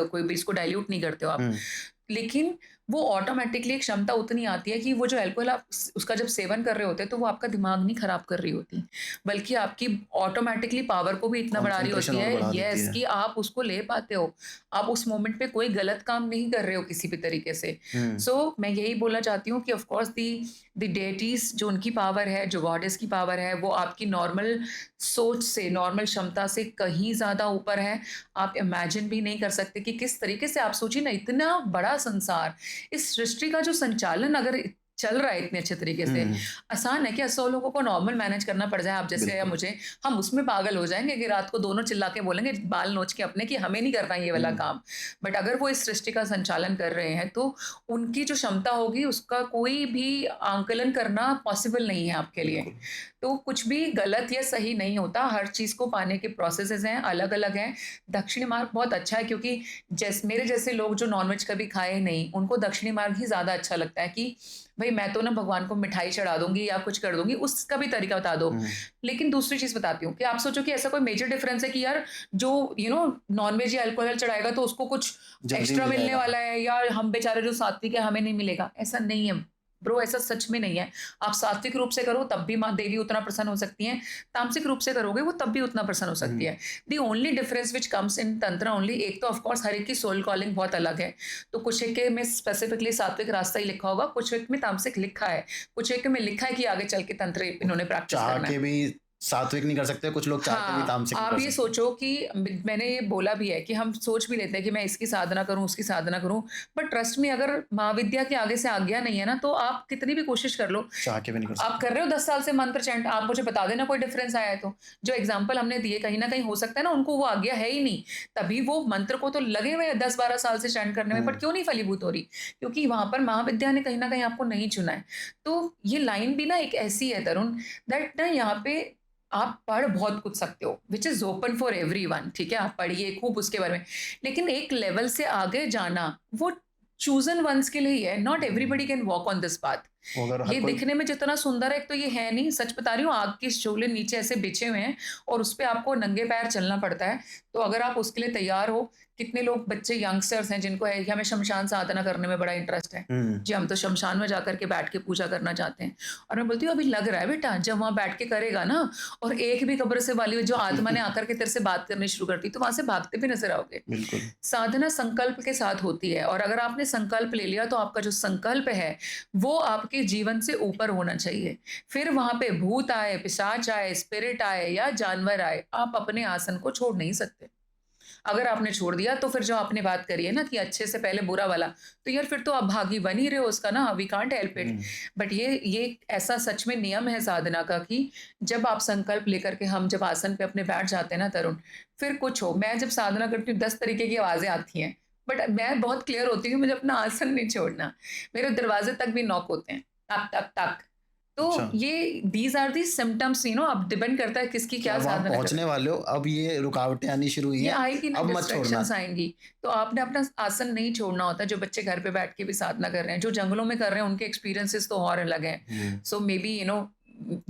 कोई भी इसको डाइल्यूट नहीं करते हो आप। हुँ, लेकिन वो ऑटोमैटिकली एक क्षमता उतनी आती है कि वो जो अल्कोहल आप उसका जब सेवन कर रहे होते हैं, तो वो आपका दिमाग नहीं खराब कर रही होती, बल्कि आपकी ऑटोमैटिकली पावर को भी इतना बढ़ा रही कॉन्सन्ट्रेशन होती और है, बढ़ा देती यस, है। कि आप उसको ले पाते हो। आप उस मोमेंट पे कोई गलत काम नहीं कर रहे हो किसी भी तरीके से। हुँ, सो मैं यही बोलना चाहती हूँ कि ऑफ कोर्स द डेटीज़ जो उनकी पावर है, जो गॉडेस की पावर है, वो आपकी नॉर्मल सोच से, नॉर्मल क्षमता से कहीं ज़्यादा ऊपर है। आप इमेजिन भी नहीं कर सकते कि किस तरीके से, आप सोचिए ना, इतना बड़ा संसार, इस सृष्टि का जो संचालन अगर चल रहा है इतने अच्छे तरीके से, हुँ, आसान है क्या 100 लोगों को नॉर्मल मैनेज करना पड़ जाए, आप जैसे या बिल्कुल। मुझे? हम उसमें पागल हो जाएँगे कि रात को दोनों चिल्ला के बोलेंगे बाल नोच के अपने कि हमें नहीं करना ये वाला हुँ, काम। बट अगर वो इस सृष्टि का संचालन कर रहे हैं, तो उनकी जो क्षमता होगी उसका कोई भी आंकलन करना पॉसिबल नहीं है आपके लिए। बिल्कुल। तो कुछ भी गलत या सही नहीं होता, हर चीज़ को पाने के प्रोसेसेस हैं, अलग-अलग हैं। दक्षिणी मार्ग बहुत अच्छा है क्योंकि मेरे जैसे लोग जो नॉन-वेज कभी खाए नहीं, उनको दक्षिणी मार्ग ही ज़्यादा अच्छा लगता है कि भई मैं तो ना भगवान को मिठाई चढ़ा दूँगी या कुछ कर दूँगी, उसका भी तरीका बता दो। हुँ, लेकिन दूसरी चीज़ बताती हूँ कि आप सोचो कि ऐसा कोई मेजर डिफरेंस है कि यार जो नॉन-वेज या अल्कोहल चढ़ाएगा तो उसको कुछ जल्दी एक्स्ट्रा मिल मिलने जाएगा। वाला है, या हम बेचारे जो सात्विक है हमें नहीं मिलेगा, ऐसा नहीं है। ब्रो, ऐसा सच में नहीं है। आप सात्विक रूप से करो तब भी माँ देवी उतना प्रसन्न हो सकती हैं, तामसिक रूप से करोगे वो तब भी उतना प्रसन्न हो सकती हुँ, है। The only difference which comes in तंत्र ओनली, एक तो ऑफ कोर्स हर एक की सोल कॉलिंग बहुत अलग है। तो कुछ एक के में स्पेसिफिकली सात्विक रास्ता ही लिखा होगा, कुछ एक में तामसिक लिखा है, कुछ एक में लिखा है कि आगे चल के तंत्र इन्होंने प्रैक्टिस चाह करना के है। भी सात्विक नहीं कर सकते, कुछ लोग चाह के भी हाँ, तामसिक नहीं आप कर ये सकते। सोचो कि मैंने ये बोला भी है कि हम सोच भी लेते हैं कि मैं इसकी साधना करूँ, उसकी साधना करूँ, बट ट्रस्ट मी अगर महाविद्या के आगे से आज्ञा नहीं है ना, तो आप कितनी भी कोशिश कर लो, चाह के भी नहीं कर आप सकते। कर रहे हो 10 साल से मंत्र चैंट, आप मुझे बता देना कोई डिफरेंस आया है तो। जो एग्ज़ाम्पल हमने दिए कहीं न कहीं हो सकता है ना उनको वो आज्ञा है ही नहीं, तभी वो मंत्र को तो लगे हुए हैं 10-12 साल से चैंट करने में, बट हुँ, क्यों नहीं फलीभूत हो रही? क्योंकि वहाँ पर महाविद्या ने कहीं न कहीं आपको नहीं चुना है। तो ये लाइन भी ना एक ऐसी है तरुण, दैट ना यहाँ पे आप पढ़ बहुत कुछ सकते हो, which is open for everyone, ठीक है? आप पढ़िए खूब उसके बारे में। लेकिन एक लेवल से आगे जाना, वो चोज़न वन्स के लिए ही है, not everybody hmm. Can walk on this path. वो अगर हर ये कोई दिखने में जितना सुंदर है, एक तो ये है नहीं, सच बता रही हूँ, आग के शोले नीचे ऐसे बिछे हुए हैं और उसपे आपको नंगे पैर चलना पड़ता है। तो अगर आप उसके लिए तैयार हो, कितने लोग बच्चे यंगस्टर्स हैं जिनको है कि हमें श्मशान साधना करने में बड़ा इंटरेस्ट है। हुँ, जी, हम तो श्मशान में जाकर के बैठ के पूजा करना चाहते हैं। और मैं बोलती हूँ अभी लग रहा है बेटा, जब वहाँ बैठ के करेगा ना और एक भी कब्र से वाली जो आत्मा ने आकर के तेरे से बात करनी शुरू कर दी, तो वहाँ से भागते भी नज़र आओगे। बिल्कुल। साधना संकल्प के साथ होती है और अगर आपने संकल्प ले लिया तो आपका जो संकल्प है वो आपके जीवन से ऊपर होना चाहिए। फिर वहां पे भूत आए, पिशाच आए, स्पिरिट आए या जानवर आए, आप अपने आसन को छोड़ नहीं सकते। अगर आपने छोड़ दिया तो फिर जो आपने बात करी है ना कि अच्छे से पहले बुरा वाला, तो यार फिर तो आप भागी बन ही रहे हो उसका ना, we can't help it. Hmm, but ये ऐसा सच में नियम है साधना का कि जब आप संकल्प लेकर के हम जब आसन पे अपने बैठ जाते हैं ना तरुण, फिर कुछ हो, मैं जब साधना करती हूँ 10 तरीके की आवाजें आती हैं, बट मैं बहुत क्लियर होती हूँ मुझे अपना आसन नहीं छोड़ना। मेरे दरवाजे तक भी नॉक होते हैं, तक तक तक। तो अच्छा। ये these are the symptoms, you know, अब डिपेंड करता है किसकी कि क्या अब वहाँ साधना कर। पहुँचने वाले हो, अब ये रुकावटें आनी शुरू हुई ये हैं, आएगी ना, अब मत छोड़ना। डिस्ट्रैक्शंस आएँगी। तो आपने अपना आसन नहीं छोड़ना होता, जो बच्चे घर पे बैठ के भी साधना कर रहे हैं, जो जंगलों में कर रहे हैं, उनके एक्सपीरियंसेस तो और अलग हैं। हुँ, सो मे बी यू नो,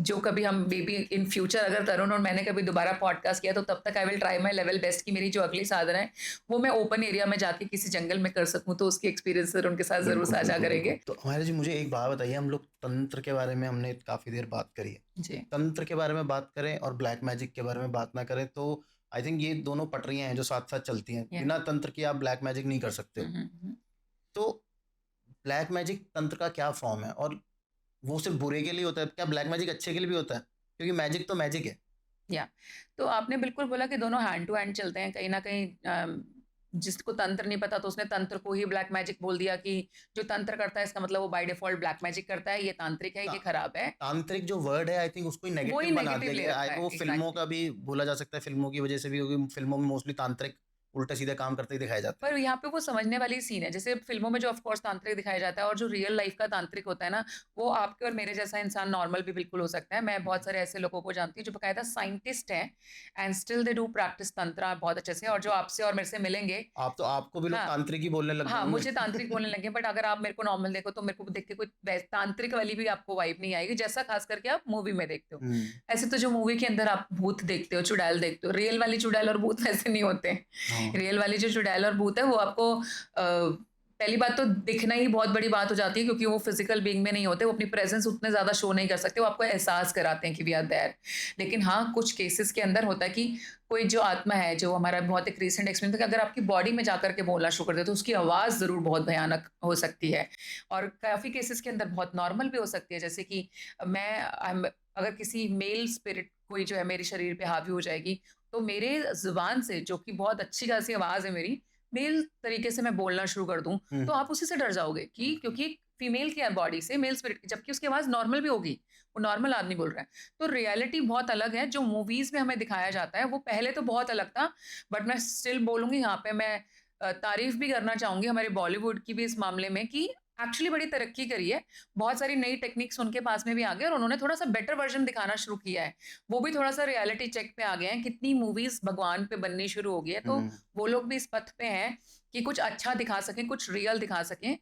जो कभी हम मे बी इन फ्यूचर अगर तरुण और मैंने कभी दोबारा पॉडकास्ट किया, तो तब तक I will try my level best कि मेरी जो अगली साधना है, वो मैं ओपन एरिया में जाके किसी जंगल में कर सकूँ, तो उसकी एक्सपीरियंस तरुण के साथ ज़रूर बिल्कुल, साझा बिल्कुल, बिल्कुल। करेंगे। तो हमारे जी मुझे एक बात बताइए, हम लोग तंत्र के बारे में हमने काफ़ी देर बात करी है। जी। तंत्र के बारे में बात करें और ब्लैक मैजिक के बारे में बात ना करें, तो आई थिंक ये दोनों पटरियाँ हैं जो साथ-साथ चलती हैं। या बिना तंत्र के आप ब्लैक मैजिक नहीं कर सकते हुँ, हो। हुँ, हुँ। तो ब्लैक मैजिक तंत्र का क्या फ़ॉर्म है? और वो सिर्फ़ बुरे के लिए होता है? क्या ब्लैक मैजिक अच्छे के लिए भी होता है? क्योंकि मैजिक तो मैजिक है। या तो आपने बिल्कुल बोला कि दोनों हैंड टू हैंड चलते हैं कहीं न कहीं। जिसको तंत्र नहीं पता तो उसने तंत्र को ही ब्लैक मैजिक बोल दिया कि जो तंत्र करता है इसका मतलब वो बाय डिफ़ॉल्ट ब्लैक मैजिक करता है, ये तांत्रिक है, ता ये खराब है। तांत्रिक जो वर्ड है आई थिंक उसको ही वो ही नेगेटिव बना नेगेटिव दिया ले गया है। रखा आई है, वो फ़िल्मों एग्ज़ैक्टली। का भी बोला जा सकता है, फ़िल्मों की वज़ह से भी, क्योंकि फ़िल्मों में मोस्टली तांत्रिक उल्टे-सीधे काम करते ही दिखाए जाते हैं। पर यहाँ पे वो समझने वाली सीन है, जैसे फ़िल्मों में जो ऑफ़ कोर्स तांत्रिक दिखाया जाता है और जो रियल लाइफ़ का तांत्रिक होता है ना, वो आपके और मेरे जैसा इंसान नॉर्मल भी बिल्कुल हो सकता है। मैं बहुत सारे ऐसे लोगों को जानती हूँ जो बाकायदा साइंटिस्ट हैं and still they do practice तंत्र बहुत अच्छे से, और जो आपसे और मेरे से मिलेंगे। आपको भी लोग हाँ। तांत्रिक ही बोलने लग गए हाँ, होंगे। मुझे तांत्रिक बोलने लगे, बट अगर आप मेरे को नॉर्मल देखो तो मेरे को देख के कोई तांत्रिक वाली भी आपको वाइब नहीं आएगी, जैसा खास करके आप मूवी में देखते हो। हुँ, ऐसे तो जो मूवी के अंदर आप भूत देखते हो, चुड़ैल देखते हो, रियल वाली चुड़ैल और भूत वैसे नहीं होते हैं। हाँ। रियल वाली जो चुड़ैल और भूत है वो आपको पहली बात तो दिखना ही बहुत बड़ी बात हो जाती है, क्योंकि वो फिजिकल बीइंग में नहीं होते, वो अपनी प्रेजेंस उतने ज़्यादा शो नहीं कर सकते, वो आपको एहसास कराते हैं कि वी आर देयर। लेकिन हाँ, कुछ केसेस के अंदर होता है कि कोई जो आत्मा है, जो हमारा बहुत एक रीसेंट एक्सपीरियंस था कि अगर आपकी बॉडी में जाकर के बोलना शुरू कर दे, तो उसकी आवाज़ ज़रूर बहुत भयानक हो सकती है। और काफ़ी केसेस के अंदर बहुत नॉर्मल भी हो सकती है, जैसे कि मैं अगर किसी मेल स्पिरिट कोई जो है मेरे शरीर पे हावी हो जाएगी, तो मेरे ज़ुबान से, जो कि बहुत अच्छी खासी आवाज़ है मेरी, मेल तरीके से मैं बोलना शुरू कर दूँ, हुँ, तो आप उसी से डर जाओगे कि क्योंकि फीमेल की बॉडी से मेल स्पिरिट, जबकि उसकी आवाज़ नॉर्मल भी होगी, वो नॉर्मल आदमी बोल रहा है। तो रियलिटी बहुत अलग है, जो मूवीज़ में हमें दिखाया जाता है, वो पहले तो बहुत अलग था, बट मैं स्टिल बोलूँगी यहाँ पे मैं तारीफ़ भी करना चाहूँगी हमारे बॉलीवुड की भी इस मामले में कि एक्चुअली बड़ी तरक्की करी है। बहुत सारी नई टेक्निक्स उनके पास में भी आ गई और उन्होंने थोड़ा-सा बेटर वर्ज़न दिखाना शुरू किया है। वो भी थोड़ा-सा रियलिटी चेक पे आ गए हैं, कितनी मूवीज़ भगवान पे बननी शुरू हो गई है, तो हुँ। वो लोग भी इस पथ पे हैं कि कुछ अच्छा दिखा सकें, कुछ रियल दिखा सकें।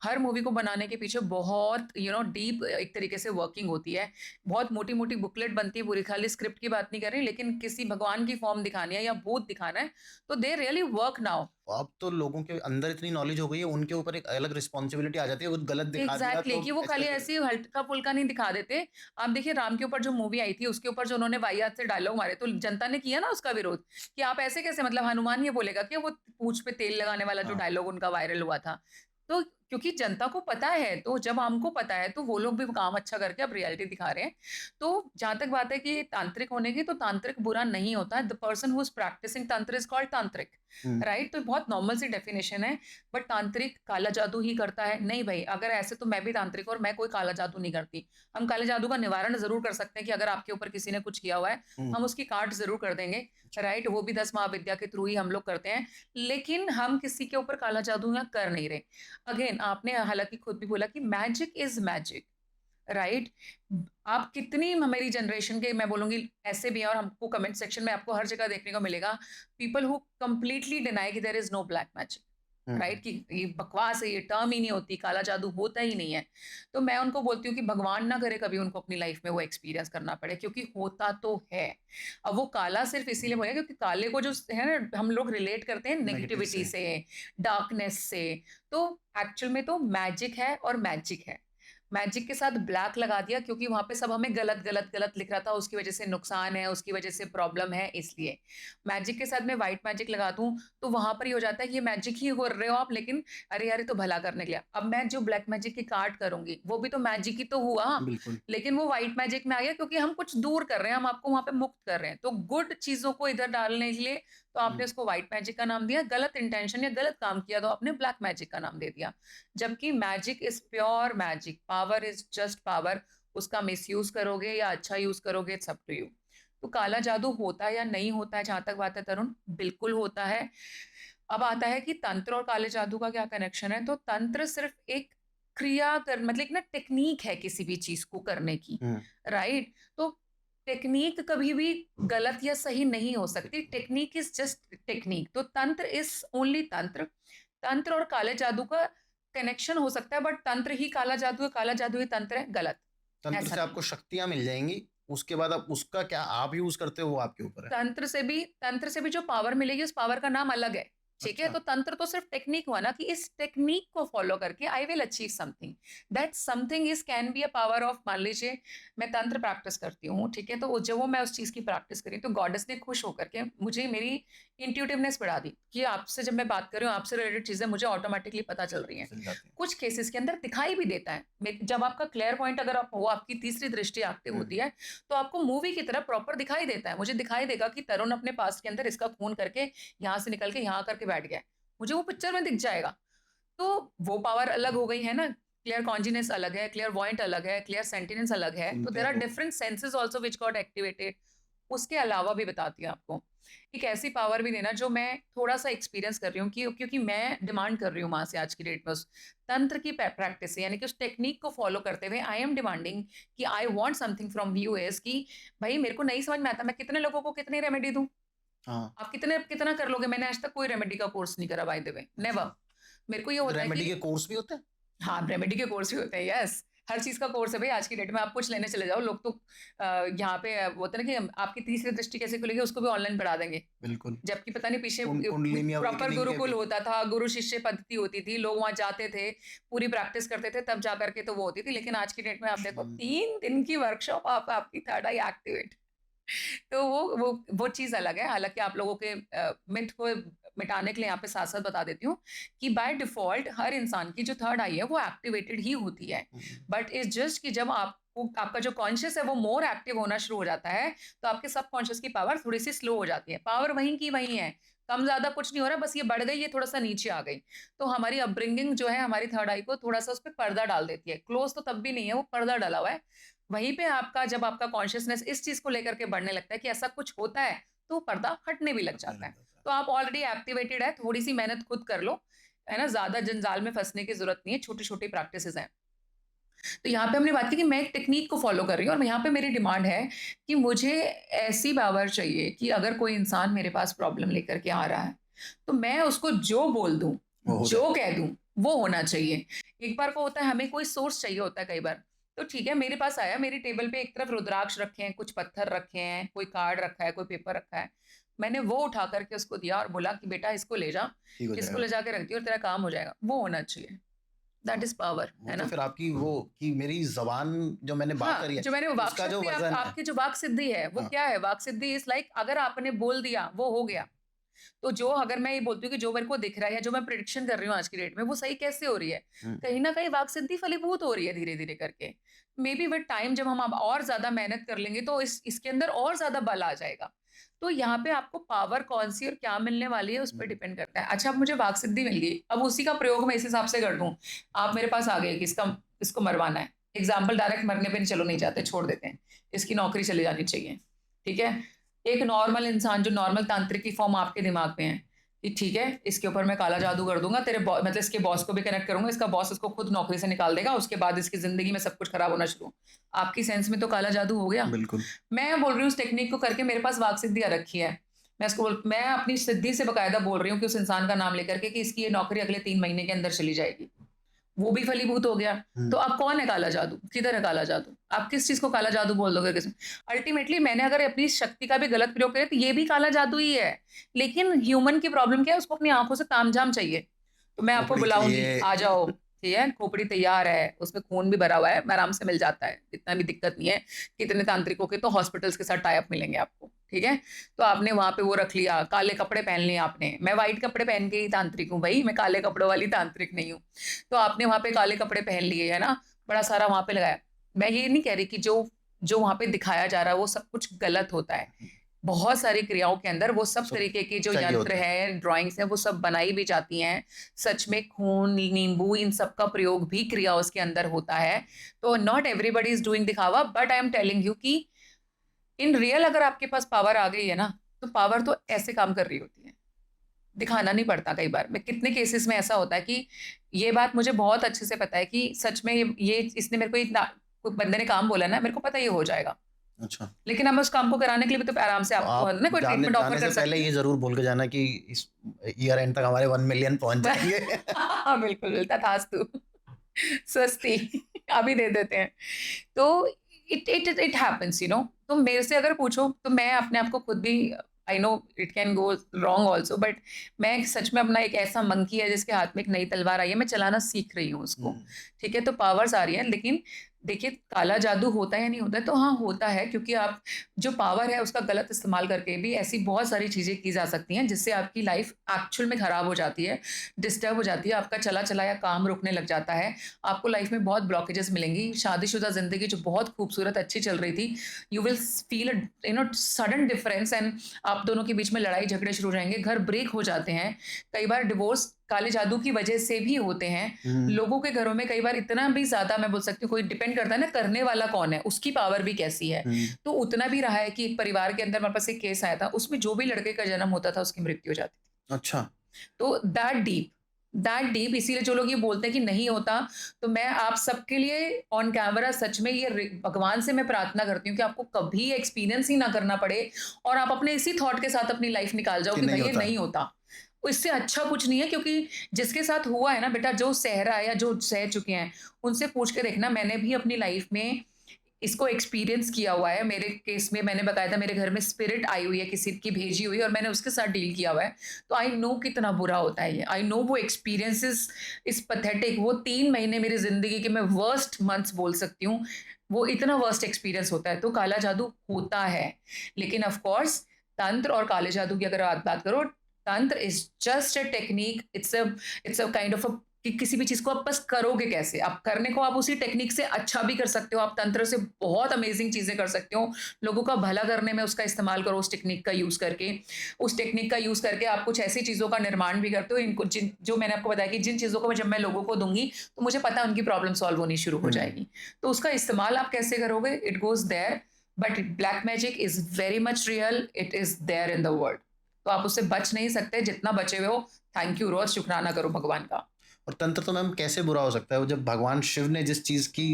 हर मूवी को बनाने के पीछे बहुत डीप एक तरीके से वर्किंग होती है। बहुत मोटी-मोटी बुकलेट बनती है पूरी, खाली स्क्रिप्ट की बात नहीं कर रही, लेकिन किसी भगवान की फ़ॉर्म दिखानी है या भूत दिखाना है, तो दे रियली वर्क नाउ। अब तो लोगों के अंदर इतनी नॉलेज हो गई है, उनके ऊपर एक अलग रिस्पॉन्सिबिलिटी आ जाती है, कुछ गलत दिखा दिया एग्ज़ैक्टली, तो कि वो ऐसे खाली करके ऐसे ही हल्का-फुल्का नहीं दिखा देते। आप देखिए राम के ऊपर जो मूवी आई थी, उसके ऊपर जो उन्होंने वाहियात से डायलॉग मारे, तो जनता ने किया ना उसका विरोध, कि आप ऐसे कैसे, मतलब हनुमान ये बोलेगा कि वो पूँछ पे तेल लगाने वाला जो हाँ, डायलॉग उनका वायरल हुआ था। तो क्योंकि जनता को पता है, तो जब हमको पता है तो वो लोग भी काम अच्छा करके अब रियलिटी दिखा रहे हैं। तो जहाँ तक बात है कि तांत्रिक होने की, तो तांत्रिक बुरा नहीं होता है। The person who is practising tantra is called tantrik, hmm, right? तो बहुत नॉर्मल सी डेफिनेशन है। बट तांत्रिक काला जादू ही करता है? नहीं भाई, अगर ऐसे तो मैं भी तांत्रिक और मैं कोई काला जादू नहीं करती। हम काले जादू का निवारण ज़रूर कर सकते हैं कि अगर आपके ऊपर किसी ने कुछ किया हुआ है, हुँ, हम उसकी काट ज़रूर कर देंगे, राइट? वो भी 10 महाविद्या के थ्रू ही हम लोग करते हैं। लेकिन हम किसी के ऊपर काला जादू यहाँ कर नहीं रहे। अगेन आपने हालाँकि खुद भी बोला कि मैजिक इज़ मैजिक, राइट? आप कितनी मेरी जनरेशन के, मैं बोलूँगी ऐसे भी हैं, और हमको कमेंट सेक्शन में आपको हर जगह देखने को मिलेगा, पीपल हू कंप्लीटली डिनाई कि there is no black magic, hmm, right? कि ये बकवास है, ये टर्म ही नहीं होती, काला जादू होता ही नहीं है। तो मैं उनको बोलती हूँ कि भगवान ना करे कभी उनको अपनी लाइफ में वो एक्सपीरियंस करना पड़े, क्योंकि होता तो है। अब वो काला सिर्फ़ इसीलिए बोला क्योंकि काले को जो है ना, हम लोग रिलेट करते हैं नेगेटिव नेगेटिविटी से। से, डार्कनेस से। तो एक्चुअल में तो मैजिक है और मैजिक है। मैजिक के साथ ब्लैक लगा दिया क्योंकि वहाँ पे सब हमें गलत, गलत, गलत लिख रहा था, उसकी वज़ह से नुकसान है, उसकी वज़ह से प्रॉब्लम है, इसलिए। मैजिक के साथ मैं व्हाइट मैजिक लगा दूँ, तो वहाँ पर ये हो जाता है कि ये मैजिक ही कर रहे हो आप, लेकिन अरे यार, ये तो भला करने के लिए। अब मैं जो ब्लैक मैजिक की कार्ड करूँगी, वो भी तो मैजिक ही तो हुआ, बिल्कुल। लेकिन वो व्हाइट मैजिक में आ गया क्योंकि हम कुछ दूर कर रहे हैं, हम आपको वहाँ पे मुक्त कर रहे हैं। तो गुड चीज़ों को इधर डालने के लिए तो हुँ, आपने उसको व्हाइट मैजिक का नाम दिया, गलत इंटेंशन या गलत काम किया तो आपने ब्लैक मैजिक का नाम दे दिया। जबकि magic is pure magic, power is just power. उसका मिसयूज़ करोगे या अच्छा यूज़ करोगे, इट्स अप टू यू। तो काला जादू होता है या नहीं होता है, जहाँ तक बात है तरुण, बिल्कुल होता है। अब आता है कि तंत्र और काले जादू का क्या कनेक्शन है, तो तंत्र सिर्फ़ एक क्रिया कर, मतलब एक ना टेक्नीक है किसी भी चीज़ को करने की, हुँ, राइट? तो टेक्नीक कभी भी गलत या सही नहीं हो सकती। Technique is just technique. तो तंत्र इज़ ओनली तंत्र। तंत्र और काले जादू का कनेक्शन हो सकता है, बट तंत्र ही काला जादू है, काला जादू ही तंत्र है, गलत। तंत्र ऐसा से नहीं आपको है। शक्तियाँ मिल जाएँगी, उसके बाद आप उसका क्या आप यूज़ करते हो वो आपके ऊपर है। तंत्र से भी जो पावर मिलेगी, उस पावर का नाम अलग है, ठीक है? अच्छा, तो तंत्र तो सिर्फ टेक्निक हुआ ना, कि इस टेक्निक को फॉलो करके I will achieve something. That something is can be a power of, मान लीजिए मैं तंत्र प्रैक्टिस करती हूँ, ठीक है? तो जब वो मैं उस चीज की प्रैक्टिस करी, तो गॉडेस ने खुश होकर के मुझे मेरी इंट्यूटिवनेस बढ़ा दी कि आपसे जब मैं बात कर रही हूँ, आपसे रिलेटेड चीजें मुझे ऑटोमेटिकली पता चल रही हैं। मिल जाती है। कुछ केसेस के अंदर दिखाई भी देता है। जब आपका क्लियर पॉइंट, अगर आप वो आपकी तीसरी दृष्टि एक्टिव हुँ, होती है, तो आपको मूवी की तरह प्रॉपर दिखाई देता है। मुझे दिखाई देगा कि तरुण अपने पास्ट के अंदर इसका खून करके यहाँ से निकल के यहाँ करके बैठ गया है। मुझे वो पिक्चर में दिख जाएगा। तो वो पावर अलग हो गई है ना। क्लियर कॉन्जिनेंस अलग है, क्लियर वॉइंट अलग है, क्लियर सेंटिनेंस अलग है। तो सुनते देयर हैं आर तो different senses also which got activated. उसके अलावा भी बताती हूँ आपको। एक ऐसी पावर भी देना जो मैं थोड़ा-सा एक्सपीरियंस कर रही हूँ, कि क्योंकि मैं डिमांड कर रही हूँ वहाँ से आज की डेट में उस तंत्र की प्रैक्टिस से, यानी कि उस टेक्नीक को फॉलो करते हुए आई एम डिमांडिंग कि I want something from you is कि भई मेरे को नहीं समझ में आता, मैं कितने लोगों को कितनी रेमेडी दूँ? हाँ, आप कितना कर लोगे? मैंने आज तक कोई रेमेडी का कोर्स नहीं करा, बाय द वे, नेवर। अच्छा। मेरे को ये होता है रेमेडी कि के कोर्स भी होते हैं? हाँ, रेमेडी के कोर्स भी होते हैं, यस। हर चीज़ का कोर्स है भई आज की डेट में। आप कुछ लेने चले जाओ, लोग तो यहाँ पे वो होता है ना कि आपकी तीसरी दृष्टि कैसे खुलेगी, उसको भी ऑनलाइन पढ़ा देंगे। बिल्कुल। जबकि पता नहीं पीछे कुंडलिनी प्रॉपर अवेकनिंग के गुरुकुल भी होता था, गुरु शिष्य पद्धति होती थी, लोग वहाँ जाते थे, पूरी प्रैक्टिस करते थे, तब जा कर के तो वो होती थी। लेकिन आज की डेट में आप देखो, हुँ, 3 दिन की वर्कशॉप, आप आपकी थर्ड आई एक्टिवेट। तो वो चीज़ अलग है। हालाँकि आप लोगों के मिथ को मिटाने के लिए यहाँ पे साथ-साथ बता देती हूँ कि बाय डिफ़ॉल्ट हर इंसान की जो थर्ड आई है, वो एक्टिवेटेड ही होती है। हुँ, बट इट्स जस्ट कि जब आपको आपका जो कॉन्शियस है वो मोर एक्टिव होना शुरू हो जाता है, तो आपके सबकॉन्शियस की पावर थोड़ी-सी स्लो हो जाती है। पावर वहीं की वहीं है, कम-ज़्यादा कुछ नहीं हो रहा, बस ये बढ़ गई, ये थोड़ा-सा नीचे आ गई। तो हमारी अपब्रिंगिंग जो है, हमारी थर्ड आई को थोड़ा-सा उस पे पर्दा डाल देती है। क्लोज़ तो तब भी नहीं है, वो पर्दा डला हुआ है। वहीं पे आपका जब आपका कॉन्शियसनेस इस चीज़ को लेकर के बढ़ने लगता है कि ऐसा कुछ होता है, तो पर्दा हटने भी लग हटने जाता लग है। जाता है। तो आप ऑलरेडी एक्टिवेटेड है, थोड़ी-सी मेहनत खुद कर लो, है ना? ज़्यादा जंजाल में फँसने की ज़रूरत नहीं है, छोटी-छोटी प्रैक्टिसेज़ हैं। तो यहाँ पे हमने बात की कि मैं एक टेक्नीक को फ़ॉलो कर रही हूँ, और यहाँ पे मेरी डिमांड है कि मुझे ऐसी पावर चाहिए कि अगर कोई इंसान मेरे पास प्रॉब्लम लेकर के आ रहा है, तो मैं उसको जो बोल दूँ, वो हो जाए। जो कह दूँ, वो होना चाहिए। एक बार को होता है, हमें कोई सोर्स चाहिए होता है कई बार। तो ठीक है, मेरे पास आया, मेरी टेबल पे एक तरफ रुद्राक्ष रखे हैं, कुछ पत्थर रखे हैं, कोई कार्ड रखा है, कोई पेपर रखा है। मैंने वो उठा कर के उसको दिया और बोला कि बेटा इसको ले जा, ठीक हो इसको जाएगा। ले जाके रख दियो और तेरा काम हो जाएगा। वो होना चाहिए। दैट हाँ, इज़ पावर, वो है तो ना? फिर आपकी वो कि मेरी ज़बान जो मैंने बात हाँ, करी है, जो मैंने वाक उसका जो शक्ति, आप वज़न है। आपकी जो वाक सिद्धि है, वो हाँ, क्या है? वाक सिद्धि इज़ लाइक, अगर आपने बोल दिया, वो हो गया। तो जो अगर मैं ये बोलती हूँ कि जो मेरे को दिख रहा है या जो मैं प्रिडिक्शन कर रही हूँ आज की डेट में, वो सही कैसे हो रही है? कहीं न कहीं वाक्सिद्धि फलीभूत हो रही है धीरे-धीरे करके। मेबी विद टाइम जब हम अब और ज़्यादा मेहनत कर लेंगे तो इसके अंदर और ज़्यादा बल आ जाएगा। तो यहाँ पे आपको पावर कौन-सी और क्या मिलने वाली है उस पे डिपेंड करता है। अच्छा, अब मुझे वाक्सिद्धि मिल गई, अब उसी का प्रयोग मैं इस हिसाब से कर दूँ। आप मेरे पास आ गए कि इसको मरवाना है। एग्ज़ाम्पल डायरेक्ट मरने पे चलो नहीं जाते, छोड़ देते हैं। इसकी नौकरी चली जानी चाहिए, ठीक है? एक नॉर्मल इंसान जो नॉर्मल तांत्रिक की फॉर्म आपके दिमाग में है कि ठीक है, इसके ऊपर मैं काला जादू कर दूँगा, तेरे बॉ मतलब इसके बॉस को भी कनेक्ट करूँगा, इसका बॉस इसको खुद नौकरी से निकाल देगा, उसके बाद इसकी ज़िंदगी में सब कुछ खराब होना शुरू। आपकी सेंस में तो काला जादू हो गया। बिल्कुल। मैं बोल रही हूँ उस टेक्निक को करके मेरे पास वाक्सिद्धि आ रखी है। मैं अपनी सिद्धि से बाकायदा बोल रही हूँ कि उस इंसान का नाम लेकर के कि इसकी ये नौकरी अगले 3 महीने के अंदर चली जाएगी। वो भी फलीभूत हो गया। हुँ। तो अब कौन है काला जादू? किधर है काला जादू? आप किस चीज़ को काला जादू बोल दोगे किस अल्टीमेटली मैंने अगर अपनी शक्ति का भी गलत प्रयोग किया तो ये भी काला जादू ही है। लेकिन ह्यूमन की प्रॉब्लम क्या है, उसको अपनी आँखों से तामझाम चाहिए। तो मैं आपको खोपड़ी बुलाऊँगी, चाहिए। आ जाओ, ठीक है? खोपड़ी तैयार है, उसमें खून भी भरा हुआ है, आराम से मिल जाता है, इतना भी दिक्कत नहीं है। कितने तांत्रिकों के तो हॉस्पिटल्स के साथ टाई अप मिलेंगे आपको, ठीक है? तो आपने वहाँ पे वो रख लिया, काले कपड़े पहन लिए आपने। मैं व्हाइट कपड़े पहन के ही तांत्रिक हूँ भई, मैं काले कपड़ों वाली तांत्रिक नहीं हूँ। तो आपने वहाँ पे काले कपड़े पहन लिए, है ना? बड़ा सारा वहाँ पे लगाया। मैं ये नहीं कह रही कि जो जो वहाँ पे दिखाया जा रहा है, वो सब कुछ गलत होता है। बहुत सारी क्रियाओं के अंदर वो सब सब तरीके के जो सही यंत्र होता है। हैं, ड्राइंग्स हैं, वो सब बनाई भी जाती हैं। सच में खून, नींबू इन सब का प्रयोग भी क्रियाओं के अंदर होता है। तो नॉट एवरीबॉडी इज़ डूइंग दिखावा, but I am telling you कि इन रियल अगर आपके पास पावर आ गई है ना, तो पावर तो ऐसे काम कर रही होती है। दिखाना नहीं पड़ता कई बार। मैं कितने केसेस में ऐसा होता है कि ये बात मुझे बहुत अच्छे से पता है कि सच में ये इसने मेरे को इतना कोई बंदे ने काम बोला ना, मेरे को पता है ये हो जाएगा। अच्छा। लेकिन अब मैं उस काम को कराने के लिए भी तो आराम से तो आपको आप ना कोई जाने ट्रीटमेंट ऑफर जाने से कर पहले सकती ये हूँ। ज़रूर बोल के जाना कि इस ईयर एंड तक हमारे 1 मिलियन पहुँच जाएँगे। हाँ, बिल्कुल, तथास्तु। स्वस्ति। अभी दे देते हैं। तो इट हैपेंस, तो मेरे से अगर पूछो तो मैं अपने आप को खुद भी I know it can go wrong also, but मैं सच में अपना एक ऐसा मंकी है जिसके हाथ में एक नई तलवार आई है, मैं चलाना सीख रही हूँ उसको। हुँ। ठीक है, तो पावर्स आ रही हैं, लेकिन देखिए काला जादू होता है या नहीं होता है? तो हाँ, होता है, क्योंकि आप जो पावर है उसका गलत इस्तेमाल करके भी ऐसी बहुत सारी चीज़ें की जा सकती हैं जिससे आपकी लाइफ एक्चुअल में खराब हो जाती है, डिस्टर्ब हो जाती है, आपका चला-चलाया काम रुकने लग जाता है। आपको लाइफ में बहुत ब्लॉकेजेस मिलेंगी। शादीशुदा ज़िंदगी जो बहुत खूबसूरत अच्छी चल रही थी, you will feel a sudden difference and आप दोनों के बीच में लड़ाई झगड़े शुरू हो जाएँगे, घर ब्रेक हो जाते हैं। कई बार डिवोर्स काले जादू की वजह से भी होते हैं। हुँ। लोगों के घरों में कई बार इतना भी ज़्यादा मैं बोल सकती हूँ, कोई डिपेंड करता है ना करने वाला कौन है, उसकी पावर भी कैसी है। हुँ। तो उतना भी रहा है कि एक परिवार के अंदर हमारे पास एक केस आया था, उसमें जो भी लड़के का जन्म होता था उसकी मृत्यु हो जाती थी। अच्छा। तो दैट डीप इसीलिए जो लोग ये बोलते हैं कि नहीं होता, तो मैं आप सबके लिए ऑन कैमरा सच में ये भगवान से मैं प्रार्थना करती हूँ कि आपको कभी एक्सपीरियंस ही ना करना पड़े और आप अपने इसी थॉट के साथ अपनी लाइफ निकाल जाओ कि कि नहीं भाई ये होता। नहीं होता। इससे अच्छा कुछ नहीं है, क्योंकि जिसके साथ हुआ है ना बेटा, जो सह रहा है या जो सह चुके हैं, उनसे पूछ के देखना। मैंने भी अपनी लाइफ में इसको एक्सपीरियंस किया हुआ है। मेरे केस में मैंने बकायदा मेरे घर में स्पिरिट आई हुई है, किसी की भेजी हुई है, और मैंने उसके साथ डील किया हुआ है। तो आई नो कितना बुरा होता है ये। आई नो वो एक्सपीरियंसेस इज़ पैथेटिक। वो 3 महीने मेरी ज़िंदगी के मैं वर्स्ट मंथ्स बोल सकती हूँ। वो इतना वर्स्ट एक्सपीरियंस होता है। तो काला जादू होता है। लेकिन ऑफ कोर्स तंत्र और काले जादू की अगर आप बात करो, तंत्र is just a technique. It's a kind of अ कि किसी भी चीज़ को आप बस करोगे कैसे? आप करने को आप उसी टेक्निक से अच्छा भी कर सकते हो, आप तंत्र से बहुत अमेज़िंग चीज़ें कर सकते हो। लोगों का भला करने में उसका इस्तेमाल करो, उस टेक्निक का यूज़ करके। उस टेक्निक का यूज़ करके आप कुछ ऐसी चीज़ों का निर्माण भी करते हो, इनको जिन जो मैंने आपको बताया कि जिन चीज़ों को जब मैं लोगों को दूँगी, तो मुझे पता है उनकी प्रॉब्लम सॉल्व होनी शुरू हो हुँ। जाएगी। तो उसका इस्तेमाल आप कैसे करोगे? It goes there, but black magic is very much real, it is there in the world. तो आप उससे बच नहीं सकते, जितना बचे हुए हो, थैंक यू रोज़ शुकराना करो भगवान का। और तंत्र तो मैम कैसे बुरा हो सकता है? वो जब भगवान शिव ने जिस चीज़ की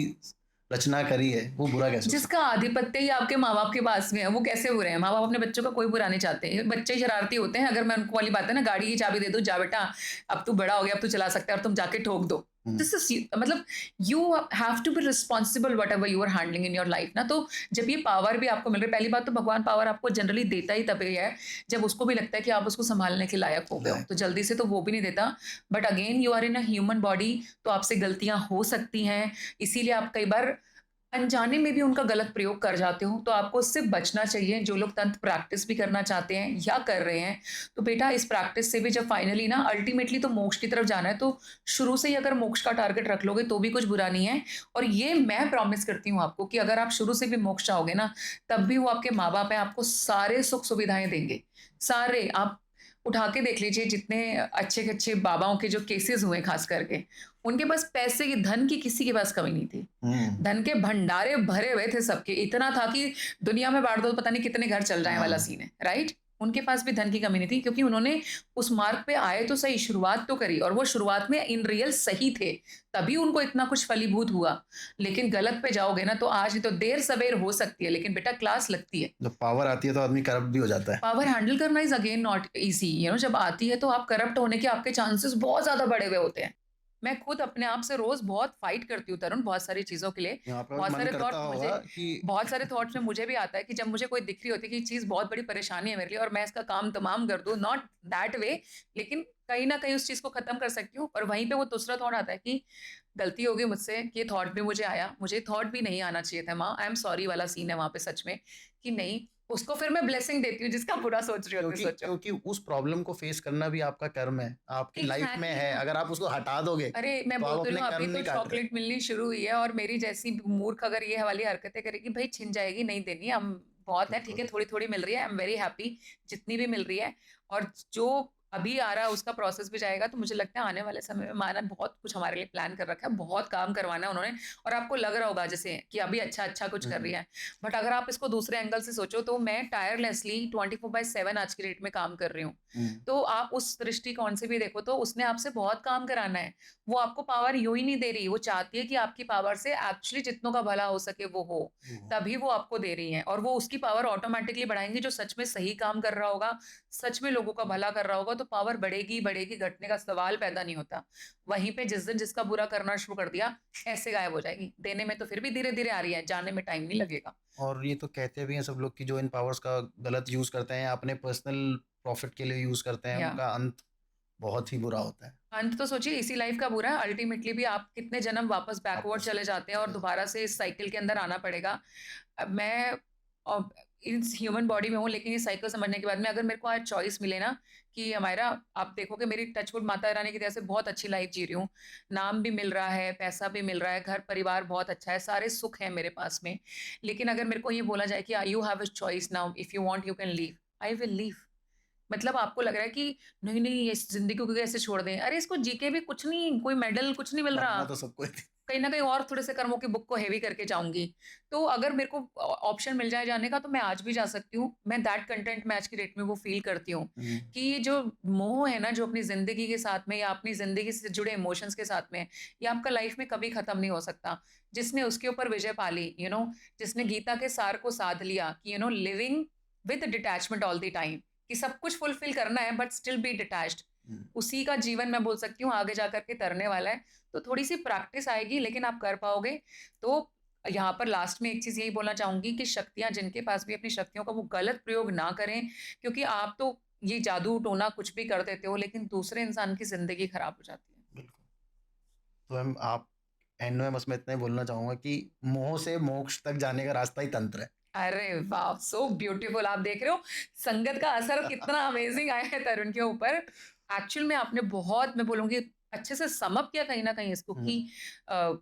रचना करी है, वो बुरा कैसे हो सकता जिसका आधिपत्य ही आपके माँ-बाप के पास में है, वो कैसे बुरे हैं? माँ-बाप अपने बच्चों का कोई बुरा नहीं चाहते। बच्चे शरारती होते हैं, अगर मैं उनको वाली बात है ना, गाड़ी की चाबी दे दूँ, जा बेटा, अब तू बड़ा हो गया, अब तू चला सकता है और तुम जाके ठोक दो। है? हुँ। दिस इज़ मतलब you have to be responsible whatever you are handling in your life ना। तो जब ये पावर भी आपको मिल रही है, पहली बात तो भगवान पावर आपको जनरली देता ही तभी है, जब उसको भी लगता है कि आप उसको सँभालने के लायक हो गए हो। लाइक तो जल्दी से तो वो भी नहीं देता। But again you are in a human body, तो आपसे गलतियाँ हो सकती हैं। इसीलिए आप कई बार अनजाने में भी उनका गलत प्रयोग कर जाते हो, तो आपको उससे बचना चाहिए। जो लोग तंत्र प्रैक्टिस भी करना चाहते हैं या कर रहे हैं, तो बेटा इस प्रैक्टिस से भी जब फाइनली ना अल्टीमेटली तो मोक्ष की तरफ जाना है, तो शुरू से ही अगर मोक्ष का टारगेट रख लोगे तो भी कुछ बुरा नहीं है। और ये मैं प्रॉमिस करती हूँ आपको कि अगर आप शुरू से भी मोक्ष चाहोगे ना, तब भी वो आपके माँ-बाप हैं, आपको सारे सुख-सुविधाएँ देंगे। सारे, आप उठा के देख लीजिए जितने अच्छे-अच्छे बाबाओं के जो केसेज़ हुए ख़ास करके, उनके पास पैसे की, धन की किसी के पास कमी नहीं थी। हुँ, धन के भंडारे भरे हुए थे सबके, इतना था कि दुनिया में बाँट दो तो पता नहीं कितने घर चल जाएँ वाला हाँ। सीन है, राइट? उनके पास भी धन की कमी नहीं थी क्योंकि उन्होंने उस मार्ग पे आए तो सही, शुरुआत तो करी और वो शुरुआत में इन रियल सही थे, तभी उनको इतना कुछ फलीभूत हुआ। लेकिन गलत पे जाओगे ना तो आज नहीं तो देर-सवेर हो सकती है, लेकिन बेटा क्लास लगती है। जब पावर आती है तो आदमी करप्ट भी हो जाता है। पावर हैंडल करना इज़ अगेन नॉट ईज़ी, जब आती है तो आप करप्ट होने के आपके चांसेस बहुत ज़्यादा बढ़े हुए होते हैं। मैं खुद अपने आप से रोज़ बहुत फाइट करती हूँ तरुण, बहुत सारी चीज़ों के लिए। आपका भी बहुत मन सारे करता थॉट होगा मुझे कि बहुत सारे थॉट्स में मुझे भी आता है कि जब मुझे कोई दिख रही होती है कि ये चीज़ बहुत बड़ी परेशानी है मेरे लिए और मैं इसका काम तमाम कर दूँ, नॉट दैट वे, लेकिन कहीं न कहीं उस चीज़ को ख़त्म कर सकती हूँ और वहीं पे वो दूसरा थॉट आता है कि गलती हो गई मुझसे, कि ये थॉट भी मुझे आया, मुझे थॉट भी नहीं आना चाहिए था माँ, आई एम सॉरी वाला सीन है वहाँ पे सच में, कि नहीं, उसको फिर मैं ब्लेसिंग देती हूँ जिसका बुरा सोच रही होती है, क्योंकि सोचो। क्योंकि उस प्रॉब्लम को फेस करना भी आपका कर्म है, आपकी लाइफ में एग्ज़ैक्टली है। ना। अगर आप उसको हटा दोगे, अरे, मैं तो आप बोलती रही अपने हूँ कर्म अभी तो नहीं काट रहे। चॉकलेट मिलनी शुरू हुई है और मेरी जैसी मूर्ख अगर ये वाली हरकतें करेगी, भई छिन जाएगी, नहीं देनी, हम बहुत है, ठीक बिल्कुल। है, थोड़ी-थोड़ी मिल रही है, आई एम वेरी हैप्पी जितनी भी मिल रही है। और जो अभी आ रहा है उसका प्रोसेस भी जाएगा, तो मुझे लगता है आने वाले समय में माँ ने बहुत कुछ हमारे लिए प्लान कर रखा है, बहुत काम करवाना है उन्होंने। और आपको लग रहा होगा जैसे कि अभी अच्छा-अच्छा कुछ हुँ, कर रही हुँ, है। बट अगर आप इसको दूसरे एंगल से सोचो तो मैं टायरलेसली 24/7 आज की डेट में काम कर रही हूँ। हुँ, तो आप उस दृष्टिकोण से भी देखो तो उसने आपसे बहुत काम कराना है। वो आपको पावर यूँ ही नहीं दे रही, वो चाहती है कि आपकी पावर से एक्चुअली जितनों का भला हो सके वो हो, हुँ। तभी वो आपको दे रही हैं और वो उसकी पावर ऑटोमैटिकली बढ़ाएँगी जो सच में सही काम कर रहा होगा, सच में लोगों का भला कर रहा होगा तो पावर बढ़ेगी ही बढ़ेगी, घटने का सवाल पैदा नहीं होता। वहीं पे जिस दिन जिसका बुरा करना शुरू कर दिया, ऐसे गायब हो जाएगी। देने में तो फिर भी धीरे-धीरे आ रही है, जाने में टाइम नहीं लगेगा। और ये तो कहते भी हैं सब लोग कि जो इन पावर्स का गलत यूज़ करते हैं, अपने पर्सनल प्रॉफ़िट के लिए यूज़ करते हैं, या उनका अंत बहुत ही बुरा होता है। अंत तो सोचिए इसी लाइफ का बुरा है, अल्टीमेटली भी आप कितने जन्म वापस बैकवर्ड वापस चले जाते हैं और चले जाते दोबारा से इस साइकिल के अंदर आना पड़ेगा। अब मैं इस ह्यूमन बॉडी में हूँ, लेकिन ये साइकिल समझने के बाद में अगर मेरे को आज चॉइस मिले ना कि हमारा, आप देखोगे मेरी टचवुड माता रानी की तरह से बहुत अच्छी लाइफ जी रही हूँ। नाम भी मिल रहा है, पैसा भी मिल रहा है, घर-परिवार बहुत अच्छा है, सारे सुख हैं मेरे पास में। लेकिन अगर मेरे को ये बोला जाए कि you have a choice now, if you want you can leave, I will leave. मतलब आपको लग रहा है कि नहीं, नहीं, ये इस ज़िंदगी को कैसे छोड़ दें? अरे इसको जी के भी कुछ नहीं, कोई मेडल कुछ नहीं मिल रहा। मरना तो सबको ही कहीं न कहीं और थोड़े से कर्मों की बुक को हेवी करके जाऊँगी। तो अगर मेरे को ऑप्शन मिल जाए जाने का तो मैं आज भी जा सकती हूँ। मैं दैट कंटेंट मैं आज की डेट में वो फ़ील करती हूँ हुँ, कि ये जो मोह है ना, जो अपनी ज़िंदगी के साथ में या अपनी ज़िंदगी से जुड़े इमोशंस के साथ में, ये आपका लाइफ़ में कभी ख़त्म नहीं हो सकता। जिसने उसके ऊपर विजय पा ली, जिसने गीता के सार को साध लिया कि living with detachment all the time, कि सब कुछ फुलफ़िल करना है बट स्टिल बी डिटैच्ड। हुँ। उसी का जीवन मैं बोल सकती हूँ आगे जाकर के तरने वाला है। तो थोड़ी-सी प्रैक्टिस आएगी लेकिन आप कर पाओगे। तो यहाँ पर लास्ट में एक चीज़ यही बोलना चाहूँगी कि शक्तियाँ जिनके पास भी अपनी शक्तियों का वो गलत प्रयोग ना करें, क्योंकि आप तो ये जादू-टोना कुछ भी कर देते हो लेकिन दूसरे इंसान की ज़िंदगी खराब हो जाती है। बिल्कुल। तो मैम आप एंड में बस मैं इतना ही बोलना चाहूँगा कि मोह से मोक्ष तक जाने का रास्ता ही तंत्र है। अरे वाह! सो ब्यूटीफुल, आप देख रहे हो संगत का असर कितना अमेज़िंग आया है तरुण के ऊपर। एक्चुअल में आपने बहुत, मैं बोलूँगी, अच्छे से सम अप किया कहीं न कहीं इसको हुँ, कि uh,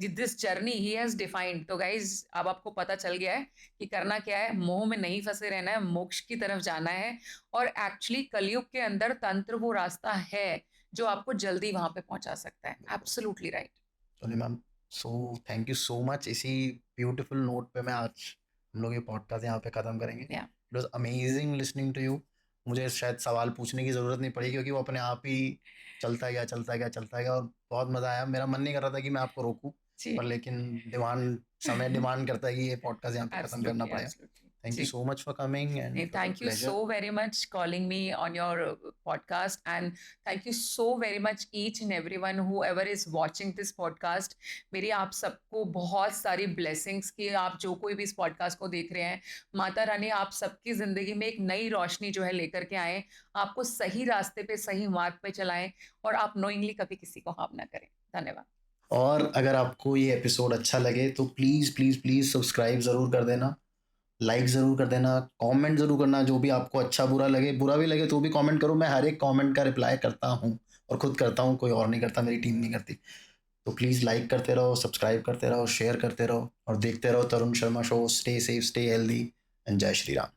this journey he has defined. तो गाइज़ अब आपको पता चल गया है कि करना क्या है, मोह में नहीं फँसे रहना है, मोक्ष की तरफ जाना है और एक्चुअली कलयुग के अंदर तंत्र वो रास्ता है, जो आपको जल्दी वहाँ पे पहुँचा सकता है। बिल्कुल। Absolutely right. चलिए ma'am, so thank you so much. इसी ब्यूटीफुल नोट पे मैं आज हम लोग ये पॉडकास्ट यहाँ पे ख़त्म करेंगे। या it was amazing listening to you. मुझे शायद सवाल पूछने की ज़रूरत नहीं पड़ी क्योंकि वो अपने आप ही चलता गया, चलता गया, चलता गया और बहुत मज़ा आया। मेरा मन नहीं कर रहा था कि मैं आपको रोकूँ, जी। पर लेकिन समय डिमांड करता है कि ये पॉडकास्ट यहाँ पे ख़त्म करना एब्सोल्युटली, पड़ेगा। एब्सोल्युटली। थैंक यू जी। So much for coming and it was a Thank you pleasure. so very much calling me on your podcast, and thank you so very much each and everyone whoever is watching this podcast. मेरी आप सबको बहुत सारी blessings कि आप जो कोई भी इस podcast को देख रहे हैं, माता रानी आप सबकी ज़िंदगी में एक नई रोशनी जो है लेकर के आएँ, आपको सही रास्ते पे, सही मार्ग पे चलाएँ और आप knowingly कभी किसी को हार्म ना करें। धन्यवाद। और अगर आपको ये एपिसोड अच्छा लगे तो प्लीज़ प्लीज़ प्लीज़ सब्सक्राइब ज़रूर कर देना, लाइक ज़रूर कर देना, कमेंट ज़रूर करना, जो भी आपको अच्छा बुरा लगे, बुरा भी लगे तो भी कमेंट करो, मैं हर एक कमेंट का रिप्लाई करता हूँ और खुद करता हूँ, कोई और नहीं करता, मेरी टीम नहीं करती। तो प्लीज़ लाइक करते रहो, सब्सक्राइब करते रहो, शेयर करते रहो और देखते रहो Tarun Sharma show. Stay safe, stay healthy and Jai Shri Ram.